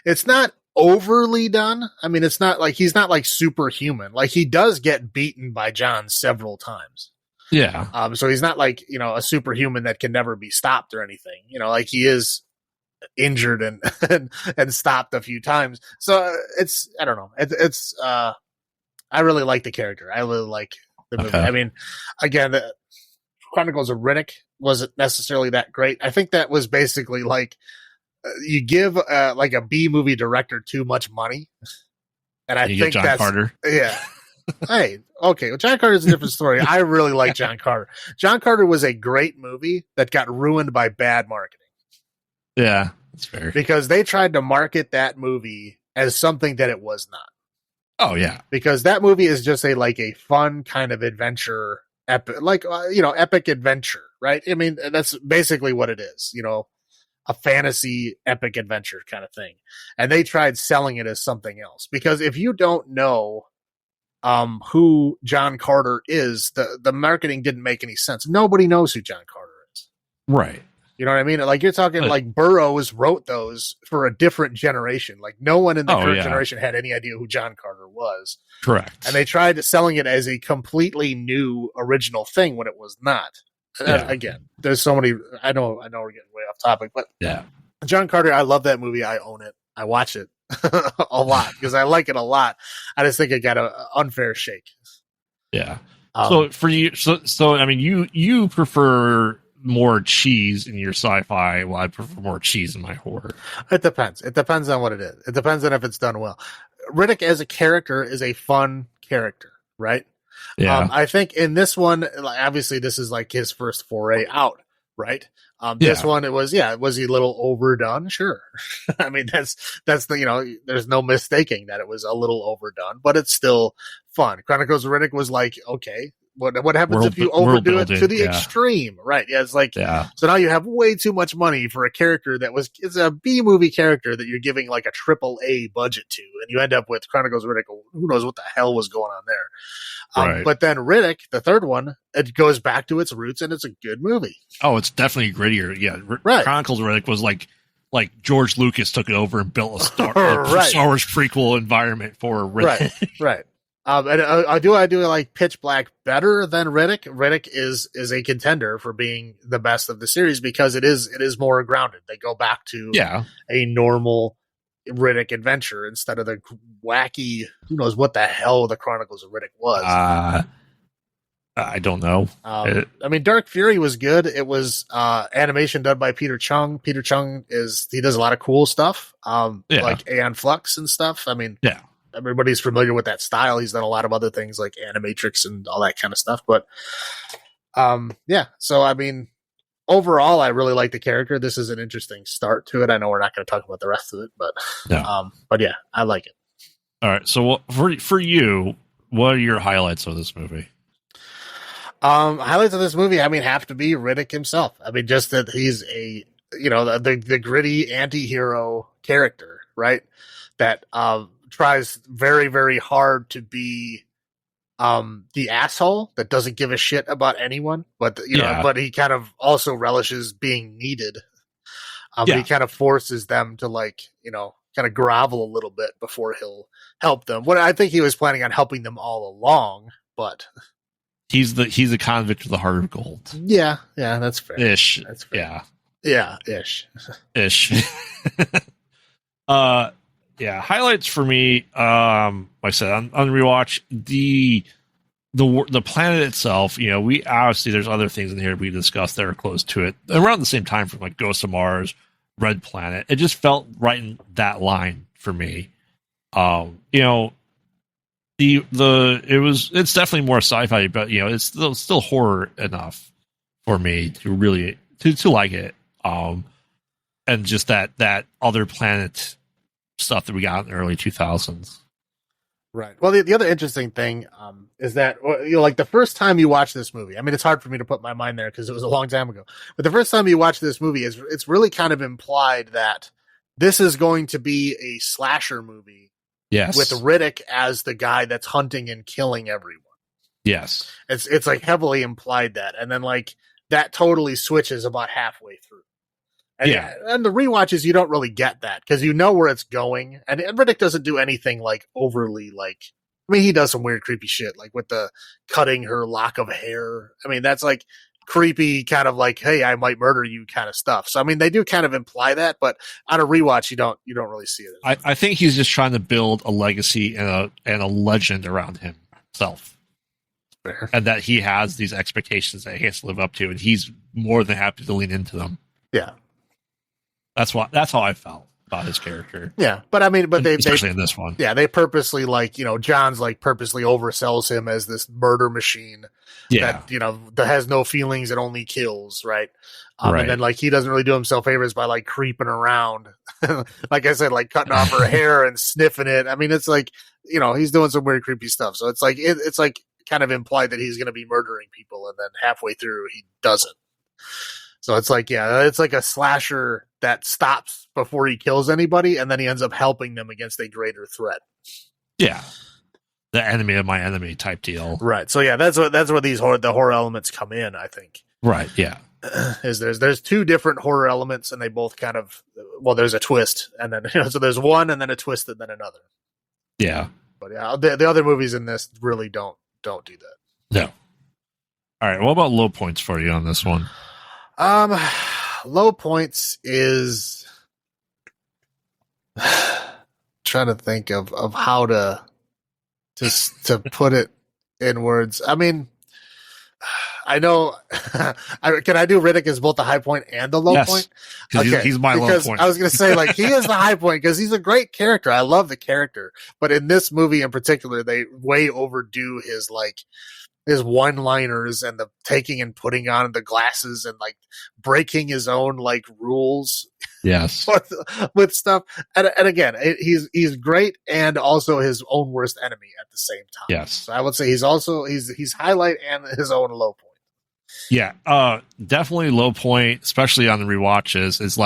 It's not overly done. I mean, it's not like he's not like superhuman. Like he does get beaten by John several times. Yeah. So he's not like, a superhuman that can never be stopped or anything. Like he is injured and stopped a few times. So I don't know. I really like the character. I really like the movie. Okay. I mean, again, Chronicles of Riddick wasn't necessarily that great. I think that was basically like you give like a B movie director too much money, and I think John Carter. Yeah. Hey, okay. Well, John Carter is a different story. I really like John Carter. John Carter was a great movie that got ruined by bad marketing. Yeah, that's fair. Because they tried to market that movie as something that it was not. Oh yeah, because that movie is just a fun kind of adventure, epic adventure, right? I mean, that's basically what it is. A fantasy epic adventure kind of thing. And they tried selling it as something else because if you don't know who John Carter is, the marketing didn't make any sense. Nobody knows who John Carter is. Right. You know what I mean? Like you're talking like Burroughs wrote those for a different generation. Like no one in the current generation had any idea who John Carter was. Correct. And they tried selling it as a completely new original thing when it was not. Yeah. Again, there's so many. I know we're getting way off topic, but yeah, John Carter. I love that movie. I own it. I watch it a lot because I like it a lot. I just think it got an unfair shake. Yeah. So for you, so I mean, you prefer more cheese in your sci-fi, well, I prefer more cheese in my horror. It depends. It depends on what it is. It depends on if it's done well. Riddick as a character is a fun character, right? Yeah. I think in this one, obviously this is like his first foray out, right? This one, was he a little overdone? Sure. I mean, that's there's no mistaking that it was a little overdone, but it's still fun. Chronicles of Riddick was like, okay, what happens if you overdo it to the extreme, right? Yeah, it's like, so now you have way too much money for a character it's a B movie character that you're giving like a AAA budget to, and you end up with Chronicles of Riddick. Who knows what the hell was going on there? Right. But then Riddick, the third one, it goes back to its roots, and it's a good movie. Oh, it's definitely grittier. Yeah, right. Chronicles of Riddick was like George Lucas took it over and built a Star Wars prequel environment for Riddick. Right. And I do like Pitch Black better than Riddick. Riddick is a contender for being the best of the series because it is more grounded. They go back to a normal Riddick adventure instead of the wacky, who knows what the hell the Chronicles of Riddick was. I don't know. I mean, Dark Fury was good. It was animation done by Peter Chung. Peter Chung he does a lot of cool stuff, like Aeon Flux and stuff. I mean, everybody's familiar with that style. He's done a lot of other things like Animatrix and all that kind of stuff. But so I mean, overall, I really like the character. This is an interesting start to it. I know we're not going to talk about the rest of it, but yeah, I like it. All right. So for you, what are your highlights of this movie? Highlights of this movie, I mean, have to be Riddick himself. I mean, just that he's the gritty anti-hero character, right? That tries very, very hard to be the asshole that doesn't give a shit about anyone, but but he kind of also relishes being needed. He kind of forces them to kind of grovel a little bit before he'll help them. What I think he was planning on helping them all along, but he's the convict with the heart of gold. Yeah, that's fair. Ish. That's fair. Yeah, ish. Highlights for me. Like I said, on rewatch, the planet itself. We obviously there's other things in here we discussed that are close to it around the same time from like Ghost of Mars, Red Planet. It just felt right in that line for me. It's definitely more sci-fi, but it's still horror enough for me to really to like it. And just that other planet stuff that we got in the early 2000s. Right. Well, the other interesting thing is that like the first time you watch this movie, I mean, it's hard for me to put my mind there because it was a long time ago. But the first time you watch this movie, it's really kind of implied that this is going to be a slasher movie. Yes. With Riddick as the guy that's hunting and killing everyone. Yes. It's like heavily implied that. And then like that totally switches about halfway through. And and the rewatches, you don't really get that because you know where it's going. And Riddick doesn't do anything like overly I mean, he does some weird creepy shit like with the cutting her lock of hair. I mean, that's like creepy kind of like, hey, I might murder you kind of stuff. So I mean, they do kind of imply that, but on a rewatch, you don't really see it. I think he's just trying to build a legacy and a legend around himself, and that he has these expectations that he has to live up to, and he's more than happy to lean into them. Yeah, that's how I felt about his character. Yeah, but I mean, especially in this one, they purposely John's purposely oversells him as this murder machine. That that has no feelings, it only kills, right? And then he doesn't really do himself favors by creeping around, like I said, cutting off her hair and sniffing it. I mean, it's he's doing some weird creepy stuff. So it's it's kind of implied that he's going to be murdering people, and then halfway through he doesn't. So it's it's like a slasher that stops before he kills anybody, and then he ends up helping them against a greater threat. Yeah. The enemy of my enemy type deal. Right. So that's where the horror elements come in, I think. Right. Yeah. There's two different horror elements, and they both kind of, there's a twist, and then so there's one and then a twist and then another. Yeah. But the other movies in this really don't do that. No. All right. What about low points for you on this one? Low points is trying to think of how to put it in words. I mean, I know. Can I do Riddick as both the high point and the low point? Okay, he's my low point. I was going to say, like, he is the high point because he's a great character. I love the character, but in this movie in particular, they way overdo his one-liners and the taking and putting on the glasses and like breaking his own like rules. Yes, with stuff, and again, he's great and also his own worst enemy at the same time. Yes, so I would say he's highlight and his own low point. Yeah, definitely low point, especially on the rewatches. It's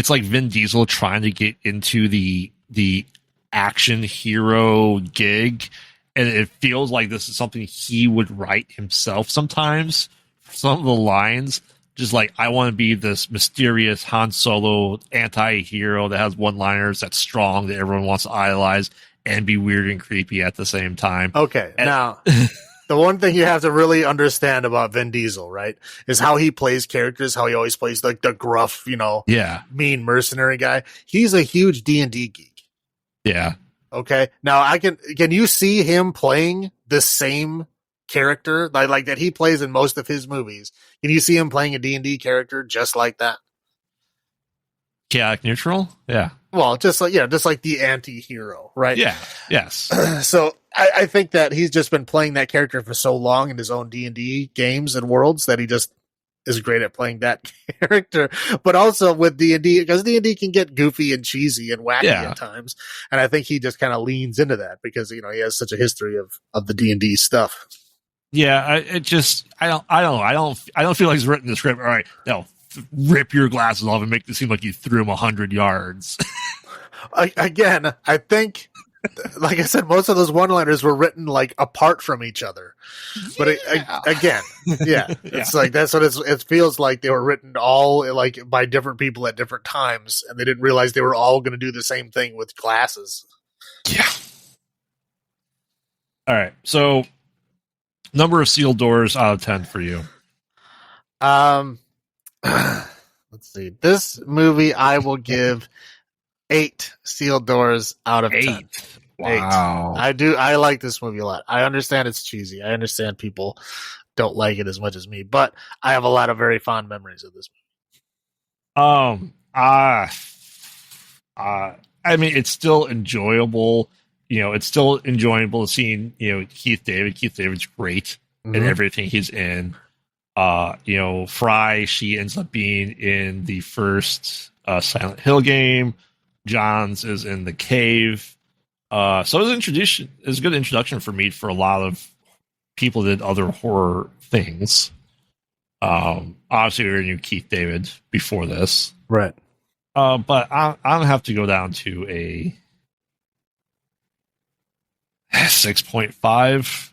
like Vin Diesel trying to get into the action hero gig, and it feels like this is something he would write himself sometimes. Some of the lines, just like, I want to be this mysterious Han Solo anti-hero that has one-liners, that's strong, that everyone wants to idolize, and be weird and creepy at the same time. Okay, now... The one thing you have to really understand about Vin Diesel, right, is how he plays characters, how he always plays like the gruff, mean mercenary guy. He's a huge D&D geek. Yeah. Okay. Now can you see him playing the same character like that he plays in most of his movies? Can you see him playing a D&D character just like that? Chaotic neutral? Yeah. Well, just like the anti-hero, right? Yeah. Yes. So I think that he's just been playing that character for so long in his own D&D games and worlds that he just is great at playing that character. But also with D&D, because D&D can get goofy and cheesy and wacky at times, and I think he just kind of leans into that because he has such a history of the D&D stuff. Yeah, I don't feel like he's written the script. All right, no, rip your glasses off and make it seem like you threw him 100 yards. Again, I think, like I said, most of those one-liners were written like apart from each other. But it's like that's what it feels like. They were written all like by different people at different times, and they didn't realize they were all going to do the same thing with glasses. Yeah. All right, so number of sealed doors out of 10 for you. Let's see. This movie I will give 8 sealed doors out of 10. Wow. 8. I like this movie a lot. I understand it's cheesy. I understand people don't like it as much as me, but I have a lot of very fond memories of this movie. I mean, it's still enjoyable. It's still enjoyable seeing, Keith David. Keith David's great in everything he's in. Fry, she ends up being in the first Silent Hill game. Johns is in the cave. So it was a good introduction for me for a lot of people that did other horror things. Obviously, we already knew Keith David before this. Right. But I'm gonna have to go down to a 6.5.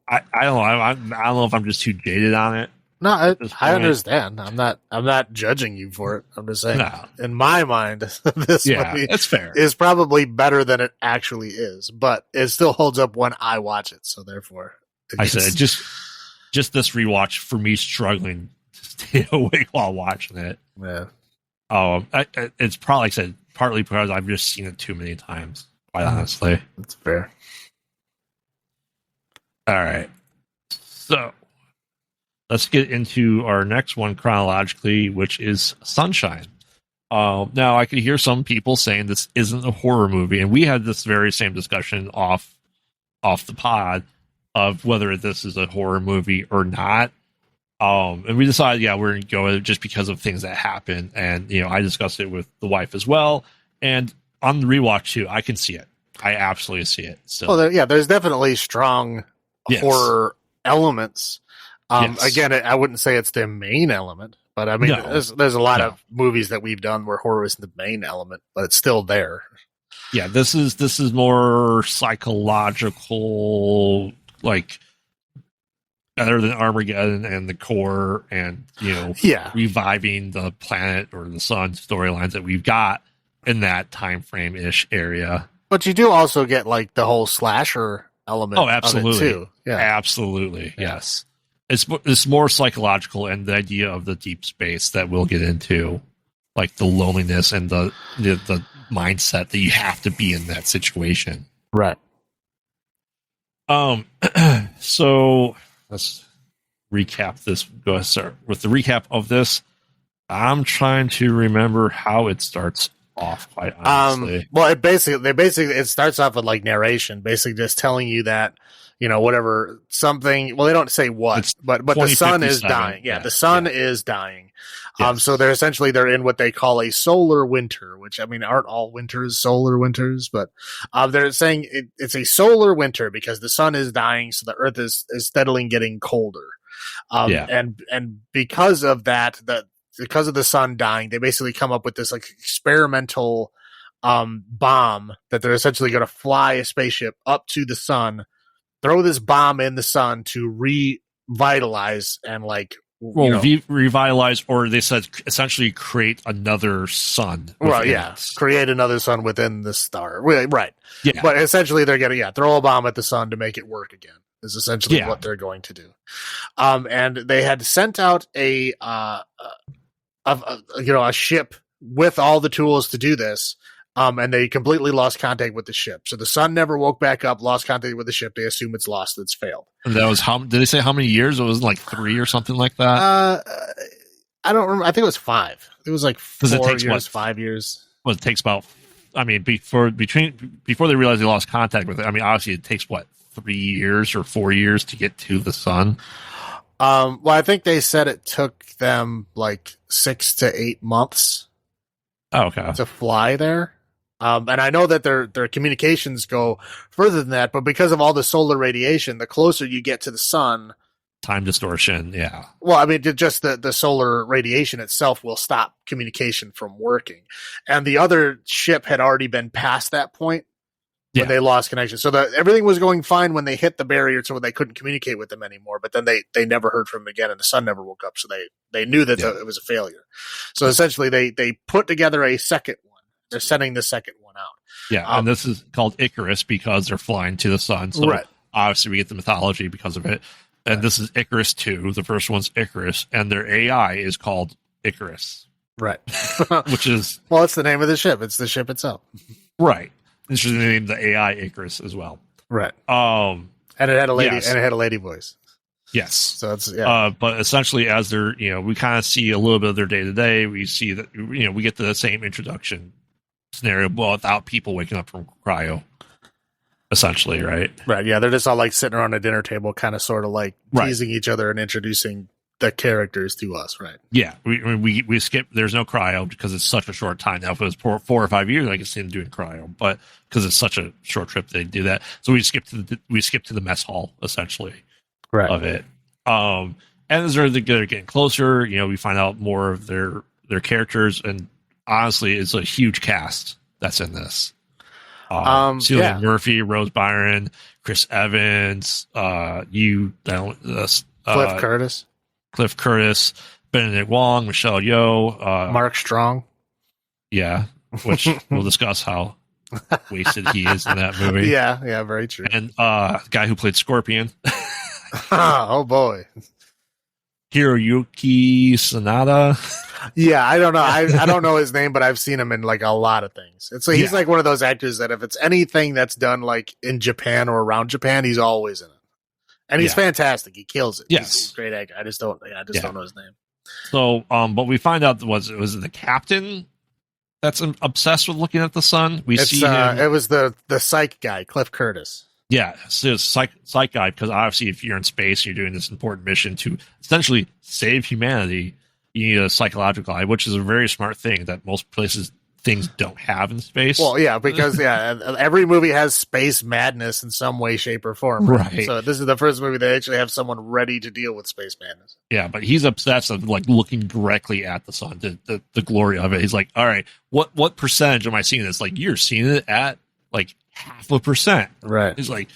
I don't know. I don't know if I'm just too jaded on it. No, I understand. I'm not judging you for it. I'm just saying, in my mind, this movie it's fair. Is probably better than it actually is, but it still holds up when I watch it. So therefore, I said just this rewatch for me struggling to stay awake while watching it. Yeah. It's probably, like I said, partly because I've just seen it too many times. Quite honestly, that's fair. All right, so let's get into our next one chronologically, which is Sunshine. Now, I could hear some people saying this isn't a horror movie, and we had this very same discussion off the pod of whether this is a horror movie or not. And we decided, we're going to go with it just because of things that happen. And, I discussed it with the wife as well. And on the rewatch too, I can see it. I absolutely see it. So, well, there's definitely strong horror elements. Again, I wouldn't say it's the main element, but I mean, there's a lot of movies that we've done where horror isn't the main element, but it's still there. Yeah, this is more psychological, like better than Armageddon and The Core, and reviving the planet or the sun storylines that we've got in that time frame ish area. But you do also get like the whole slasher element. Oh, absolutely, of it too. Yeah, absolutely, yes. It's more psychological, and the idea of the deep space that we'll get into, like the loneliness and the mindset that you have to be in that situation. Right. So recap this. Go ahead, sir. With the recap of this, I'm trying to remember how it starts off. Quite honestly, well, it starts off with like narration, basically just telling you that whatever something. Well, they don't say what, it's but the sun is dying. Yeah, the sun is dying. Yes. So they're in what they call a solar winter, which I mean aren't all winters solar winters, but they're saying it's a solar winter because the sun is dying, so the Earth is steadily getting colder. And because of that, because of the sun dying, they basically come up with this like experimental bomb that they're essentially going to fly a spaceship up to the sun, throw this bomb in the sun to revitalize and like revitalize, or they said essentially create another sun. Well, yeah, create another sun within the star. Right. Yeah. But essentially they're going to throw a bomb at the sun to make it work again. Is essentially what they're going to do. And they had sent out a ship with all the tools to do this. And they completely lost contact with the ship. So the sun never woke back up, lost contact with the ship. They assume it's lost, it's failed. And that was did they say how many years? It was like 3 or something like that? I don't remember. I think it was 5. It was like 4 years, 5 years. Well, it takes about, I mean, before they realized they lost contact with it, I mean, obviously it takes 3 years or 4 years to get to the sun? Well, I think they said it took them like 6 to 8 months to fly there. And I know that their communications go further than that, but because of all the solar radiation, the closer you get to the sun, time distortion, yeah. Well, I mean, just the solar radiation itself will stop communication from working. And the other ship had already been past that point when they lost connection. So everything was going fine when they hit the barrier, so they couldn't communicate with them anymore. But then they never heard from them again, and the sun never woke up, so they knew that it was a failure. So essentially, they put together a second one. They're sending the second one out. Yeah, and this is called Icarus because they're flying to the sun. So obviously we get the mythology because of it. And this is Icarus 2. The first one's Icarus, and their AI is called Icarus. Right. Which is... Well, it's the name of the ship. It's the ship itself. Right. This should name the AI Icarus as well. Right. And it had a lady and it had a lady voice. Yes. So it's but essentially, as they're we kind of see a little bit of their day to day. We see that we get to the same introduction scenario, but without people waking up from cryo. Essentially, right? Right. Yeah, they're just all like sitting around a dinner table, kind of, sort of like teasing each other and introducing the characters to us. Right. Yeah. We skip. There's no cryo because it's such a short time. Now, if it was 4 or 5 years, I could see them doing cryo, but because it's such a short trip, they do that. So we skip to the mess hall essentially. Right. Of it. And as they're getting closer, we find out more of their characters, and honestly, it's a huge cast that's in this. Cillian Murphy, Rose Byron, Chris Evans, Cliff Curtis, Benedict Wong, Michelle Yeoh, Mark Strong. Yeah, which we'll discuss how wasted he is in that movie. Yeah, very true. And the guy who played Scorpion. Oh boy, Hiroyuki Sanada. Yeah, I don't know. I don't know his name, but I've seen him in like a lot of things. He's like one of those actors that if it's anything that's done like in Japan or around Japan, he's always in it. And he's fantastic. He kills it. Yes. He's a great actor. I just don't know his name. So, but we find out was it the captain that's obsessed with looking at the sun? We see him. It was the psych guy, Cliff Curtis. Yeah, so it's psych guy, because obviously if you're in space, you're doing this important mission to essentially save humanity. You need a psychological eye, which is a very smart thing that most things don't have in space. Well, yeah, because every movie has space madness in some way, shape, or form. Right. So this is the first movie they actually have someone ready to deal with space madness. Yeah, but he's obsessed with like looking directly at the sun, the glory of it. He's like, all right, what percentage am I seeing this? Like, you're seeing it at like 0.5%. Right. He's like,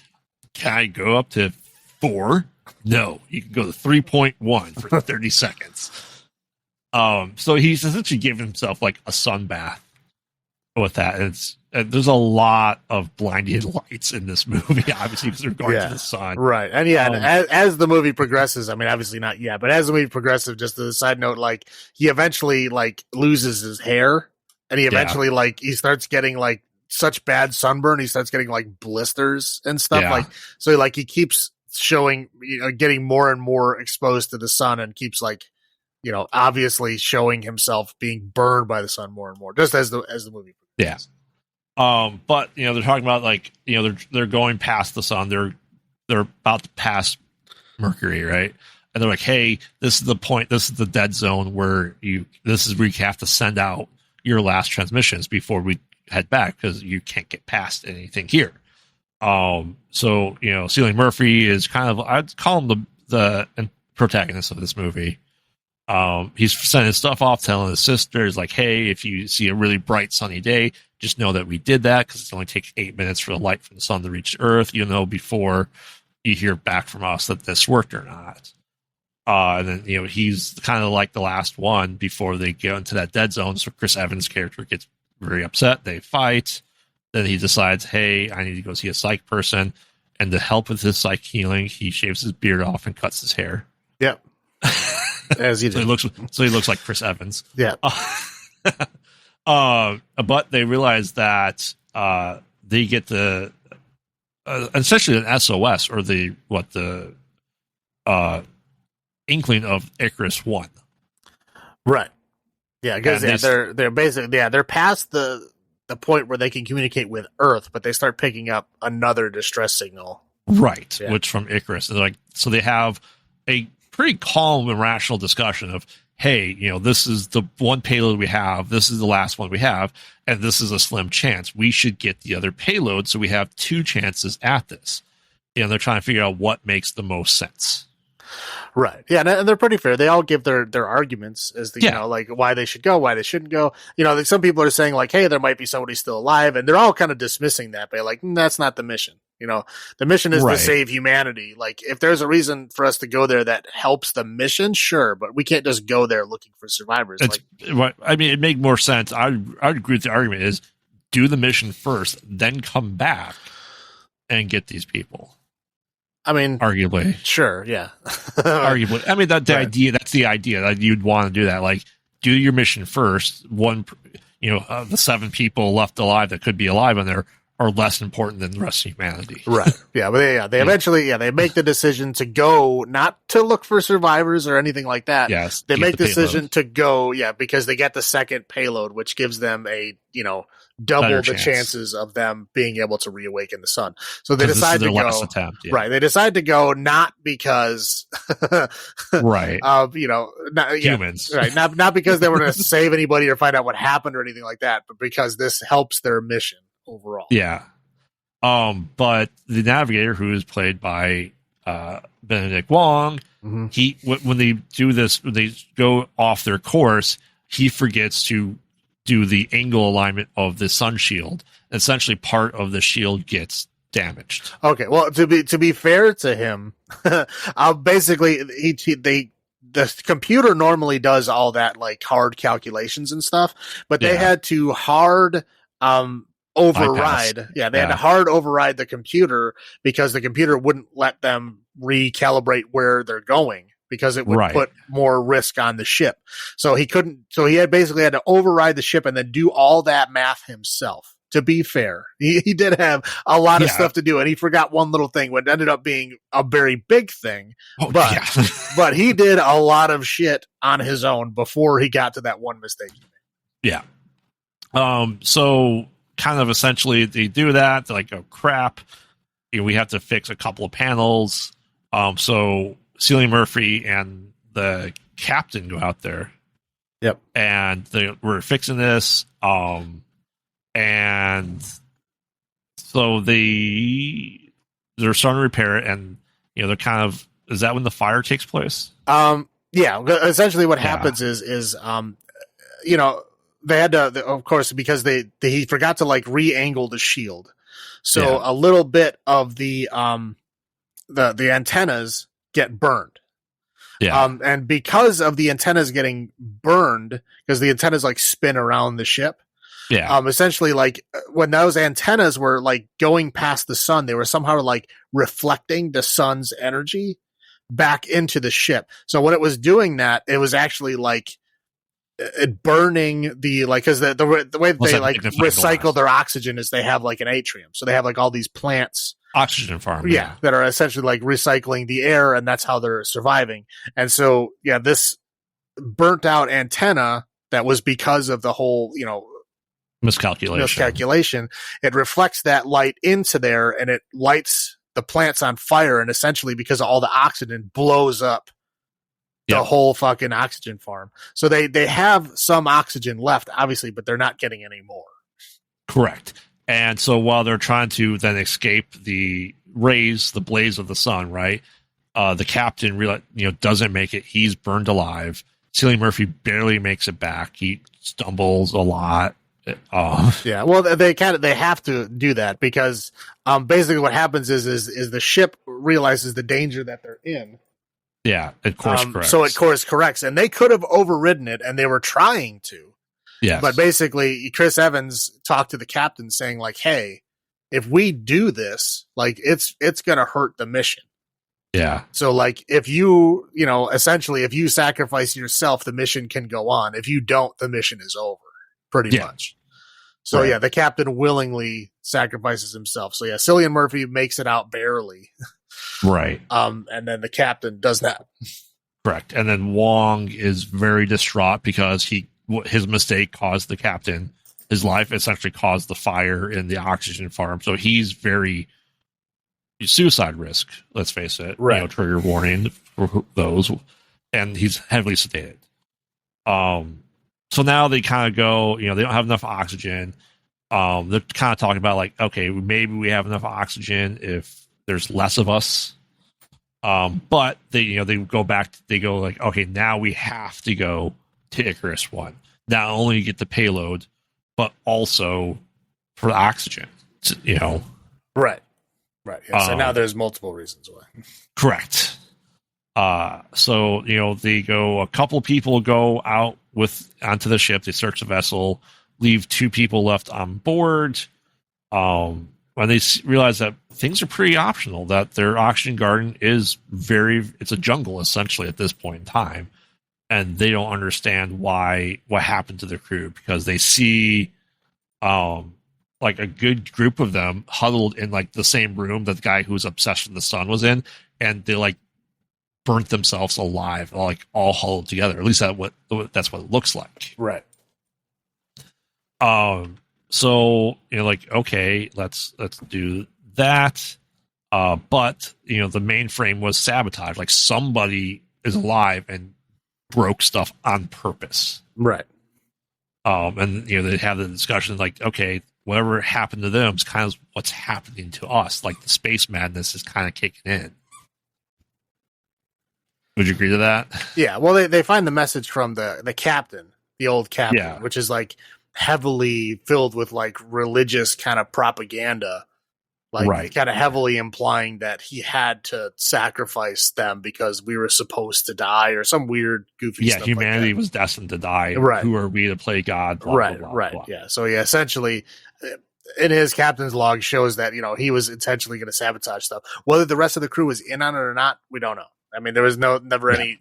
can I go up to 4? No, you can go to 3.1 for 30 seconds. So he's essentially giving himself like a sun bath with that. And there's a lot of blinding lights in this movie, obviously, because they're going to the sun. Right. And as the movie progresses, I mean, obviously not yet, but as the movie progresses, just as a side note, like he eventually like loses his hair, and he eventually like he starts getting like such bad sunburn, he starts getting like blisters and stuff. Like, so like he keeps showing, getting more and more exposed to the sun, and keeps like, obviously showing himself being burned by the sun more and more, just as the movie progresses. But they're talking about like, they're going past the sun. They're about to pass Mercury, right? And they're like, hey, this is the point. This is the dead zone where you have to send out your last transmissions before we head back, because you can't get past anything here. So Cillian Murphy is kind of, I'd call him the protagonist of this movie. He's sending stuff off, telling his sisters like, hey, if you see a really bright sunny day, just know that we did that, because it only takes 8 minutes for the light from the sun to reach Earth, before you hear back from us that this worked or not. And then, he's kind of like the last one before they go into that dead zone. So Chris Evans' character gets very upset. They fight. Then he decides, hey, I need to go see a psych person. And to help with his psych healing, he shaves his beard off and cuts his hair. Yep. As he did. So he looks like Chris Evans. Yeah. But they realize that they get the essentially an SOS, or the inkling of Icarus 1. Right. Yeah, because they're basically they're past the point where they can communicate with Earth, but they start picking up another distress signal. Right, which from Icarus. And so they have a pretty calm and rational discussion of, hey, this is the one payload we have, this is the last one we have, and this is a slim chance. We should get the other payload, so we have 2 chances at this. They're trying to figure out what makes the most sense. Right. Yeah, and they're pretty fair. They all give their arguments as to, like why they should go, why they shouldn't go. Some people are saying like, hey, there might be somebody still alive, and they're all kind of dismissing that by like, that's not the mission. The mission is to save humanity. Like, if there's a reason for us to go there that helps the mission, sure, but we can't just go there looking for survivors. It made more sense. I would agree with the argument is do the mission first, then come back and get these people. I mean, arguably, sure, yeah. Arguably, I mean idea. That's the idea that you'd want to do that. Like, do your mission first. The 7 people left alive that could be alive on there are less important than the rest of humanity. Right. Yeah, but they eventually they make the decision to go, not to look for survivors or anything like that. Yes, they make the decision to go, because they get the second payload, which gives them a double the chances of them being able to reawaken the sun. So they decide to go. Last attempt, Right. They decide to go not because right of humans. Right. Not because they were going to save anybody or find out what happened or anything like that, but because this helps their mission overall. Yeah. But the navigator, who is played by Benedict Wong, he when they do this, when they go off their course, he forgets to do the angle alignment of the sun shield. Essentially, part of the shield gets damaged. Okay, well, to be fair to him, basically the computer normally does all that like hard calculations and stuff, but they had to hard override. Bypass. Yeah, they had to hard override the computer because the computer wouldn't let them recalibrate where they're going, because it would put more risk on the ship. So he couldn't. So he had to override the ship and then do all that math himself. To be fair, he did have a lot of stuff to do, and he forgot one little thing, what ended up being a very big thing. But he did a lot of shit on his own before he got to that one mistake. Yeah. So kind of essentially they do that. They're like, oh crap, we have to fix a couple of panels. So Cillian Murphy and the captain go out there. Yep. And we're fixing this. And so they're starting to repair it, and they're kind of, is that when the fire takes place? Yeah. Essentially, what happens is they had to, of course, because he forgot to like re-angle the shield, so a little bit of the antennas get burned. Yeah. And because of the antennas getting burned, because the antennas like spin around the ship. Yeah. Essentially, like when those antennas were like going past the sun, they were somehow like reflecting the sun's energy back into the ship. So when it was doing that, it was actually like it burning because the way they like recycle their oxygen is they have like an atrium. So they have like all these plants oxygen farm. Yeah, that are essentially like recycling the air, and that's how they're surviving. And so, yeah, this burnt out antenna that was because of the whole, miscalculation. It reflects that light into there, and it lights the plants on fire. And essentially, because of all the oxygen, blows up the whole fucking oxygen farm. So they have some oxygen left, obviously, but they're not getting any more. Correct. And so while they're trying to then escape the rays, the blaze of the sun, right? The captain doesn't make it. He's burned alive. Cillian Murphy barely makes it back. He stumbles a lot. Yeah, well, they have to do that because basically what happens is the ship realizes the danger that they're in. Yeah, it course corrects. So it course corrects, and they could have overridden it, and they were trying to. Yeah, but basically, Chris Evans talked to the captain, saying like, "Hey, if we do this, like it's gonna hurt the mission." Yeah. So like, if you essentially, if you sacrifice yourself, the mission can go on. If you don't, the mission is over. Pretty much. So yeah, the captain willingly sacrifices himself. So yeah, Cillian Murphy makes it out barely. Right. And then the captain does that. Correct. And then Wong is very distraught because his mistake caused the captain, his life essentially caused the fire in the oxygen farm. So he's very suicide risk, let's face it. Right. Trigger warning for those. And he's heavily sedated. So now they kind of go, they don't have enough oxygen. They're kind of talking about like, okay, maybe we have enough oxygen if there's less of us. But they go back, they go like, okay, now we have to go to Icarus 1. Not only get the payload, but also for the oxygen, Right. Right. Yeah. So now there's multiple reasons why. Correct. So, they go, a couple people go out onto the ship. They search the vessel, leave 2 people left on board. When they realize that things are pretty optional, that their oxygen garden is it's a jungle essentially at this point in time. And they don't understand what happened to the crew because they see, like a good group of them huddled in like the same room that the guy who was obsessed with the sun was in. And they like burnt themselves alive, like all huddled together. At least that's what it looks like. Right. So like, okay, let's do that. But the mainframe was sabotaged. Like somebody is alive and broke stuff on purpose. Right. And they have the discussion like, okay, whatever happened to them is kind of what's happening to us. Like the space madness is kind of kicking in. Would you agree to that? Yeah. Well, they find the message from the captain, the old captain, which is like heavily filled with like religious kind of propaganda, like kind of heavily implying that he had to sacrifice them because we were supposed to die or some weird goofy stuff. Humanity was destined to die. Right. Who are we to play God? Blah, right. Blah, blah, right. Blah. Yeah. So yeah, essentially in his captain's log shows that, he was intentionally going to sabotage stuff. Whether the rest of the crew was in on it or not, we don't know. I mean, there was never any,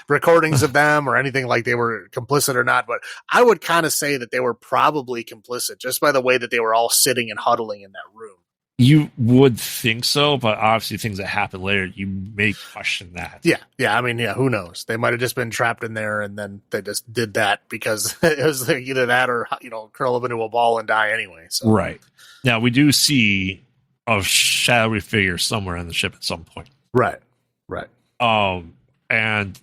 recordings of them or anything like they were complicit or not. But I would kind of say that they were probably complicit just by the way that they were all sitting and huddling in that room. You would think so, but obviously things that happen later, you may question that. Yeah. Yeah. I mean, yeah, who knows? They might have just been trapped in there and then they just did that because it was like either that or, curl up into a ball and die anyway. So. Right. Now, we do see a shadowy figure somewhere on the ship at some point. Right. Right. And,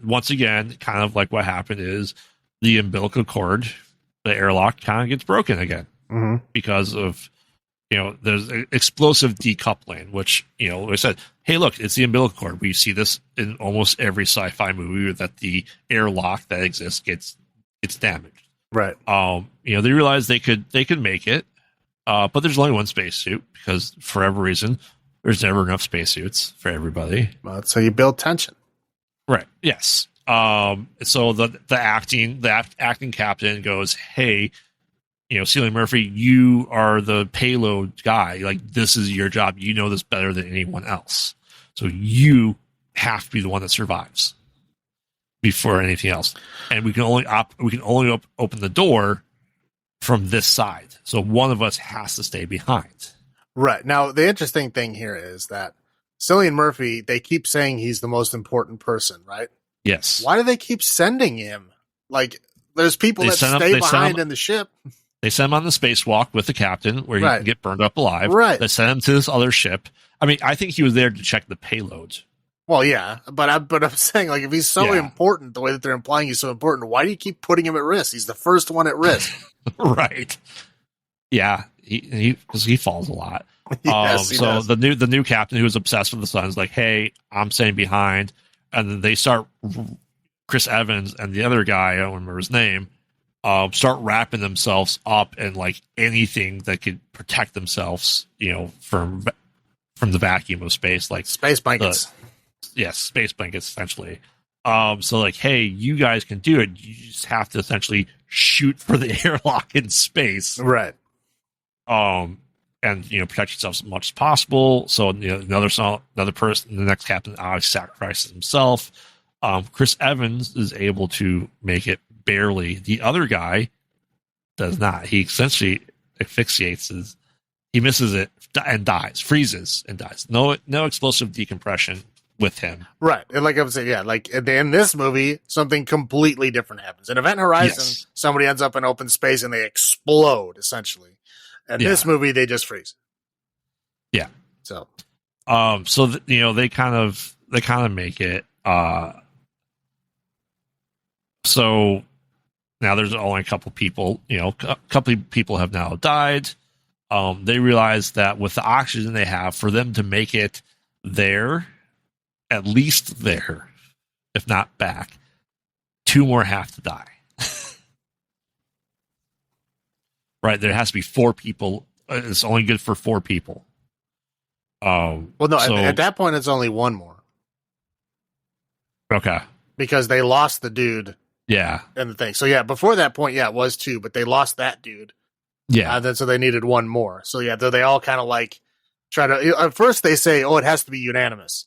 once again, kind of like what happened is the umbilical cord, the airlock kind of gets broken again because of, there's explosive decoupling, which, I said, hey, look, it's the umbilical cord. We see this in almost every sci-fi movie that the airlock that exists gets damaged. Right. They realized they could make it, but there's only one spacesuit because for whatever reason, there's never enough spacesuits for everybody. Well, that's how you build tension. Right. Yes. So the acting captain goes, hey, Cillian Murphy, you are the payload guy. Like, this is your job. You know this better than anyone else. So you have to be the one that survives before anything else. And we can only open the door from this side. So one of us has to stay behind. Right. Now, the interesting thing here is that Cillian Murphy, they keep saying he's the most important person, right? Yes. Why do they keep sending him? Like, there's people that stay behind in the ship. They send him on the spacewalk with the captain where he can get burned up alive. Right. They send him to this other ship. I mean, I think he was there to check the payload. Well, yeah, but I'm saying, like, if he's so important, the way that they're implying he's so important, why do you keep putting him at risk? He's the first one at risk. Right. Yeah, because he falls a lot. Yes, he does. the new captain who was obsessed with the sun is like, hey, I'm staying behind. And then they start, Chris Evans and the other guy, I don't remember his name, start wrapping themselves up in like anything that could protect themselves, from the vacuum of space, like space blankets. Space blankets, essentially. So like, hey, you guys can do it. You just have to essentially shoot for the airlock in space. Right. And protect yourself as much as possible. So another person, the next captain, obviously sacrifices himself. Chris Evans is able to make it barely. The other guy does not. He essentially asphyxiates. He misses it and dies, freezes and dies. No explosive decompression with him. Right. And like I was saying, like in this movie, something completely different happens. In Event Horizon, somebody ends up in open space and they explode, essentially. In this movie, they just freeze. Yeah. So, they kind of make it. So now there's only a couple people. A couple of people have now died. They realize that with the oxygen they have, for them to make it there, at least there, if not back, 2 more have to die. Right, there has to be 4 people. It's only good for 4 people. Well, no, at that point, it's only 1 more. Okay. Because they lost the dude. Yeah. And the thing. So, before that point, it was 2, but they lost that dude. Yeah. Then so they needed 1 more. So, they all kind of like try to. At first, they say, it has to be unanimous.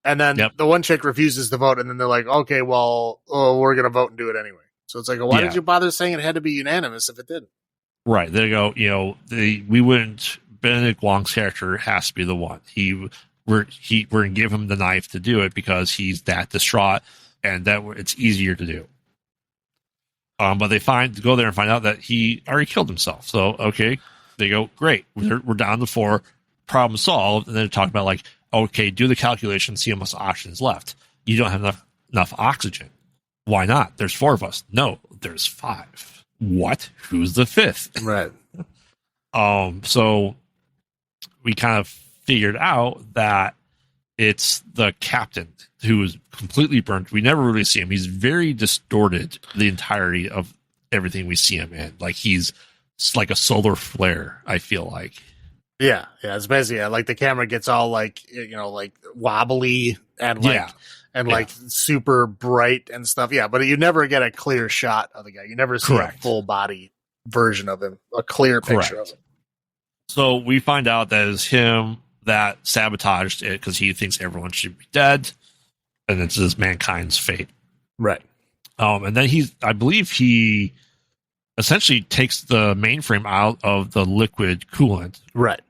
And then the one chick refuses to vote. And then they're like, okay, well, we're going to vote and do it anyway. So it's like, why did you bother saying it had to be unanimous if it didn't? Right. There you go. We wouldn't. Benedict Wong's character has to be the one. We're going to give him the knife to do it because he's that distraught and that it's easier to do. But they go there and find out that he already killed himself. So, okay, they go, great. We're down to 4, problem solved. And then they talk about like, okay, do the calculation, see how much oxygen is left. You don't have enough oxygen. Why not? There's 4 of us. No, there's 5. What? Who's the 5th? Right. So we kind of figured out that it's the captain who is completely burnt. We never really see him. He's very distorted the entirety of everything we see him in. Like he's like a solar flare, I feel like. Yeah. It's basically like the camera gets all like like wobbly and like like super bright and stuff. Yeah, but you never get a clear shot of the guy. You never see a full body version of him, a clear picture of him. So we find out that it's him that sabotaged it because he thinks everyone should be dead, and it's just mankind's fate. Right. And then I believe he essentially takes the mainframe out of the liquid coolant. Right.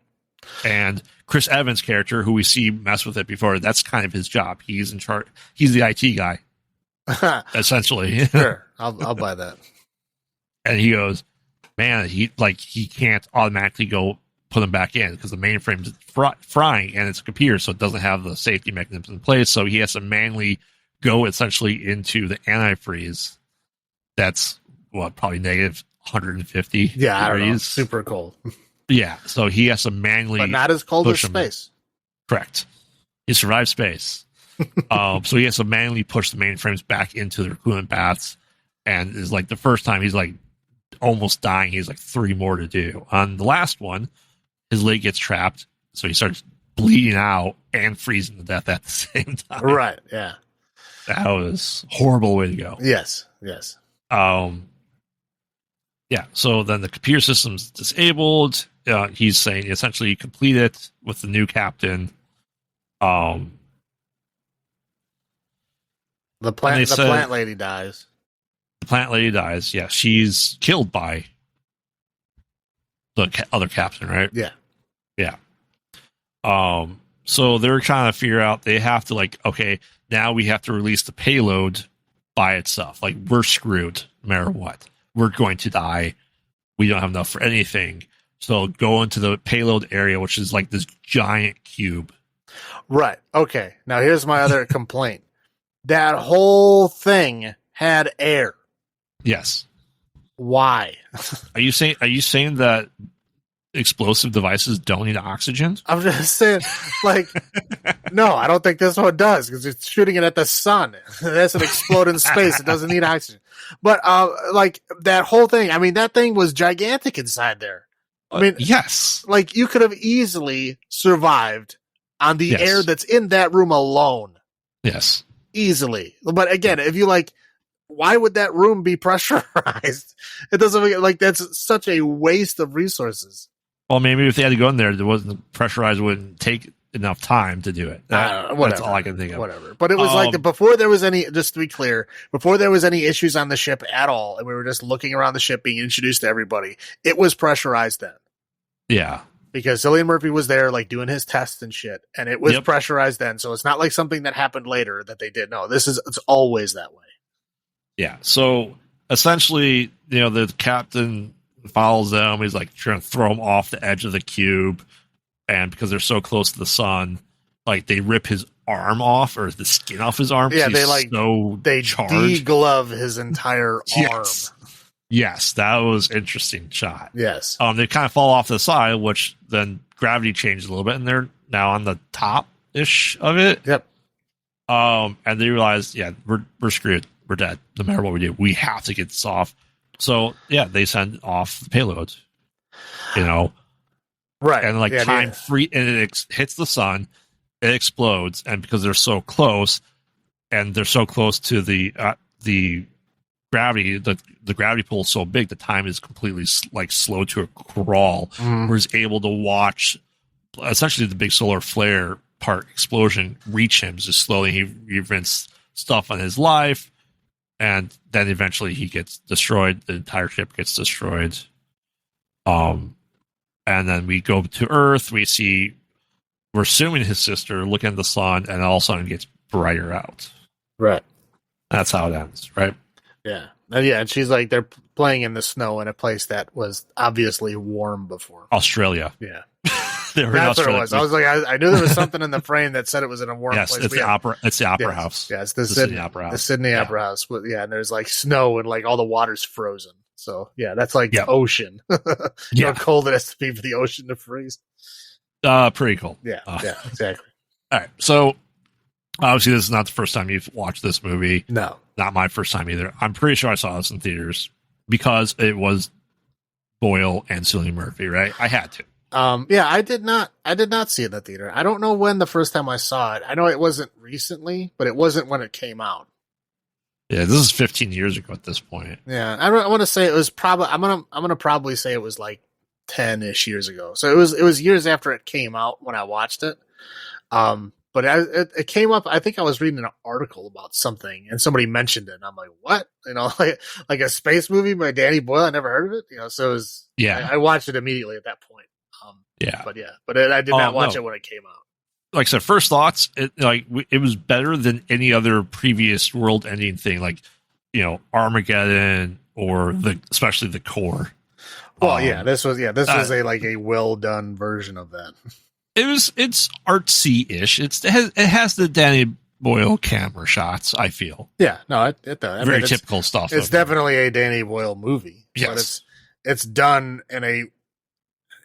And Chris Evans' character, who we see mess with it before, that's kind of his job. He's in charge. He's the IT guy, essentially. Sure, I'll buy that. And he goes, man, he can't automatically go put them back in because the mainframe's frying and it's a computer, so it doesn't have the safety mechanisms in place. So he has to manually go essentially into the antifreeze. That's probably negative 150 degrees. I don't know. Super cold. Yeah, so he has to manually, but not as cold as space. Correct. He survived space. So he has to manually push the mainframes back into their coolant baths, and is like the first time he's like almost dying. He's like 3 more to do. On the last one, his leg gets trapped, so he starts bleeding out and freezing to death at the same time. Right. Yeah. That was a horrible way to go. Yes. Yeah. So then the computer system's disabled. He's saying essentially complete it with the new captain. The plant lady dies. The plant lady dies. Yeah, she's killed by the other captain, right? Yeah. Yeah. So they're trying to figure out, they have to like, okay, now we have to release the payload by itself. Like, we're screwed no matter what. We're going to die. We don't have enough for anything. So go into the payload area, which is like this giant cube. Right. Okay. Now here's my other complaint. That whole thing had air. Yes. Why? Are you saying that explosive devices don't need oxygen? I'm just saying, like, no, I don't think this one does, because it's shooting it at the sun. That's an explode in space. It doesn't need oxygen. But like that whole thing, I mean, that thing was gigantic inside there. I mean, yes, like you could have easily survived on the air that's in that room alone. Yes, easily. But again, if you like, why would that room be pressurized? It doesn't make, like, that's such a waste of resources. Well, maybe if they had to go in there, it wasn't pressurized, wouldn't take enough time to do it. That's all I can think of. Whatever. But it was like before there was any, just to be clear, before there was any issues on the ship at all, and we were just looking around the ship being introduced to everybody, it was pressurized then. Yeah. Because Cillian Murphy was there, like, doing his tests and shit, and it was pressurized then. So it's not like something that happened later that they did. No, it's always that way. Yeah. So essentially, the captain follows them. He's like trying to throw them off the edge of the cube. And because they're so close to the sun, like, they rip his arm off, or the skin off his arm. Yeah, they deglove his entire arm. Yes, that was an interesting shot. Yes. They kind of fall off the side, which then gravity changes a little bit, and they're now on the top-ish of it. Yep. And they realize, we're screwed. We're dead. No matter what we do, we have to get this off. So, they send off the payload. Right. And time free, and it hits the sun, it explodes, and because they're so close, and they're so close to the gravity, the gravity pull is so big, the time is completely slowed to a crawl. Where he's able to watch essentially the big solar flare part explosion reach him just slowly. He prevents stuff on his life, and then eventually he gets destroyed. The entire ship gets destroyed. And then we go to Earth. We're assuming his sister looking at the sun, and all of a sudden it gets brighter out. Right. That's how it ends, right? Yeah. And she's like, they're playing in the snow in a place that was obviously warm before. Australia. Yeah. That's what it was. I was like, I knew there was something in the frame that said it was in a warm place. It's the opera. It's the opera house. Yeah, it's the Sydney Opera House. The Sydney Opera House. And there's like snow, and like all the water's frozen. So that's like the ocean. How cold it has to be for the ocean to freeze. Pretty cold. Yeah, exactly. All right. So obviously this is not the first time you've watched this movie. No. Not my first time either. I'm pretty sure I saw this in theaters because it was Boyle and Cillian Murphy, right? I had to. I did not see it in the theater. I don't know when the first time I saw it. I know it wasn't recently, but it wasn't when it came out. Yeah, this is 15 years ago at this point. Yeah, I want to say it was probably. I'm gonna probably say it was like 10-ish years ago. So it was years after it came out when I watched it. But it came up. I think I was reading an article about something, and somebody mentioned it, and I'm like, "What? Like a space movie by Danny Boyle? I never heard of it." So it was. Yeah, I watched it immediately at that point. But I did not watch it when it came out. Like I said, first thoughts, it was better than any other previous world-ending thing, like Armageddon or especially the Core. Well, this was a well done version of that. It's artsy-ish. It has the Danny Boyle camera shots. I feel. Yeah, no, it does. Very typical stuff. It's definitely a Danny Boyle movie. Yes, but it's done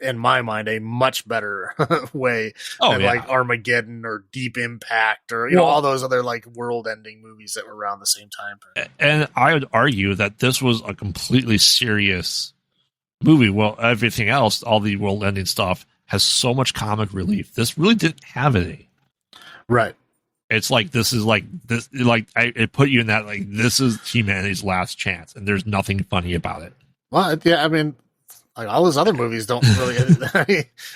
in my mind, a much better way than like Armageddon or Deep Impact or all those other like world-ending movies that were around the same time. And I would argue that this was a completely serious movie. Well, everything else, all the world-ending stuff, has so much comic relief. This really didn't have any. Right. It's like this is like this. Like it put you in that like this is humanity's last chance, and there's nothing funny about it. Well, yeah, I mean. Like all his other movies don't really.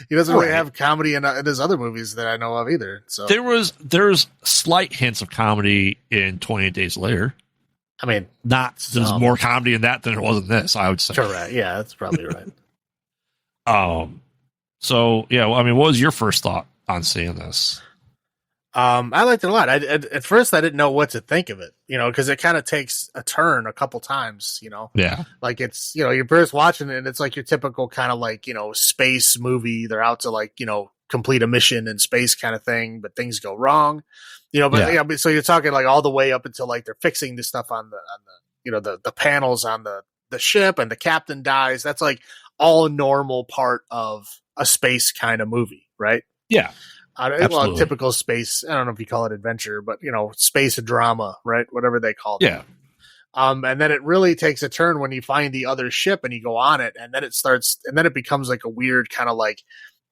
He doesn't really have comedy in his other movies that I know of either. So there's slight hints of comedy in 28 Days Later. I mean, there's more comedy in that than there was in this. I would say. Correct. Yeah, that's probably right. So yeah, well, I mean, what was your first thought on seeing this. I liked it a lot. At first, I didn't know what to think of it, because it kind of takes a turn a couple times, Yeah. like it's, you're first watching it and it's like your typical kind of like, space movie. They're out to like, complete a mission in space kind of thing, but things go wrong, but Yeah. but so you're talking like all the way up until like they're fixing the stuff on the panels on the ship and the captain dies. That's like all normal part of a space kind of movie, right? Yeah. Well, typical space. I don't know if you call it adventure, but space drama, right? Whatever they call it. Yeah. And then it really takes a turn when you find the other ship and you go on it, and then it becomes like a weird kind of like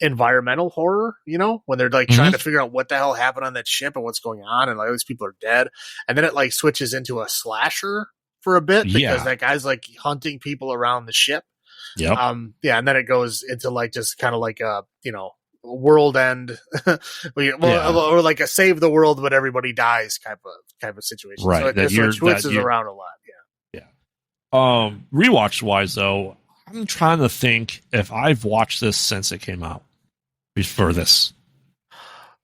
environmental horror, when they're like trying to figure out what the hell happened on that ship and what's going on, and like these people are dead, and then it like switches into a slasher for a bit because that guy's like hunting people around the ship. Yep. And then it goes into like just kind of like a world end, or like a save the world but everybody dies kind of situation. Right. So it switches around a lot. Yeah. Rewatch wise though, I'm trying to think if I've watched this since it came out before this.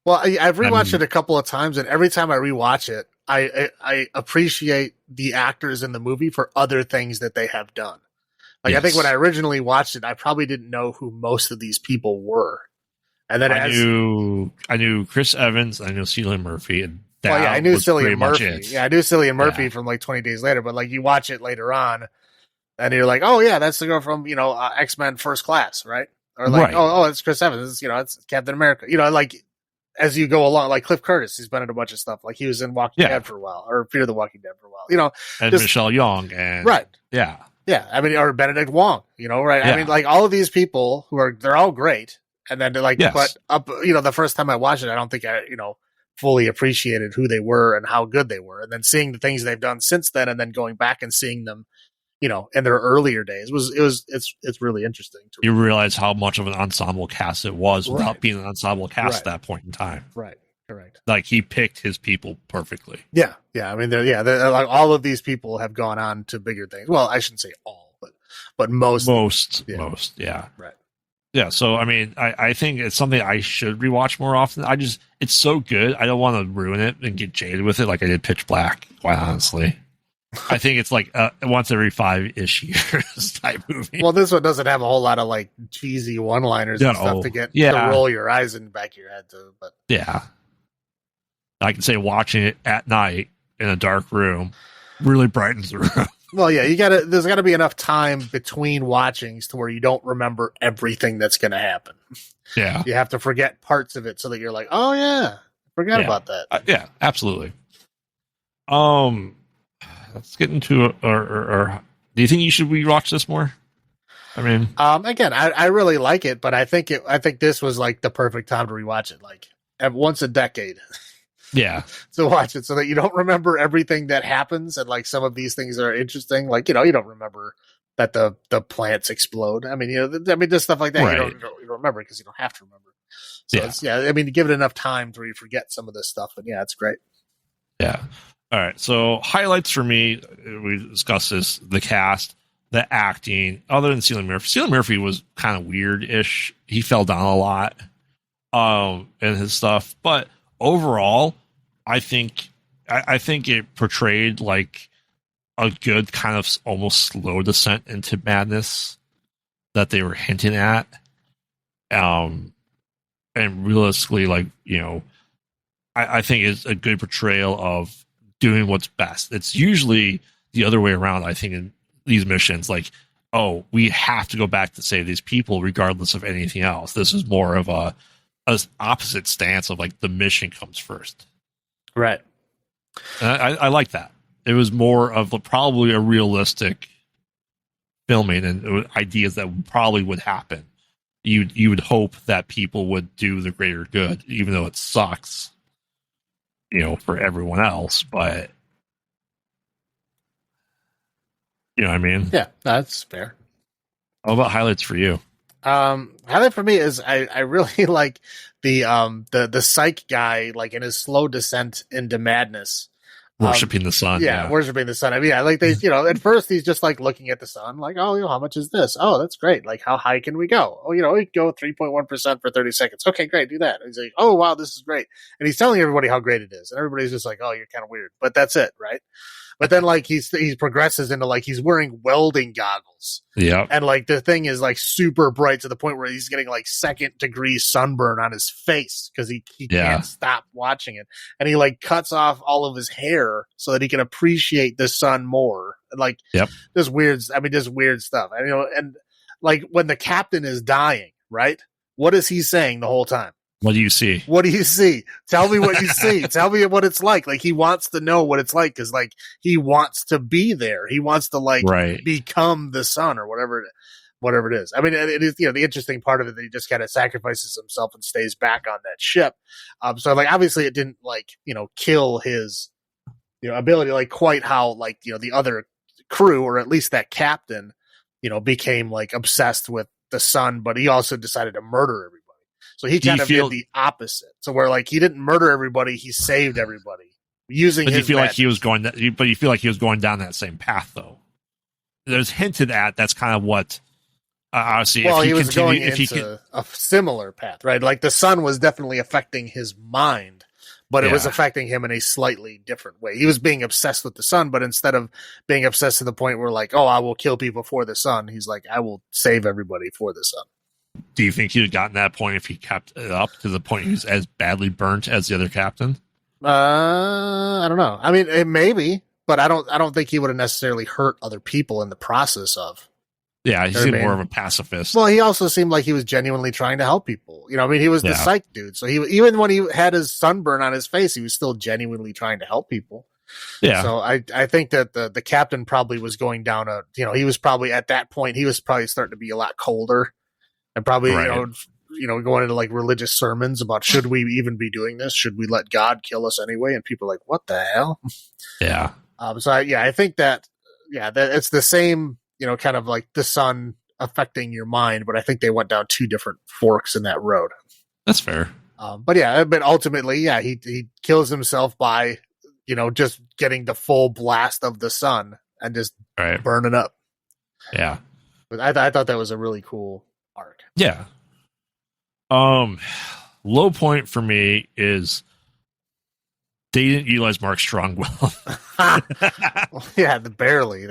Well, I've rewatched it a couple of times, and every time I rewatch it, I appreciate the actors in the movie for other things that they have done. Like, I think when I originally watched it, I probably didn't know who most of these people were. And then I knew Chris Evans, I knew Cillian Murphy, and I knew Cillian Murphy. Yeah, I knew Cillian Murphy from like 20 Days Later, but like you watch it later on, and you're like, oh yeah, that's the girl from X-Men First Class, right? Or like, oh, it's Chris Evans, it's Captain America. Like as you go along, like Cliff Curtis, he's been in a bunch of stuff. Like he was in Walking Dead for a while, or Fear the Walking Dead for a while. And Michelle Yeoh, and yeah. I mean, or Benedict Wong, right? Yeah. I mean, like all of these people they're all great. And then like, but up, the first time I watched it, I don't think I, fully appreciated who they were and how good they were. And then seeing the things they've done since then, and then going back and seeing them, in their earlier days it's really interesting. You realize how much of an ensemble cast it was without being an ensemble cast at that point in time. Right. Correct. Like he picked his people perfectly. Yeah. Yeah. I mean, they're like all of these people have gone on to bigger things. Well, I shouldn't say all, but most. Yeah. Right. Yeah, so I mean, I think it's something I should rewatch more often. It's so good. I don't want to ruin it and get jaded with it like I did Pitch Black, quite honestly. I think it's like once every 5-ish years type movie. Well, this one doesn't have a whole lot of like cheesy one-liners and stuff to get to roll your eyes in the back of your head to. But yeah, I can say watching it at night in a dark room really brightens the room. Well, yeah, there's gotta be enough time between watchings to where you don't remember everything that's going to happen. Yeah. You have to forget parts of it so that you're like, oh yeah, forgot about that. Yeah, absolutely. Let's get into or do you think you should rewatch this more? I mean, again, I really like it, but I think this was like the perfect time to rewatch it, like once a decade. Yeah. So watch it so that you don't remember everything that happens, and like some of these things are interesting. Like, you don't remember that the plants explode. I mean, just stuff like that. Right. You don't remember because you don't have to remember. So I mean, give it enough time to where you forget some of this stuff, and it's great. Yeah. All right. So highlights for me, we discussed this, the cast, the acting, other than Cillian Murphy. Cillian Murphy was kind of weird-ish. He fell down a lot in his stuff, but overall, I think it portrayed like a good kind of almost slow descent into madness that they were hinting at. And realistically, like, I think it's a good portrayal of doing what's best. It's usually the other way around, I think, in these missions, like, oh, we have to go back to save these people regardless of anything else. This is more of a opposite stance of like the mission comes first. Right. And I like that. It was more of probably a realistic filming and ideas that probably would happen. You would hope that people would do the greater good, even though it sucks, for everyone else. But you know what I mean? Yeah, that's fair. How about highlights for you? Highlight for me is I really like the psych guy, like in his slow descent into madness. Worshipping the sun. Yeah. Worshiping the sun. I mean, yeah, like they, at first he's just like looking at the sun, like, oh, how much is this? Oh, that's great. Like, how high can we go? Oh, we can go 3.1% for 30 seconds. Okay, great. Do that. And he's like, oh, wow, this is great. And he's telling everybody how great it is. And everybody's just like, oh, you're kind of weird, but that's it. Right. But then like he progresses into like he's wearing welding goggles. Yeah. And like the thing is like super bright to the point where he's getting like 2nd-degree sunburn on his face because he can't stop watching it. And he like cuts off all of his hair so that he can appreciate the sun more. And like just weird stuff. And and like when the captain is dying, right? What is he saying the whole time? What do you see? What do you see? Tell me what you see. Tell me what it's like. Like he wants to know what it's like because like he wants to be there. He wants to like become the sun or whatever it is. I mean, it is the interesting part of it that he just kind of sacrifices himself and stays back on that ship. So like obviously it didn't like kill his ability like quite how like the other crew or at least that captain became like obsessed with the sun, but he also decided to murder everybody. So he kind of did the opposite. So where like he didn't murder everybody, he saved everybody using. But you feel like he was going. But you feel like he was going down that same path, though. There's hinted at that's kind of what. Obviously, well, he was going into a similar path, right? Like the sun was definitely affecting his mind, but it was affecting him in a slightly different way. He was being obsessed with the sun, but instead of being obsessed to the point where like, oh, I will kill people for the sun, he's like, I will save everybody for the sun. Do you think he would gotten that point if he kept it up to the point he was as badly burnt as the other captain? I don't know. I mean, maybe, but I don't think he would have necessarily hurt other people in the process of. Yeah, he seemed more of a pacifist. Well, he also seemed like he was genuinely trying to help people. He was the psych dude. So even when he had his sunburn on his face, he was still genuinely trying to help people. Yeah. So I think that the captain probably was going down he was probably at that point, he was probably starting to be a lot colder. And probably, going into like religious sermons about should we even be doing this? Should we let God kill us anyway? And people are like, what the hell? Yeah. I think that it's the same, kind of like the sun affecting your mind, but I think they went down two different forks in that road. That's fair. But ultimately, he kills himself by, just getting the full blast of the sun and just burning up. Yeah. But I thought that was a really cool arc. Yeah. Low point for me is they didn't utilize Mark Strong well. Yeah, they barely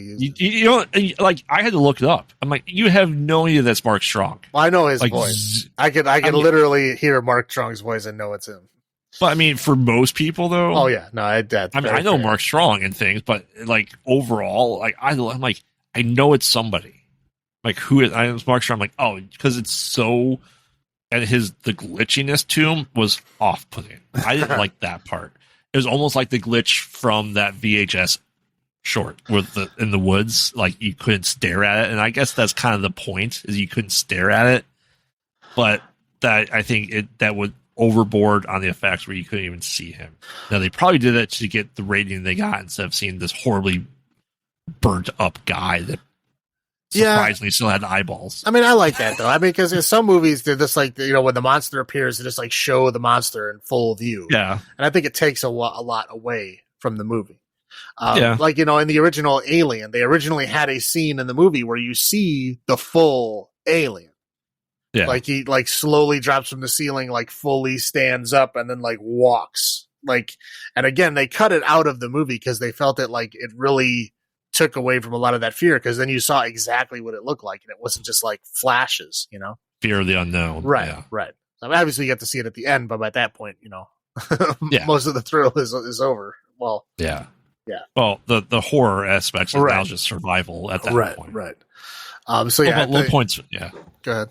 used like I had to look it up. I'm like, you have no idea that's Mark Strong. Well, I know his voice. I can literally hear Mark Strong's voice and know it's him. But I mean, for most people though. Oh yeah, no, I know Mark Strong and things, but like overall, like I'm like, I know it's somebody. Like who is? I was Mark Strong. I'm like, oh, because it's so, and the glitchiness to him was off-putting. I didn't like that part. It was almost like the glitch from that VHS short with in the woods. Like you couldn't stare at it, and I guess that's kind of the point is you couldn't stare at it. But that I think that would overboard on the effects where you couldn't even see him. Now they probably did it to get the rating they got instead of seeing this horribly burnt up guy that. Surprisingly, still had eyeballs. I mean, I like that though. I mean, because in some movies, they're just like when the monster appears, they just like show the monster in full view. Yeah, and I think it takes a lot away from the movie. Like in the original Alien, they originally had a scene in the movie where you see the full alien. Yeah, like he like slowly drops from the ceiling, like fully stands up, and then like walks. Like, and again, they cut it out of the movie because they felt it like it really took away from a lot of that fear because then you saw exactly what it looked like and it wasn't just like flashes, fear of the unknown. Right. I mean, obviously you get to see it at the end, but by that point, most of the thrill is over. Well, yeah. Well, the horror aspects are now just survival at that point. Right. Low points. Yeah. Go ahead.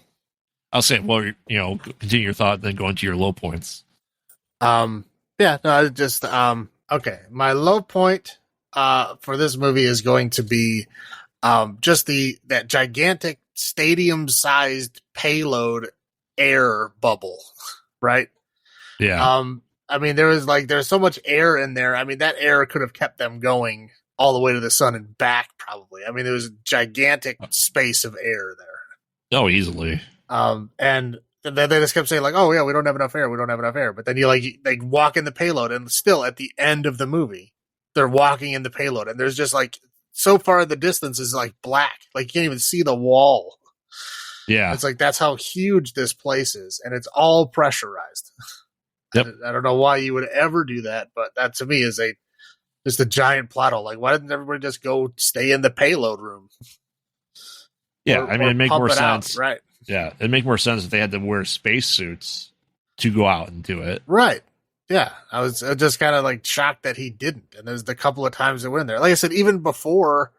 I'll say, continue your thought, then go into your low points. Okay. My low point for this movie is going to be just that gigantic stadium-sized payload air bubble, right? Yeah. I mean, there's so much air in there. I mean, that air could have kept them going all the way to the sun and back, probably. I mean, there was a gigantic space of air there. Oh, easily. And And then they just kept saying like, "Oh yeah, we don't have enough air. We don't have enough air." But then you like they walk in the payload, and still at the end of the movie, they're walking in the payload, and there's just like so far the distance is like black, like you can't even see the wall. Yeah. It's like that's how huge this place is, and it's all pressurized. Yep. I don't know why you would ever do that, but that to me is just a giant plot hole. Like, why didn't everybody just go stay in the payload room? Yeah, I mean, it'd make more sense. Out, right. Yeah, it'd make more sense if they had to wear spacesuits to go out and do it. Right. Yeah, I was just kind of like shocked that he didn't. And there's the couple of times that went there. Like I said, even before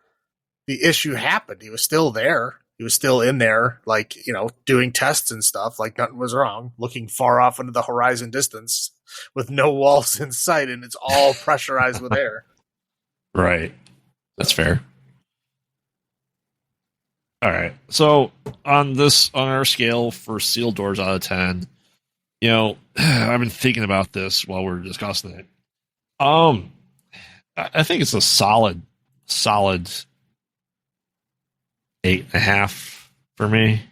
the issue happened, he was still there. He was still in there, like, doing tests and stuff, like nothing was wrong, looking far off into the horizon distance with no walls in sight, and it's all pressurized with air. Right. That's fair. All right. So on our scale for sealed doors out of 10, I've been thinking about this while we're discussing it. I think it's a solid 8.5 for me.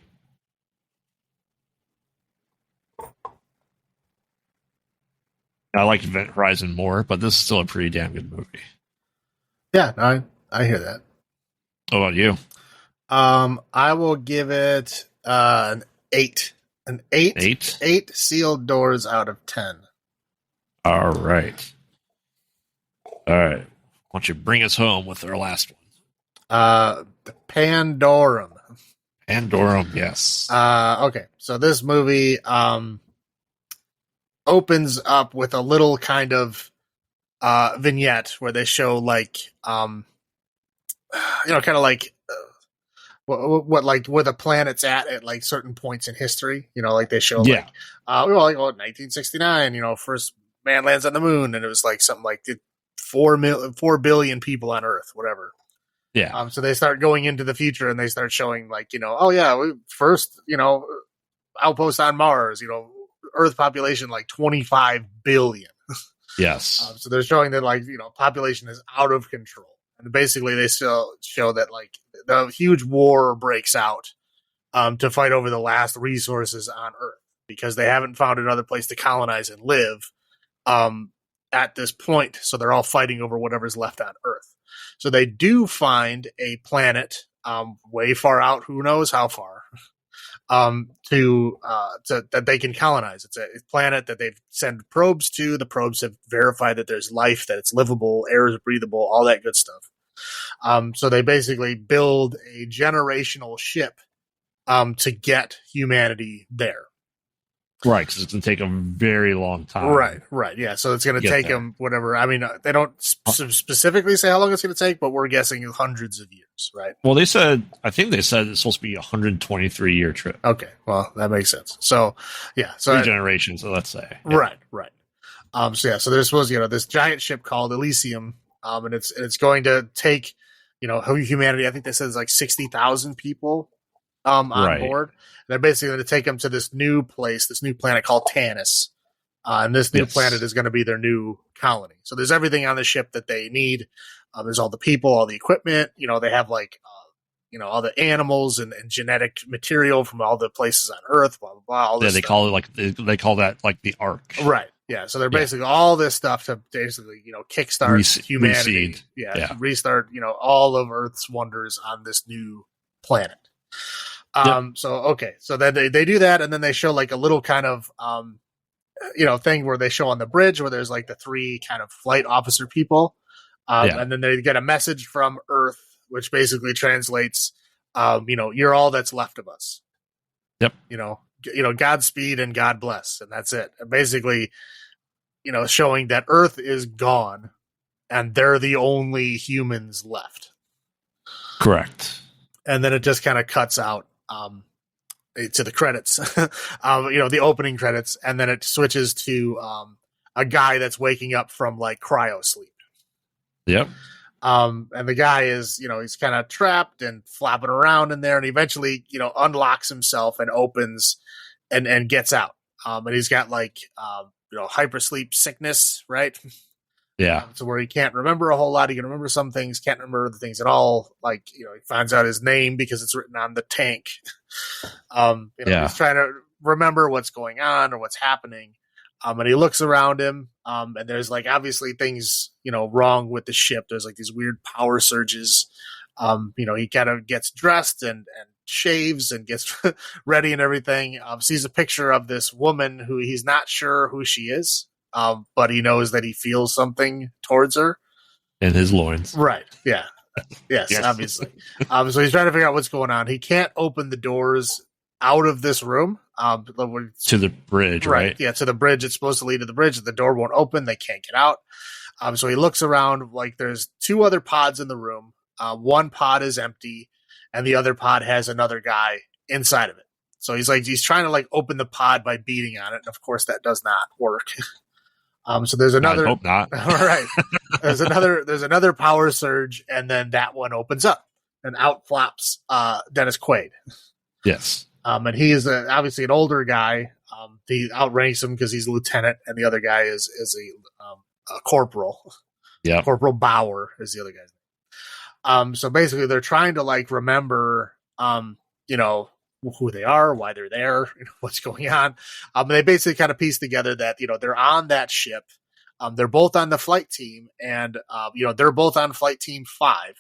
I like Event Horizon more, but this is still a pretty damn good movie. Yeah, I hear that. What about you? I will give it an 8. An 8? 8? 8 sealed doors out of 10. All right. Why don't you bring us home with our last one? The Pandorum. Pandorum, yes. Okay, so this movie opens up with a little kind of vignette where they show like kind of like what like where the planet's at like certain points in history. Like they show like 1969. First man lands on the moon, and it was like something like 4 billion people on Earth, whatever. Yeah. So they start going into the future, and they start showing like first outpost on Mars. Earth population like 25 billion. Yes. So they're showing that like population is out of control, and basically they still show that like the huge war breaks out to fight over the last resources on Earth because they haven't found another place to colonize and live at this point. So they're all fighting over whatever's left on Earth. So they do find a planet way far out, who knows how far, that they can colonize. It's a planet that they've sent probes to. The probes have verified that there's life, that it's livable, air is breathable, all that good stuff. So they basically build a generational ship to get humanity there. Right, because it's going to take a very long time. Right. Yeah, so it's going to take them whatever. I mean, they don't specifically say how long it's going to take, but we're guessing hundreds of years, right? Well, I think they said it's supposed to be a 123-year trip. Okay, well, that makes sense. So, yeah. So 3 generations, so let's say. Yeah. Right. So there's supposed to, this giant ship called Elysium, and it's going to take, humanity, I think they said it's like 60,000 people on board. They're basically going to take them to this new place, this new planet called Tanis. And this new planet is going to be their new colony. So there's everything on the ship that they need. There's all the people, all the equipment. They have like, all the animals and genetic material from all the places on Earth, blah, blah, blah. All this they stuff. call it they call that like the Ark. Right. Yeah. So they're basically all this stuff to basically, kickstart humanity. Restart, all of Earth's wonders on this new planet. So then they do that, and then they show like a little kind of thing where they show on the bridge where there's like the 3 kind of flight officer people, and then they get a message from Earth which basically translates you're all that's left of us. Yep. Godspeed and God bless, and that's it. And basically showing that Earth is gone and they're the only humans left. Correct. And then it just kind of cuts out to the credits, the opening credits, and then it switches to a guy that's waking up from like cryo sleep. Yep. And the guy is, he's kind of trapped and flapping around in there, and eventually, unlocks himself and opens and gets out. And he's got like, hypersleep sickness, right? Yeah. So where he can't remember a whole lot. He can remember some things, can't remember the things at all. Like, he finds out his name because it's written on the tank. He's trying to remember what's going on or what's happening. And he looks around him, and there's like obviously things, wrong with the ship. There's like these weird power surges. He kind of gets dressed and shaves and gets ready and everything. Sees a picture of this woman who he's not sure who she is, but he knows that he feels something towards her. In his loins. Right. Yeah. Yes. Obviously. So he's trying to figure out what's going on. He can't open the doors out of this room. To the bridge, right? Yeah, to the bridge. It's supposed to lead to the bridge. The door won't open. They can't get out. So he looks around. Like there's 2 other pods in the room. One pod is empty, and the other pod has another guy inside of it. So he's trying to like open the pod by beating on it, and of course that does not work. So there's another. I hope not. All right. There's another power surge, and then that one opens up, and out flops Dennis Quaid. Yes. And he is obviously an older guy. He outranks him because he's a lieutenant, and the other guy is a corporal. Yeah. Corporal Bauer is the other guy's name. So basically, they're trying to like remember, who they are, why they're there, what's going on. They basically kind of piece together that they're on that ship. They're both on the flight team, and they're both on flight team 5.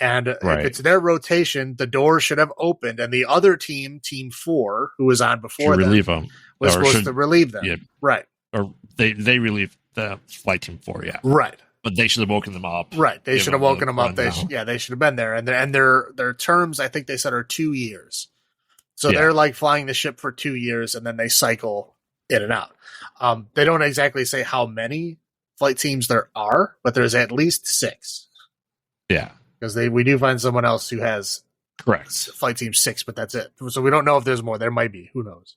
And if it's their rotation, the door should have opened, and the other team, team 4, who was on before them, was supposed to relieve them. Yeah, right. Or they relieved the flight team 4, yeah. Right. But they should have woken them up. Right. They should have woken them up. They should have been there. And their terms, I think they said, are 2 years. So they're like flying the ship for 2 years, and then they cycle in and out. They don't exactly say how many flight teams there are, but there's at least 6. Yeah. Because we do find someone else who has flight team 6, but that's it. So we don't know if there's more. There might be. Who knows?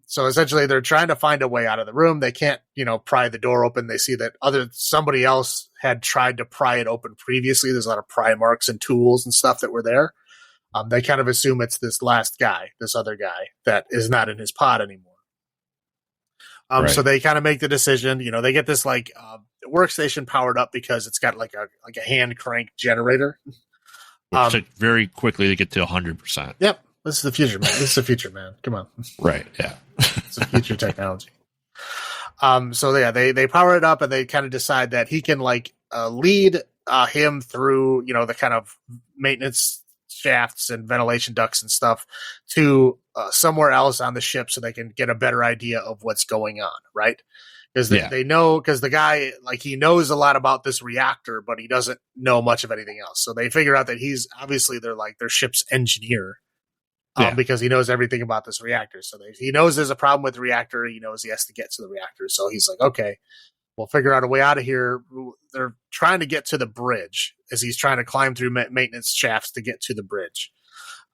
So essentially, they're trying to find a way out of the room. They can't, pry the door open. They see that somebody else had tried to pry it open previously. There's a lot of pry marks and tools and stuff that were there. They kind of assume it's this last guy, this other guy that is not in his pod anymore. So they kind of make the decision. They get this like workstation powered up because it's got like a hand crank generator. Which took very quickly to get to 100%. Yep. This is the future, man. This is the future, man. Come on. Right. Yeah. It's the future technology. So yeah, they power it up, and they kind of decide that he can like lead him through, the kind of maintenance shafts and ventilation ducts and stuff to somewhere else on the ship so they can get a better idea of what's going on. Right. Because they know, because the guy, like, he knows a lot about this reactor, but he doesn't know much of anything else. So they figure out that he's obviously their ship's engineer. Because he knows everything about this reactor. So he knows there's a problem with the reactor. He knows he has to get to the reactor. So he's like, okay, we'll figure out a way out of here. They're trying to get to the bridge as he's trying to climb through maintenance shafts to get to the bridge.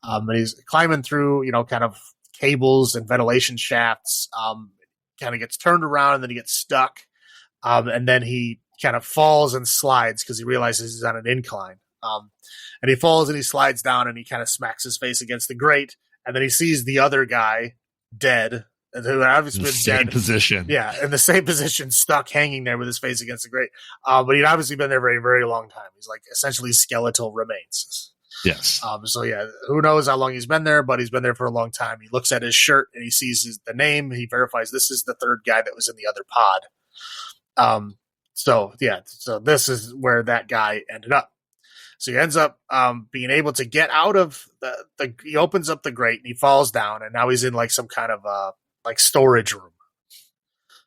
And he's climbing through, kind of cables and ventilation shafts, kind of gets turned around, and then he gets stuck. And then he kind of falls and slides because he realizes he's on an incline. And he falls and he slides down, and he kind of smacks his face against the grate. And then he sees the other guy dead, who had obviously been dead. Same position. Yeah, in the same position, stuck, hanging there with his face against the grate. But he'd obviously been there a very, very long time. He's like essentially skeletal remains. Yes. So yeah, who knows how long he's been there, but he's been there for a long time. He looks at his shirt and he sees the name. He verifies this is the third guy that was in the other pod. So this is where that guy ended up. So he ends up being able to get out of he opens up the grate and he falls down, and now he's in like some kind of storage room.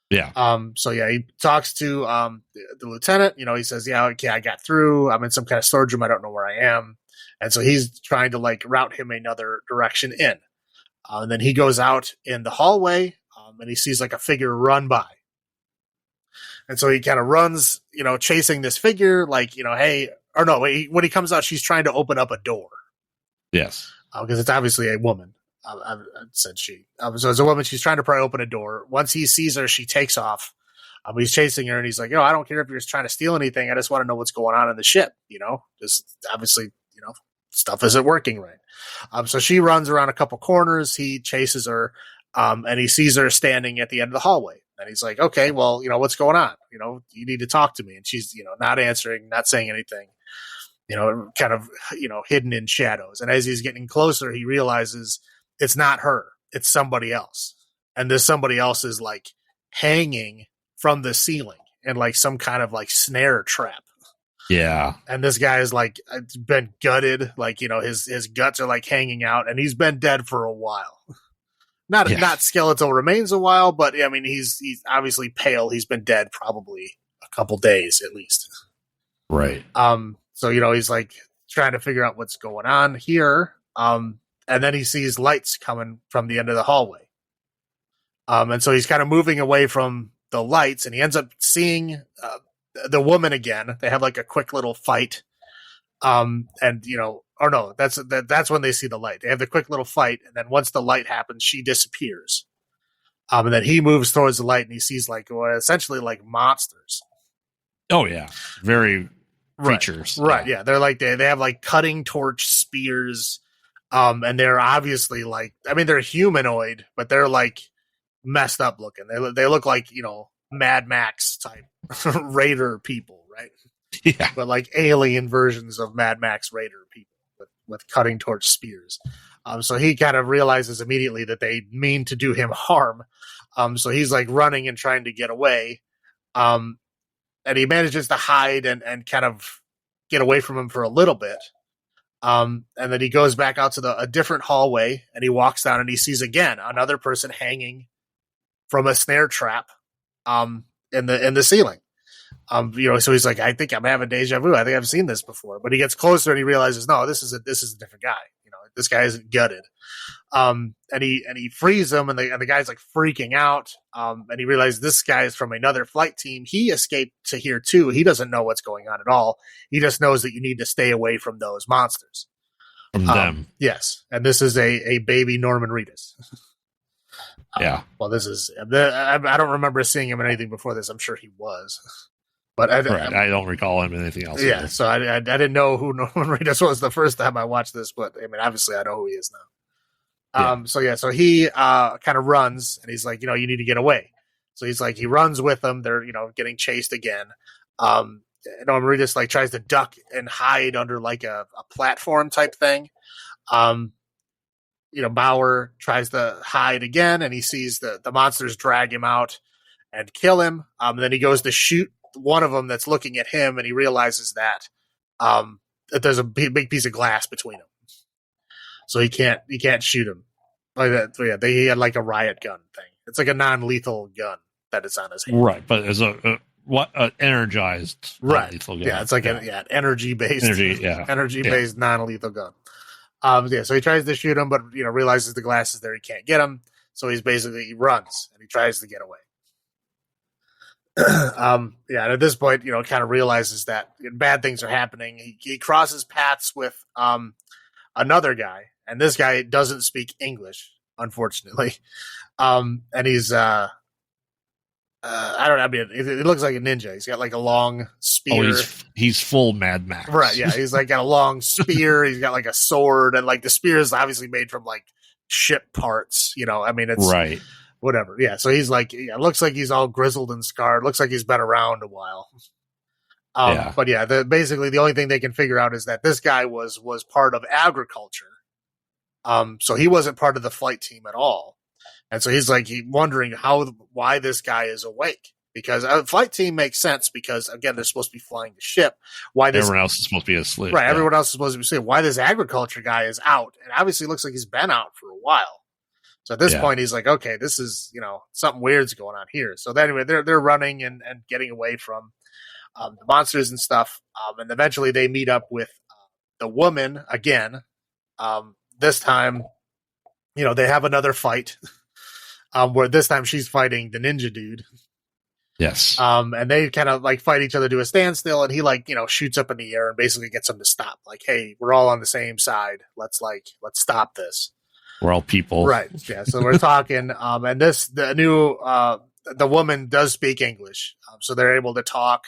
Yeah. So yeah, he talks to the lieutenant. He says, yeah, okay, I got through. I'm in some kind of storage room. I don't know where I am. And so he's trying to like route him another direction in. And then he goes out in the hallway, and he sees like a figure run by. And so he kind of runs, chasing this figure, like, hey, or no, when he comes out, she's trying to open up a door. Yes. Because it's obviously a woman. I said she. So as a woman, she's trying to pry open a door. Once he sees her, she takes off. He's chasing her, and he's like, I don't care if you're trying to steal anything. I just want to know what's going on in the ship, Just obviously, stuff isn't working right. So she runs around a couple corners. He chases her, and he sees her standing at the end of the hallway. And he's like, okay, well, what's going on? You need to talk to me. And she's, not answering, not saying anything, kind of, hidden in shadows. And as he's getting closer, he realizes it's not her. it's somebody else. And this somebody else is like hanging from the ceiling in like some kind of like snare trap. Yeah. And this guy is like been gutted, like, you know, his guts are like hanging out, and he's been dead for a while. Not skeletal remains a while, but I mean he's obviously pale. He's been dead probably a couple days at least. Right. So, you know, he's like trying to figure out what's going on here. And then he sees lights coming from the end of the hallway. And so he's kind of moving away from the lights, and he ends up seeing the woman again. They have like a quick little fight. And, you know, or no, that's when they see the light. They have the quick little fight, and then once the light happens, she disappears. And then he moves towards the light, and he sees like essentially like monsters. Oh yeah, very creatures. Right. Yeah, they're like they have like cutting torch spears, and they're obviously like, I mean, they're humanoid, but they're like messed up looking. They look like, you know, Mad Max type Raider people, right? Yeah, but like alien versions of Mad Max Raider people with cutting torch spears. So he kind of realizes immediately that they mean to do him harm. So he's like running and trying to get away. And he manages to hide and kind of get away from him for a little bit. And then he goes back out to a different hallway, and he walks down, and he sees again another person hanging from a snare trap in the ceiling. You know, so he's like, I think I'm having deja vu. I think I've seen this before. But he gets closer and he realizes, no, this is a different guy. You know, this guy isn't gutted. And he frees him, and the guy's like freaking out. And he realizes this guy is from another flight team. He escaped to here too. He doesn't know what's going on at all. He just knows that you need to stay away from those monsters. From them. Yes. And this is a baby Norman Reedus. Yeah. Well, this is, I don't remember seeing him in anything before this. I'm sure he was. But I don't recall him in anything else. Yeah, either. so I didn't know who Norman Reedus was the first time I watched this, but I mean, obviously I know who he is now. So he kind of runs, and he's like, you know, you need to get away. So he's like, he runs with them. They're, you know, getting chased again. Norman Reedus like tries to duck and hide under like a platform type thing. You know, Bauer tries to hide again, and he sees the monsters drag him out and kill him. Then he goes to shoot one of them that's looking at him, and he realizes that there's a big piece of glass between them, so he can't shoot him like that. So yeah, he had like a riot gun thing. It's like a non-lethal gun that is on his hand, right? But as a energized non-lethal gun. Yeah, it's like an energy based non-lethal gun. So he tries to shoot him, but you know, realizes the glass is there, he can't get him, so he runs and he tries to get away. And at this point, you know, kind of realizes that bad things are happening. He crosses paths with another guy, and this guy doesn't speak English, unfortunately. And he's I don't know. I mean, it looks like a ninja. He's got like a long spear. Oh, he's full Mad Max. Right? Yeah, he's like got a long spear. He's got like a sword, and like the spear is obviously made from like ship parts. You know, I mean, it's right. Whatever. Yeah. So he's like, looks like he's all grizzled and scarred. Looks like he's been around a while. But yeah, basically the only thing they can figure out is that this guy was part of agriculture. So he wasn't part of the flight team at all. And so he's like, wondering why this guy is awake, because a flight team makes sense because again, they're supposed to be flying the ship. Everyone else is supposed to be asleep. Right. Yeah. Everyone else is supposed to be asleep. Why this agriculture guy is out? And obviously looks like he's been out for a while. So at this point, he's like, okay, this is, you know, something weird's going on here. So anyway, they're running and getting away from the monsters and stuff. And eventually they meet up with the woman again. This time, you know, they have another fight where this time she's fighting the ninja dude. Yes. And they kind of like fight each other to a standstill, and he like, you know, shoots up in the air and basically gets them to stop. Like, hey, we're all on the same side. Let's stop this. We're all people. Right. Yeah. So we're talking. And the woman does speak English. So they're able to talk.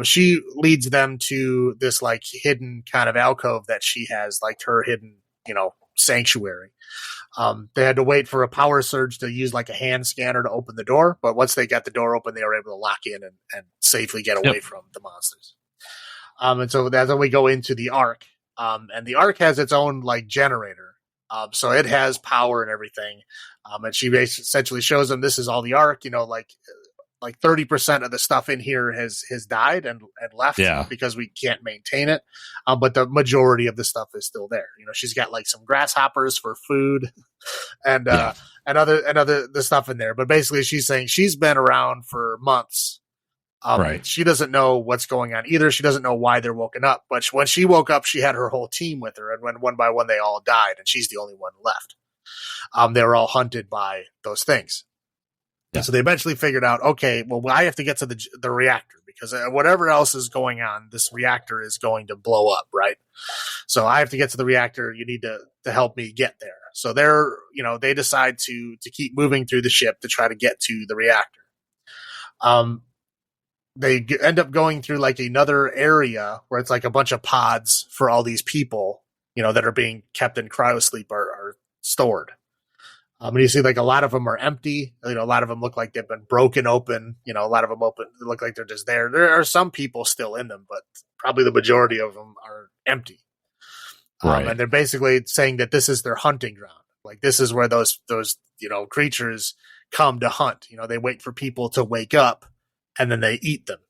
She leads them to this like hidden kind of alcove that she has, like her hidden, you know, sanctuary. They had to wait for a power surge to use like a hand scanner to open the door. But once they got the door open, they were able to lock in and safely get away from the monsters. And so that's when we go into the Ark. And the Ark has its own like generator. So it has power and everything. And she essentially shows them this is all the Ark. Like 30% of the stuff in here has died and left Yeah. because we can't maintain it. But the majority of the stuff is still there. She's got like some grasshoppers for food and other the stuff in there. But basically she's saying she's been around for months. Right. She doesn't know what's going on either. She doesn't know why they're woken up. But when she woke up, she had her whole team with her. And when one by one they all died, and she's the only one left. They were all hunted by those things. Yeah. So they eventually figured out, okay, well, I have to get to the reactor because whatever else is going on, this reactor is going to blow up, right? So I have to get to the reactor. You need to help me get there. So they decide to keep moving through the ship to try to get to the reactor. They end up going through like another area where it's like a bunch of pods for all these people, that are being kept in cryosleep are stored. And you see like a lot of them are empty. A lot of them look like they've been broken open. A lot of them look like they're just there. There are some people still in them, but probably the majority of them are empty. Right. And they're basically saying that this is their hunting ground. Like this is where those creatures come to hunt. They wait for people to wake up and then they eat them.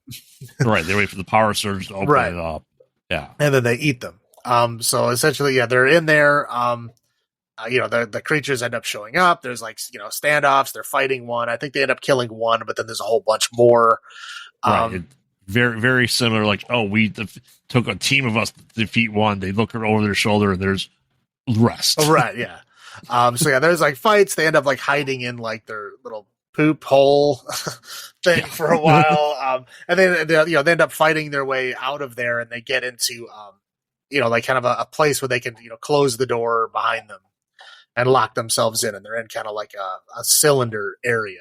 Right. They wait for the power surge to open it up. Yeah. And then they eat them. So essentially, they're in there. The creatures end up showing up. There's like, standoffs. They're fighting one. I think they end up killing one, but then there's a whole bunch more. Right. Very, very similar. Like, we took a team of us to defeat one. They look over their shoulder and there's rest. Right. Yeah. There's like fights. They end up like hiding in like their little poop hole thing for a while. And then, they end up fighting their way out of there and they get into, like kind of a place where they can, close the door behind them and lock themselves in, and they're in kind of like a cylinder area.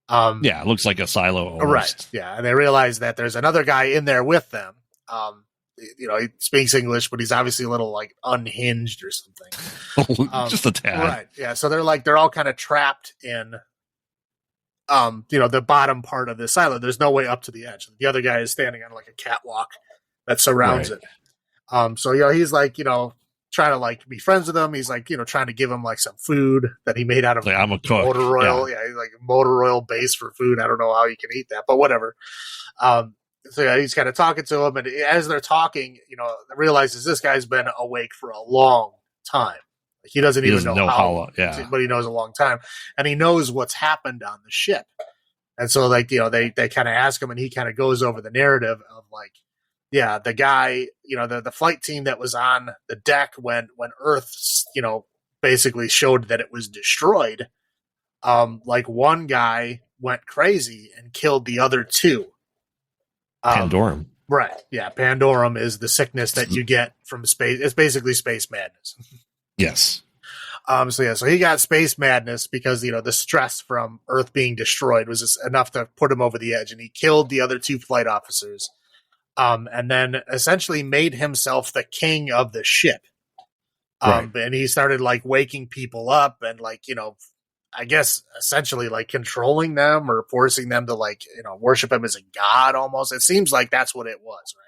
It looks like a silo almost. Right, yeah, and they realize that there's another guy in there with them. He speaks English, but he's obviously a little like unhinged or something. Just a tad. Right, yeah, so they're all kind of trapped in, the bottom part of the silo. There's no way up to the edge. The other guy is standing on like a catwalk that surrounds it. He's like, trying to like be friends with him. He's like, trying to give him like some food that he made out of I'm a cook. motor oil. Yeah. He's like motor oil base for food. I don't know how you can eat that, but whatever. He's kind of talking to him, and as they're talking, realizes this guy's been awake for a long time. Like, he doesn't even know how long, but he knows a long time, and he knows what's happened on the ship. And so like, they kind of ask him, and he kind of goes over the narrative of like, yeah, the guy, the flight team that was on the deck when Earth, basically showed that it was destroyed. Like one guy went crazy and killed the other two. Pandorum. Right. Yeah. Pandorum is the sickness that you get from space. It's basically space madness. Yes. So he got space madness because, the stress from Earth being destroyed was just enough to put him over the edge, and he killed the other two flight officers. And then essentially made himself the king of the ship. And he started like waking people up and like, I guess essentially like controlling them or forcing them to like, worship him as a god almost. It seems like that's what it was, right?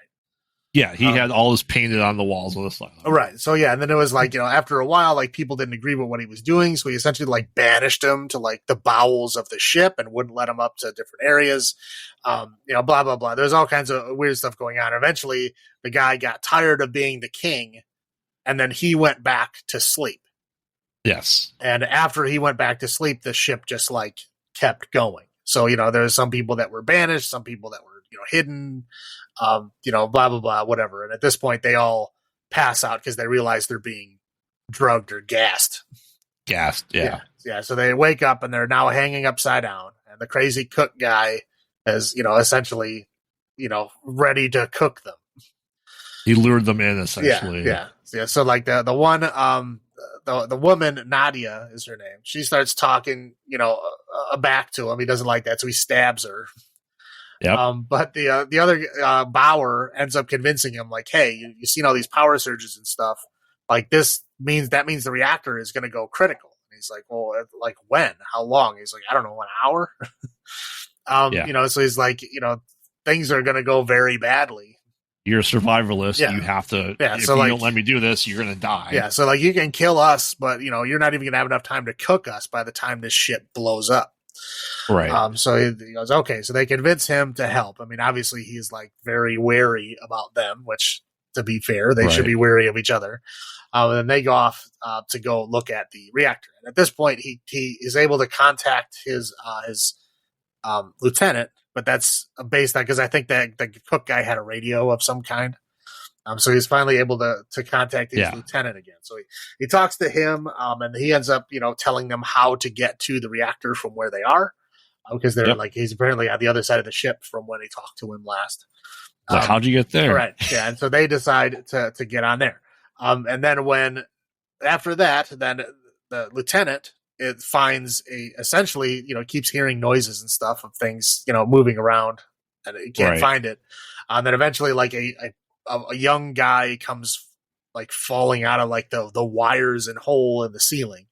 Yeah, he had all this painted on the walls of the silo. Right. So yeah, and then it was like, after a while, like people didn't agree with what he was doing, so he essentially like banished him to like the bowels of the ship and wouldn't let him up to different areas. Blah blah blah. There's all kinds of weird stuff going on. Eventually, the guy got tired of being the king, and then he went back to sleep. Yes. And after he went back to sleep, the ship just like kept going. So there's some people that were banished, some people that were hidden. Blah, blah, blah, whatever. And at this point, they all pass out because they realize they're being drugged or gassed. Gassed, yeah. Yeah, so they wake up and they're now hanging upside down. And the crazy cook guy is, essentially, ready to cook them. He lured them in, essentially. Yeah. So, like, the one, the woman, Nadia is her name. She starts talking, back to him. He doesn't like that, so he stabs her. Yep. But the other Bauer ends up convincing him, like, hey, you've seen all these power surges and stuff. Like, that means the reactor is going to go critical. And he's like, well, like when? How long? He's like, I don't know, an hour. So he's like, things are going to go very badly. you're a survivalist. Yeah. You have to. Yeah, If so, you like- don't let me do this, you're gonna die. Yeah, so like you can kill us, but you're not even gonna have enough time to cook us by the time this ship blows up. Right. So he goes, okay. So they convince him to help. I mean, obviously he's like very wary about them, which, to be fair, they should Right. be wary of each other. And then they go off to go look at the reactor. And at this point, he is able to contact his lieutenant, but that's based on, because I think that the cook guy had a radio of some kind. So he's finally able to contact his lieutenant again. So he talks to him, and he ends up, telling them how to get to the reactor from where they are, because they're like, he's apparently on the other side of the ship from when he talked to him last. So how'd you get there? Right. Yeah. And so they decide to get on there. And then after that, then the lieutenant, it finds essentially, keeps hearing noises and stuff of things, moving around, and he can't find it. And then eventually, like a young guy comes like falling out of like the wires and hole in the ceiling.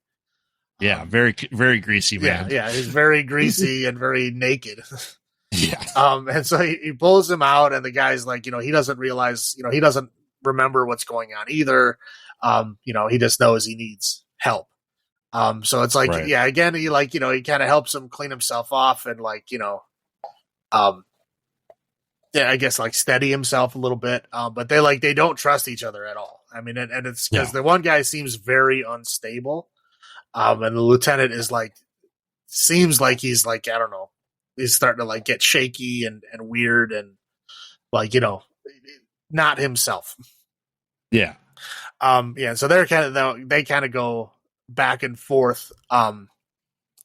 Yeah, very very greasy man. Yeah, he's very greasy and very naked. Yeah. And so he pulls him out, and the guy's like, he doesn't realize, he doesn't remember what's going on either. He just knows he needs help. So it's like, again, he like, he kind of helps him clean himself off and like, I guess like steady himself a little bit. But they don't trust each other at all. I mean, and it's because the one guy seems very unstable. And the lieutenant is like, seems like he's like, I don't know, he's starting to like get shaky and weird and like, not himself. Yeah. So they kind of go back and forth.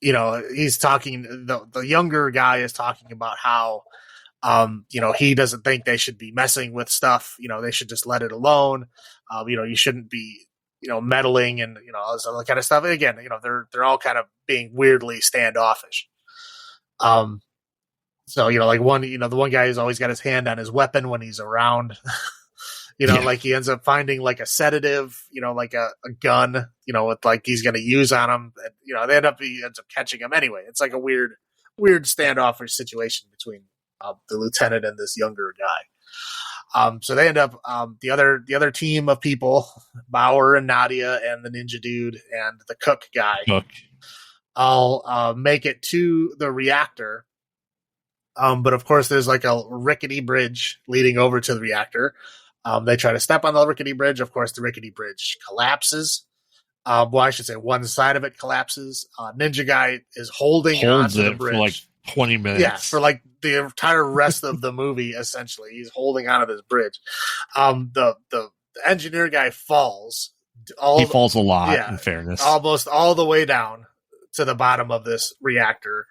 He's talking, the younger guy is talking about how, he doesn't think they should be messing with stuff. They should just let it alone. You shouldn't be, meddling and, all this other kind of stuff. And again, they're all kind of being weirdly standoffish. So, like the one guy has always got his hand on his weapon when he's around, like he ends up finding like a sedative, like a gun, with like he's going to use on him. And, he ends up catching him anyway. It's like a weird standoffish situation between the lieutenant and this younger guy. So they end up, the other team of people, Bauer and Nadia and the ninja dude and the cook guy, all make it to the reactor. But of course there's like a rickety bridge leading over to the reactor. They try to step on the rickety bridge. Of course, the rickety bridge collapses. I should say one side of it collapses. Ninja guy is holding onto the bridge for like 20 minutes. Yeah, for like the entire rest of the movie, essentially. He's holding onto this bridge. The engineer guy falls. He falls a lot, in fairness. Almost all the way down to the bottom of this reactor.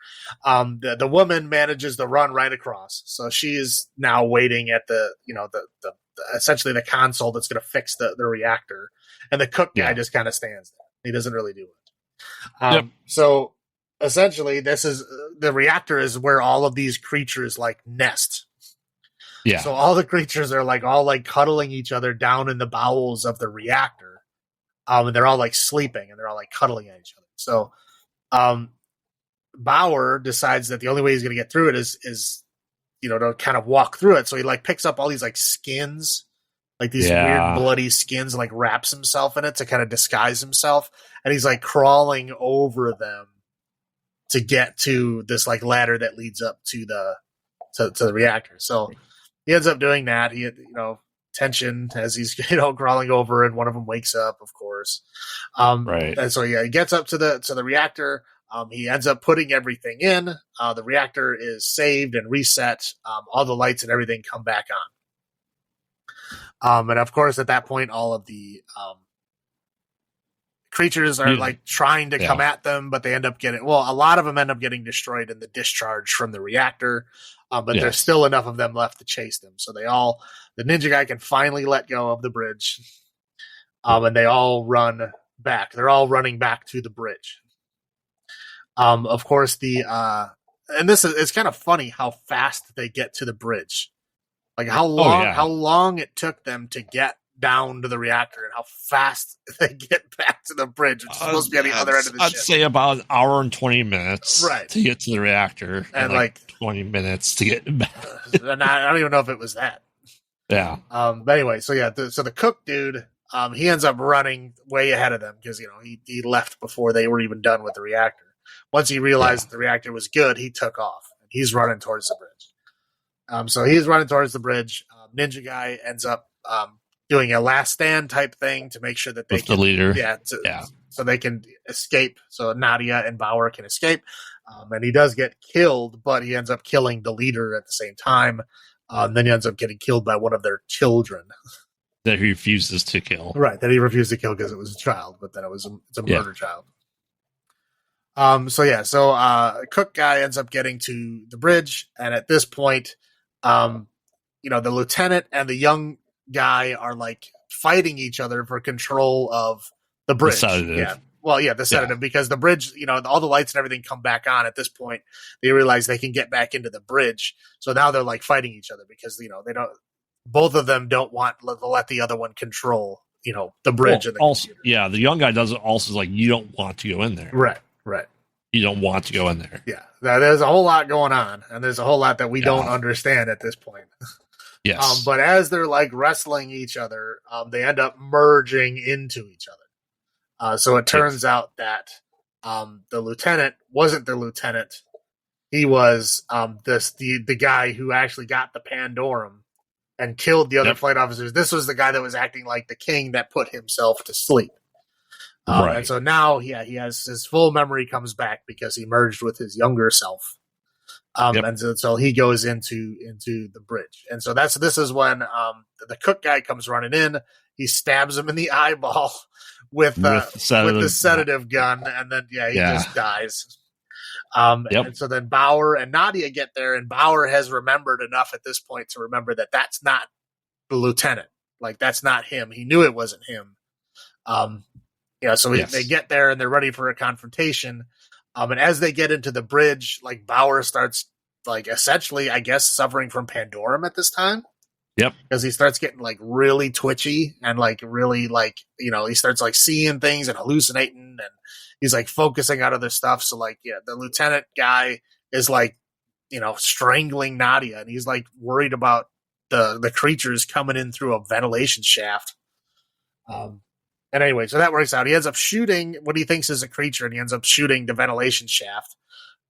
The woman manages to run right across. So she is now waiting at the essentially the console that's going to fix the reactor. And the cook guy just kind of stands there. He doesn't really do it. So essentially the reactor is where all of these creatures like nest. Yeah. So all the creatures are like all like cuddling each other down in the bowels of the reactor. And they're all like sleeping and they're all like cuddling at each other. So Bauer decides that the only way he's going to get through it is to kind of walk through it. So he like picks up all these like skins, like these weird bloody skins, and like wraps himself in it to kind of disguise himself. And he's like crawling over them to get to this like ladder that leads up to the reactor. So he ends up doing that. He, tension as he's, crawling over, and one of them wakes up, of course. And so, he gets up to the reactor. He ends up putting everything in. The reactor is saved and reset. All the lights and everything come back on. And of course, at that point, all of the creatures are like trying to come at them, but they end up a lot of them end up getting destroyed in the discharge from the reactor. But there's still enough of them left to chase them. So the ninja guy can finally let go of the bridge. And they all run back. They're all running back to the bridge. Of course, and it's kind of funny how fast they get to the bridge. Like how long it took them to get down to the reactor and how fast they get back to the bridge, which is supposed to be on the other end of the ship. I'd say about an hour and 20 minutes to get to the reactor, and like 20 minutes to get back. And I don't even know if it was that. Yeah. But anyway, so yeah, so the cook dude, he ends up running way ahead of them because he left before they were even done with the reactor. Once he realized that the reactor was good, he took off. He's running towards the bridge. So he's running towards the bridge. Ninja guy ends up doing a last stand type thing to make sure that they With the leader. So they can escape. So Nadia and Bauer can escape. And he does get killed, but he ends up killing the leader at the same time. Then he ends up getting killed by one of their children. That he refuses to kill. Right, that he refused to kill because it was a child, but then it's a murder child. So Cook guy ends up getting to the bridge, and at this point, the lieutenant and the young guy are like fighting each other for control of the bridge. The sedative. Yeah. Well, yeah, the sedative, because the bridge, all the lights and everything come back on at this point. They realize they can get back into the bridge. So now they're like fighting each other because, they don't, both of them don't want to let the other one control, the bridge. Well, also, the young guy does it also like, you don't want to go in there. Right. You don't want to go in there. Yeah. There's a whole lot going on, and there's a whole lot that we don't understand at this point. Yes. But as they're like wrestling each other, they end up merging into each other. So it turns out that the lieutenant wasn't the lieutenant. He was the guy who actually got the Pandorum and killed the other flight officers. This was the guy that was acting like the king that put himself to sleep. Right. And so now, he has his full memory comes back because he merged with his younger self. And so he goes into the bridge. And so this is when the cook guy comes running in. He stabs him in the eyeball with the sedative gun, and then he just dies. And so then Bauer and Nadia get there, and Bauer has remembered enough at this point to remember that that's not the lieutenant. Like, that's not him. He knew it wasn't him. They get there and they're ready for a confrontation. And as they get into the bridge, like, Bauer starts, like, essentially, I guess, suffering from Pandorum at this time. Yep. Because he starts getting, like, really twitchy and, like, really, like, he starts, like, seeing things and hallucinating, and he's, like, focusing on other stuff. So, like, the lieutenant guy is, like, strangling Nadia, and he's, like, worried about the creatures coming in through a ventilation shaft. And anyway, so that works out. He ends up shooting what he thinks is a creature, and he ends up shooting the ventilation shaft,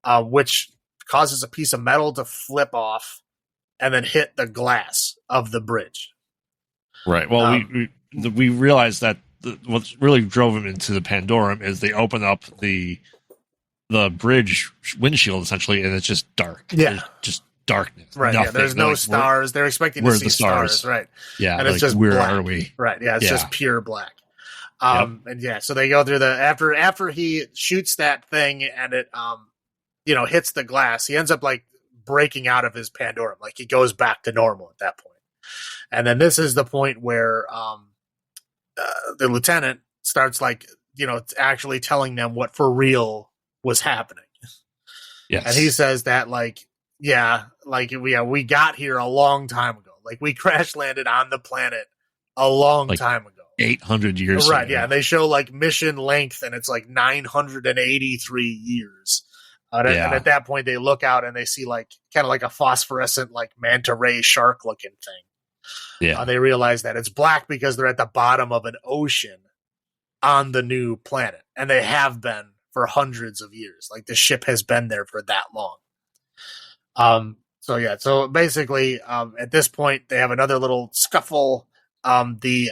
which causes a piece of metal to flip off and then hit the glass of the bridge. Right. Well, we realized that what really drove him into the Pandorum is they open up the bridge windshield, essentially, and it's just dark. Yeah. It's just darkness. Right. Nothing. Yeah. There's no stars. They're expecting to see the stars. Right. Yeah. And it's just where black. are we? Right. Yeah. It's just pure black. And so they go through after he shoots that thing and it, hits the glass, he ends up like breaking out of his Pandorum. Like, he goes back to normal at that point. And then this is the point where, the lieutenant starts like, actually telling them what for real was happening. Yes. And he says that we got here a long time ago. Like, we crash landed on the planet a long time ago. 800 years Right, ago. yeah. And they show like mission length, and it's like 983 years. And at that point, they look out and they see like kind of like a phosphorescent, like manta ray shark looking thing. Yeah. They realize that it's black because they're at the bottom of an ocean on the new planet, and they have been for hundreds of years. Like, the ship has been there for that long. So basically, at this point, they have another little scuffle. The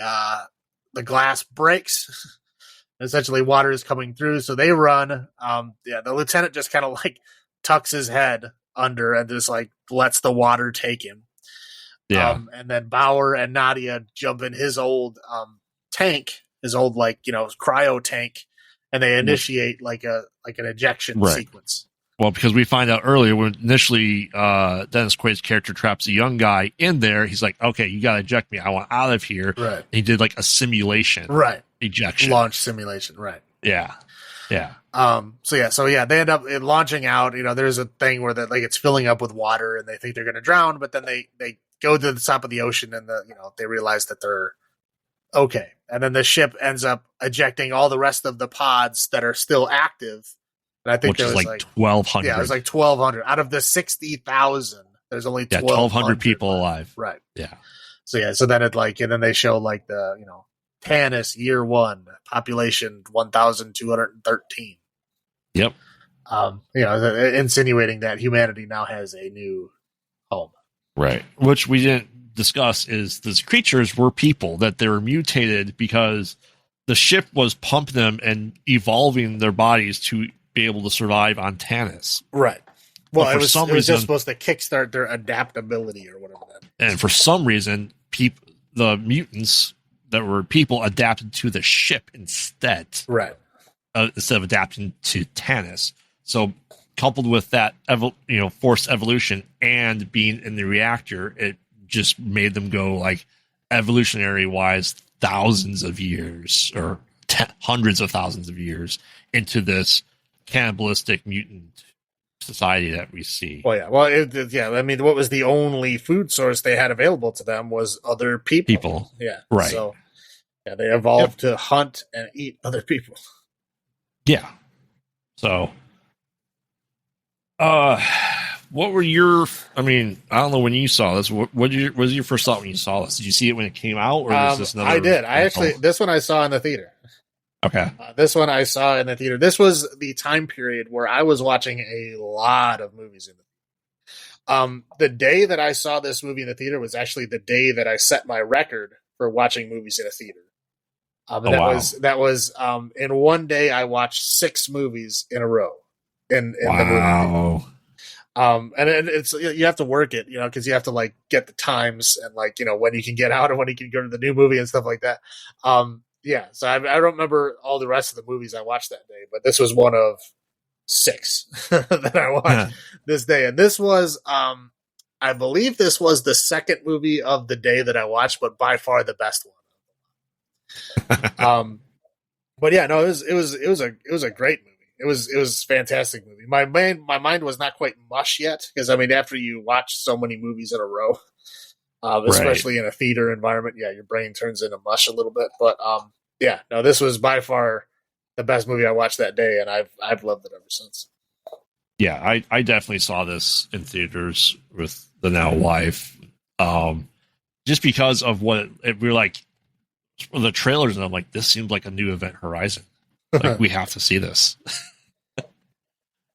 glass breaks. Essentially, water is coming through, so they run. The lieutenant just kind of like tucks his head under and just like lets the water take him. Yeah. And then Bauer and Nadia jump in his old tank, his old cryo tank, and they initiate like an ejection sequence. Well, because we find out earlier when initially Dennis Quaid's character traps a young guy in there, he's like, okay, you got to eject me. I want out of here. Right. He did like a simulation. Right. Ejection. Launch simulation. Right. Yeah. Yeah. They end up launching out. There's a thing where it's filling up with water and they think they're going to drown, but then they go to the top of the ocean and they realize that they're okay. And then the ship ends up ejecting all the rest of the pods that are still active. And I think which is like 1,200. Yeah, it was like 1,200 out of the 60,000. There's only 1,200 people alive. Right. Yeah. So then and then they show like the, Tanis year 1, population 1,213. Yep. Insinuating that humanity now has a new home. Right. Which we didn't discuss is these creatures were people, that they were mutated because the ship was pumping them and evolving their bodies to be able to survive on Tanis. Right. Well, it was just supposed to kickstart their adaptability or whatever that is. And for some reason, the mutants that were people adapted to the ship instead. Right. Instead of adapting to Tanis. So coupled with that, forced evolution and being in the reactor, it just made them go like evolutionary wise thousands of years or hundreds of thousands of years into this cannibalistic mutant society that we see. Well, yeah. Well, I mean, what was the only food source they had available to them was other people. Yeah. Right. So, yeah, they evolved to hunt and eat other people. Yeah. So, what were I don't know when you saw this. What was your first thought when you saw this? Did you see it when it came out, or was this another? I did. This one I saw in the theater. Okay. This one I saw in the theater. This was the time period where I was watching a lot of movies in the theater. The day that I saw this movie in the theater was actually the day that I set my record for watching movies in a theater. That was in one day I watched 6 movies in a row in the movie. And it's, you have to work it, because you have to like get the times and when you can get out and when you can go to the new movie and stuff like that. So I don't remember all the rest of the movies I watched that day, but this was one of 6 that I watched this day. And this was, I believe this was the second movie of the day that I watched, but by far the best one. But yeah, no, it was a great movie. It was a fantastic movie. My mind was not quite mush yet because after you watch so many movies in a row, especially in a theater environment, your brain turns into mush a little bit. But this was by far the best movie I watched that day, and I've loved it ever since. Yeah, I definitely saw this in theaters with the now wife, just because of what we were like. The trailers, and I'm like, this seems like a new Event Horizon. Like, we have to see this.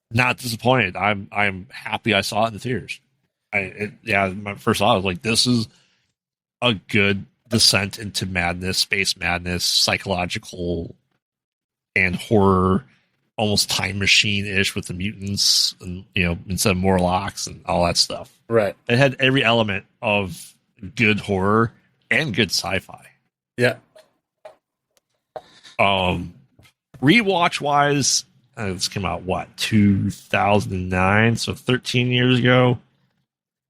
Not disappointed. I'm happy I saw it in the theaters. My first thought was like, this is a good descent into madness, space madness, psychological and horror, almost time machine-ish with the mutants and instead of Morlocks and all that stuff. Right. It had every element of good horror and good sci-fi. Yeah. Rewatch wise, this came out 2009, so 13 years ago.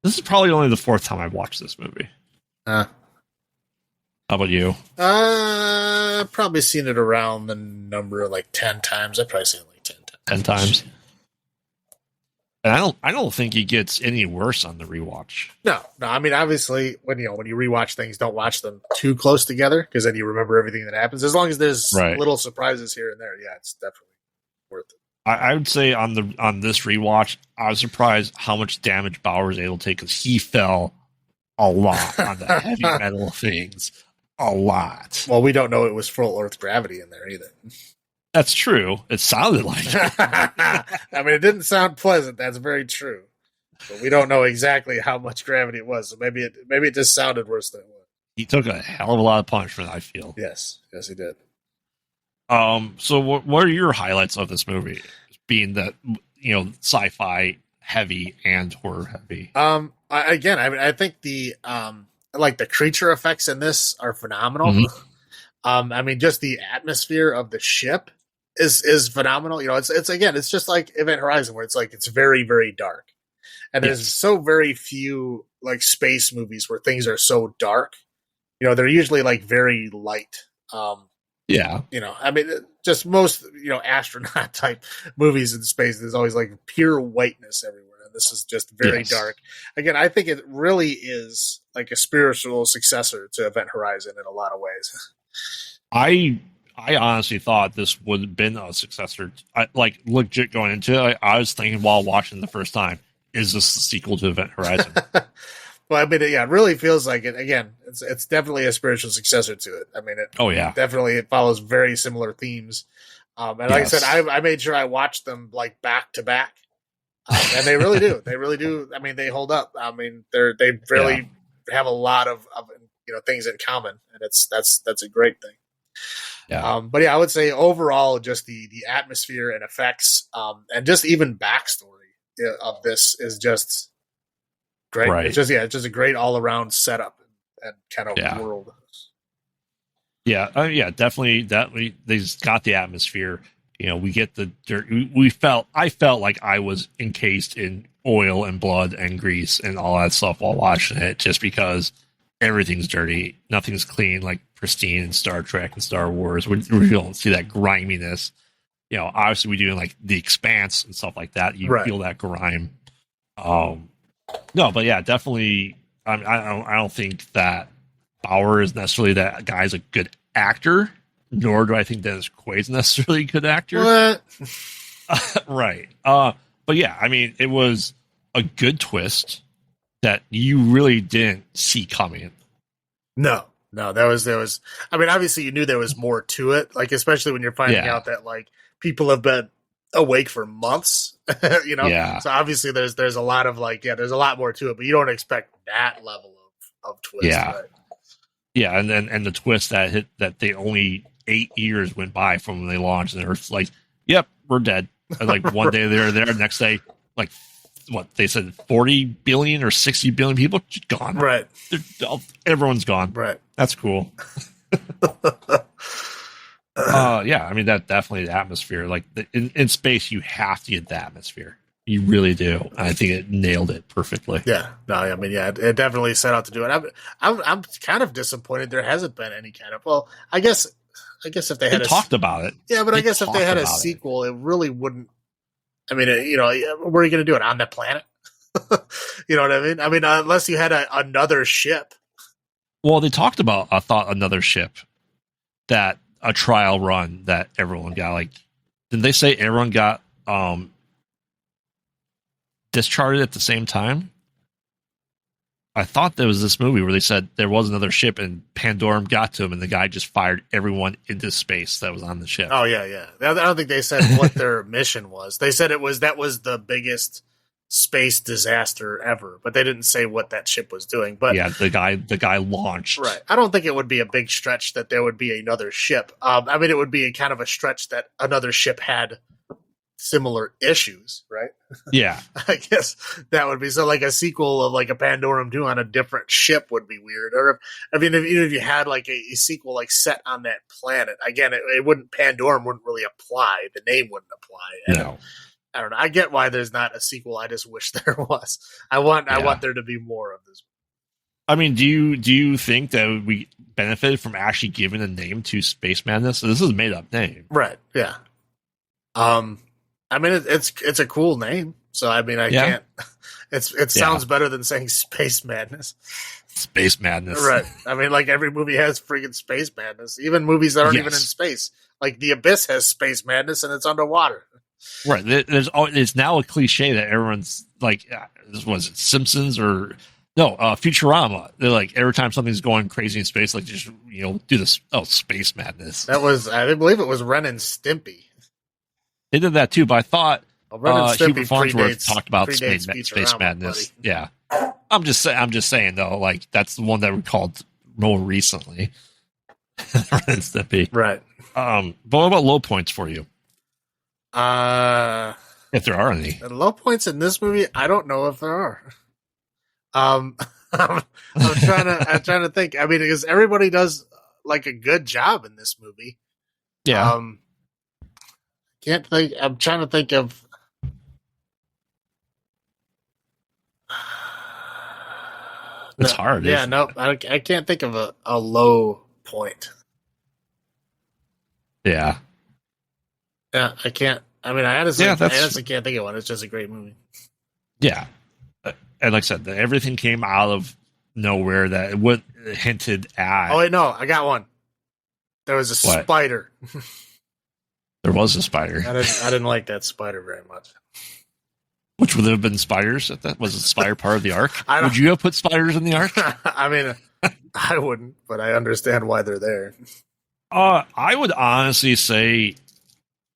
This is probably only the 4th time I've watched this movie. How about you? Probably seen it around the number of 10 times. I've probably seen it 10 times. 10 times. And I don't think it gets any worse on the rewatch. No. Obviously, when you rewatch things, don't watch them too close together because then you remember everything that happens. As long as there's little surprises here and there, it's definitely worth it. I would say on this rewatch, I was surprised how much damage Bauer was able to take because he fell a lot on the heavy metal things, a lot. Well, we don't know it was full Earth gravity in there either. That's true. It sounded like it. It didn't sound pleasant. That's very true. But we don't know exactly how much gravity it was. So maybe it just sounded worse than it was. He took a hell of a lot of punishment, I feel. Yes, he did. So what are your highlights of this movie? Being that sci-fi heavy and horror heavy. I think the the creature effects in this are phenomenal. Mm-hmm. Just the atmosphere of the ship is phenomenal. It's just like Event Horizon, where it's very, very dark, and there's so very few space movies where things are so dark. They're usually very light. Just most astronaut type movies in space. There's always pure whiteness everywhere, and this is just very dark. Again, I think it really is a spiritual successor to Event Horizon in a lot of ways. I honestly thought this would have been a successor. Legit going into it, I was thinking while watching the first time, is this the sequel to Event Horizon? But I mean, yeah, it really feels like it. Again, it's definitely a spiritual successor to it. I mean, it follows very similar themes. And like I said, I made sure I watched them like back to back, and they really do. They really do. I mean, they hold up. I mean, they really have a lot of things in common, and that's a great thing. Yeah. But yeah, I would say overall, just the atmosphere and effects, and just even backstory of this is just great. Right. It's just a great all around setup and kind of world. Yeah, definitely. They just got the atmosphere. We get the dirt. I felt like I was encased in oil and blood and grease and all that stuff while watching it, just because everything's dirty, nothing's clean, like pristine in Star Trek and Star Wars. We don't see that griminess. Obviously we do in like The Expanse and stuff like that. You feel that grime. No, but yeah, definitely. I don't think that Bauer is necessarily that guy's a good actor, nor do I think Dennis Quaid's necessarily a good actor. What? Right. But yeah, I mean, it was a good twist that you really didn't see coming. No, there was. I mean, obviously you knew there was more to it, like especially when you're finding out that like people have been awake for months, Yeah. So obviously there's a lot of there's a lot more to it, but you don't expect that level of twist. Yeah. Right? Yeah, and the twist that they only 8 years went by from when they launched, and Earth's like, "Yep, we're dead." And like one day they're there, next day, like what they said, 40 billion or 60 billion people just gone. Right, everyone's gone. Right, that's cool. Yeah, I mean that definitely the atmosphere. Like in space, you have to get the atmosphere. You really do. I think it nailed it perfectly. Yeah. No, I mean, yeah, it definitely set out to do it. I'm kind of disappointed there hasn't been any kind of. Well, I guess if they had talked about it. Yeah, but I guess if they had a sequel, it really wouldn't. I mean, where are you going to do it on that planet? You know what I mean? I mean, unless you had another ship. Well, they talked about another ship that a trial run that everyone got. Like, didn't they say everyone got discharged at the same time? I thought there was this movie where they said there was another ship and Pandorum got to him and the guy just fired everyone into space that was on the ship. Oh yeah. I don't think they said what their mission was. They said that was the biggest space disaster ever, but they didn't say what that ship was doing. But yeah, the guy launched. Right. I don't think it would be a big stretch that there would be another ship. I mean, it would be kind of a stretch that another ship had similar issues, right? Yeah. I guess that would be so like a sequel of like a Pandorum 2 on a different ship would be weird. Or even if you had like a sequel like set on that planet, again, it wouldn't Pandorum wouldn't really apply. The name wouldn't apply. And no. I don't know. I get why there's not a sequel. I just wish there was. I want there to be more of this. I mean, do you think that we benefited from actually giving a name to Space Madness? So this is a made up name. Right. Yeah. I mean, it's a cool name. So I mean, I can't. It sounds better than saying Space Madness. Space Madness, right? I mean, like every movie has freaking Space Madness. Even movies that aren't even in space, like The Abyss, has Space Madness and it's underwater. Right. It's now a cliche that everyone's like, was it Simpsons or no Futurama? They're like every time something's going crazy in space, like just do this. Oh, Space Madness. That was I believe it was Ren and Stimpy. They did that too, but I thought Hubert Farnsworth talked about Space Madness. Buddy. Yeah, I'm just saying though, like that's the one that we called more recently. Ren and Stimpy, right? But what about low points for you? If there are any low points in this movie, I don't know if there are. I'm trying to think. I mean, because everybody does like a good job in this movie. Yeah. Can't think. I'm trying to think of. It's hard. Yeah, no, I can't think of a low point. Yeah. Yeah, I can't. I mean, I honestly can't think of one. It's just a great movie. Yeah. And like I said, everything came out of nowhere that it hinted at. Oh, wait, no, I got one. There was a spider. There was a spider. I didn't like that spider very much. Which would have been spiders. At that was a spider part of the ark. Would you have put spiders in the ark? I mean, I wouldn't, but I understand why they're there. I would honestly say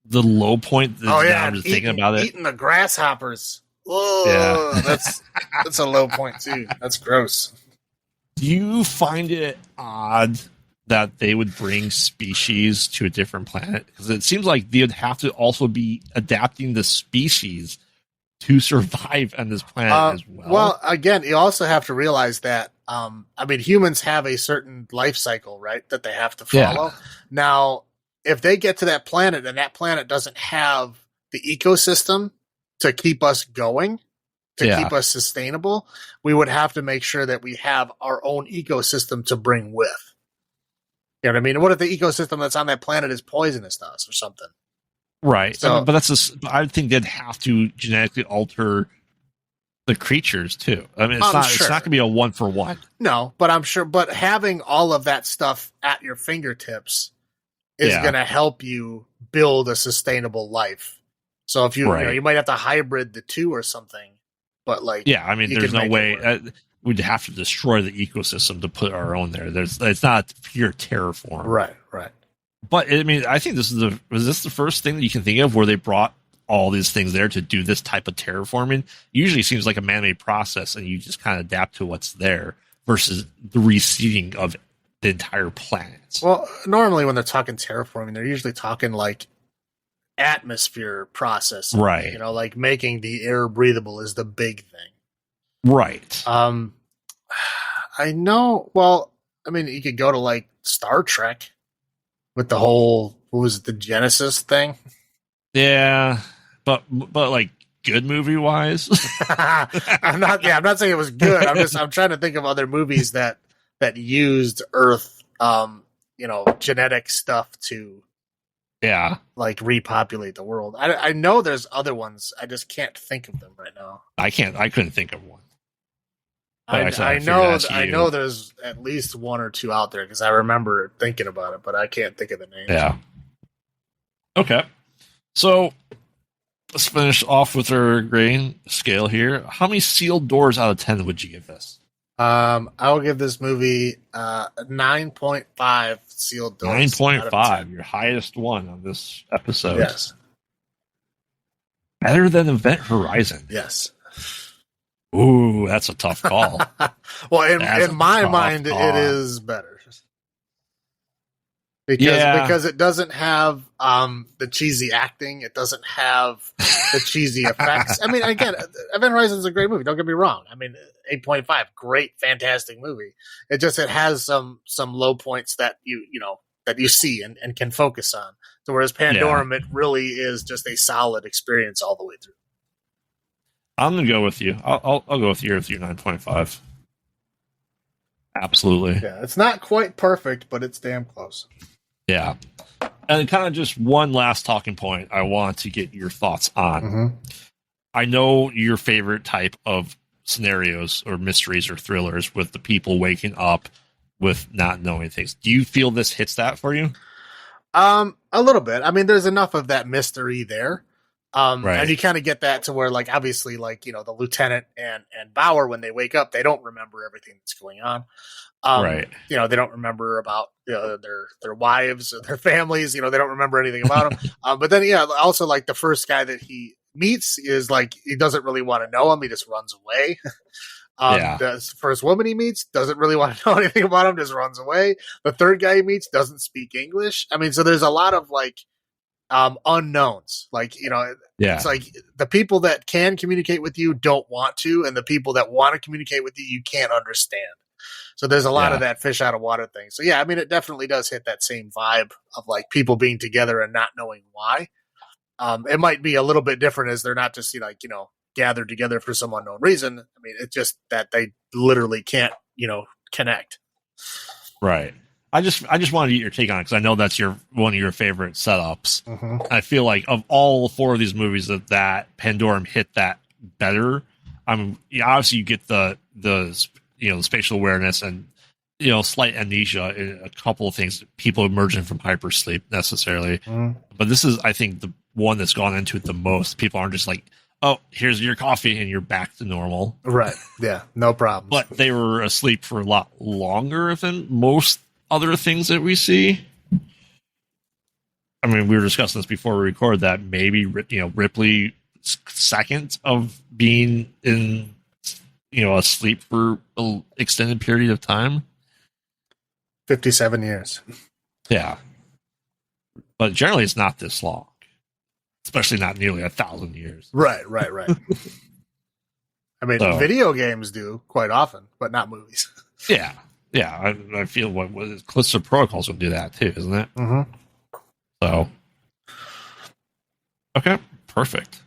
the low point. Now I'm just thinking about it. Eating the grasshoppers. Whoa, yeah. That's a low point too. That's gross. Do you find it odd that they would bring species to a different planet? Because it seems like they would have to also be adapting the species to survive on this planet as well. Well, again, you also have to realize that, humans have a certain life cycle, right, that they have to follow. Yeah. Now, if they get to that planet and that planet doesn't have the ecosystem to keep us going, keep us sustainable, we would have to make sure that we have our own ecosystem to bring with. You know what I mean? What if the ecosystem that's on that planet is poisonous to us or something? Right. So, but I think they'd have to genetically alter the creatures too. I mean, it's not going to be a 1-for-1. No, but I'm sure. But having all of that stuff at your fingertips is going to help you build a sustainable life. So if you might have to hybrid the two or something. But there's no way we'd have to destroy the ecosystem to put our own there. It's not pure terraform. Right. But I mean, I think was this the first thing that you can think of where they brought all these things there to do this type of terraforming? Usually it seems like a man-made process and you just kind of adapt to what's there versus the reseeding of the entire planet. Well, normally when they're talking terraforming, they're usually talking like atmosphere process. Right. You know, like making the air breathable is the big thing. Right. I know. Well, I mean, you could go to like Star Trek. With the whole, what was it, the Genesis thing? Yeah, but like good movie wise, I'm not saying it was good. I'm trying to think of other movies that used Earth, genetic stuff to, like repopulate the world. I know there's other ones. I just can't think of them right now. I couldn't think of one. I know there's at least one or two out there because I remember thinking about it, but I can't think of the name. Yeah. Okay. So let's finish off with our grading scale here. How many sealed doors out of 10 would you give this? I will give this movie 9.5 sealed doors. 9.5, your highest one on this episode. Yes. Better than Event Horizon. Yes. Ooh, that's a tough call. Well, in my mind, it is better because it doesn't have the cheesy acting. It doesn't have the cheesy effects. I mean, again, Event Horizon is a great movie. Don't get me wrong. I mean, 8.5, great, fantastic movie. It has some low points that you see and can focus on. So whereas Pandorum, it really is just a solid experience all the way through. I'm gonna go with you. I'll go with you with your 9.5. Absolutely. Yeah, it's not quite perfect, but it's damn close. Yeah, and kind of just one last talking point I want to get your thoughts on. Mm-hmm. I know your favorite type of scenarios or mysteries or thrillers with the people waking up with not knowing things. Do you feel this hits that for you? A little bit. I mean, there's enough of that mystery there. Right. And you kind of get that to where, like, obviously, like, the lieutenant and Bauer, when they wake up, they don't remember everything that's going on. Right. They don't remember about their wives or their families. They don't remember anything about them. But then, also, like, the first guy that he meets is like, he doesn't really want to know him. He just runs away. The first woman he meets doesn't really want to know anything about him, just runs away. The third guy he meets doesn't speak English. I mean, so there's a lot of, like, unknowns. Like, it's like the people that can communicate with you don't want to, and the people that want to communicate with you can't understand. So there's a lot of that fish out of water thing. So I mean, it definitely does hit that same vibe of like people being together and not knowing why. It might be a little bit different as they're not just gathered together for some unknown reason. I mean, it's just that they literally can't connect. Right. I just wanted to get your take on it because I know that's one of your favorite setups. Mm-hmm. I feel like of all four of these movies that Pandorum hit that better. I mean, obviously you get the spatial awareness and slight amnesia in a couple of things, people emerging from hypersleep necessarily. Mm-hmm. But this is, I think, the one that's gone into it the most. People aren't just like oh, here's your coffee, and you're back to normal. Right. Yeah. No problem. But they were asleep for a lot longer than most other things that we see. I mean, we were discussing this before we recorded that maybe, Ripley second of being in, asleep for an extended period of time. 57 years. Yeah. But generally it's not this long. Especially not nearly 1,000 years. Right. I mean, video games do quite often, but not movies. Yeah. I feel what Callisto Protocols would do that too, isn't it? Mm-hmm. So, okay, perfect.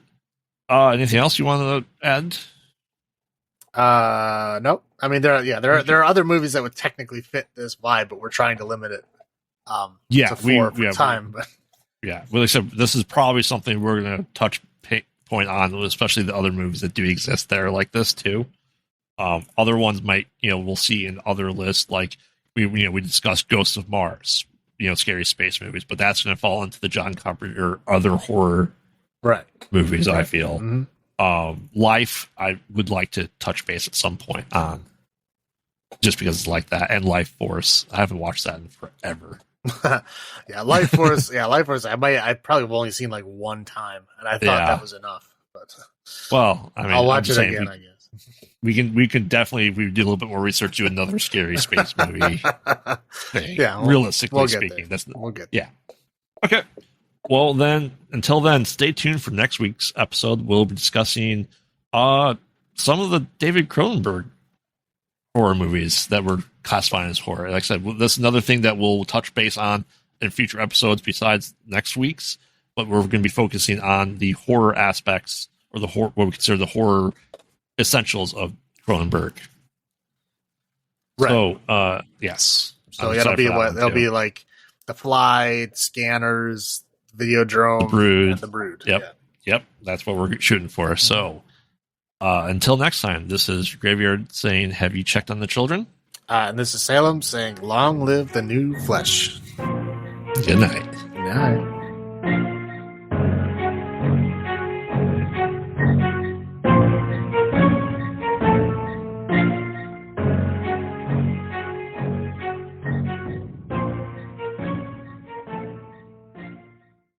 Anything else you want to add? Nope. I mean, there are other movies that would technically fit this vibe, but we're trying to limit it. To four for time. But yeah, well, except this is probably something we're going to touch point on, especially the other movies that do exist there like this too. Other ones might, we'll see in other lists, like we discussed Ghosts of Mars, scary space movies, but that's going to fall into the John Carpenter other horror movies. I feel. Mm-hmm. Life, I would like to touch base at some point on, just because it's like that, and Life Force. I haven't watched that in forever. Life Force. I probably have only seen like one time, and I thought that was enough. But well, I mean, I'll watch it again. I guess we can definitely, if we do a little bit more research, do another scary space movie thing. Yeah, realistically speaking, we'll get there. Yeah. Okay. Well, then, until then, stay tuned for next week's episode. We'll be discussing some of the David Cronenberg horror movies that were classified as horror. Like I said, that's another thing that we'll touch base on in future episodes besides next week's, but we're going to be focusing on the horror aspects, or what we consider the horror essentials of Cronenberg. Right. So, yes. So it'll be like The Fly, Scanners, Videodrome, and The Brood. Yep. That's what we're shooting for. So, until next time, this is Graveyard saying, have you checked on the children? And this is Salem saying, long live the new flesh. Good night. Good night.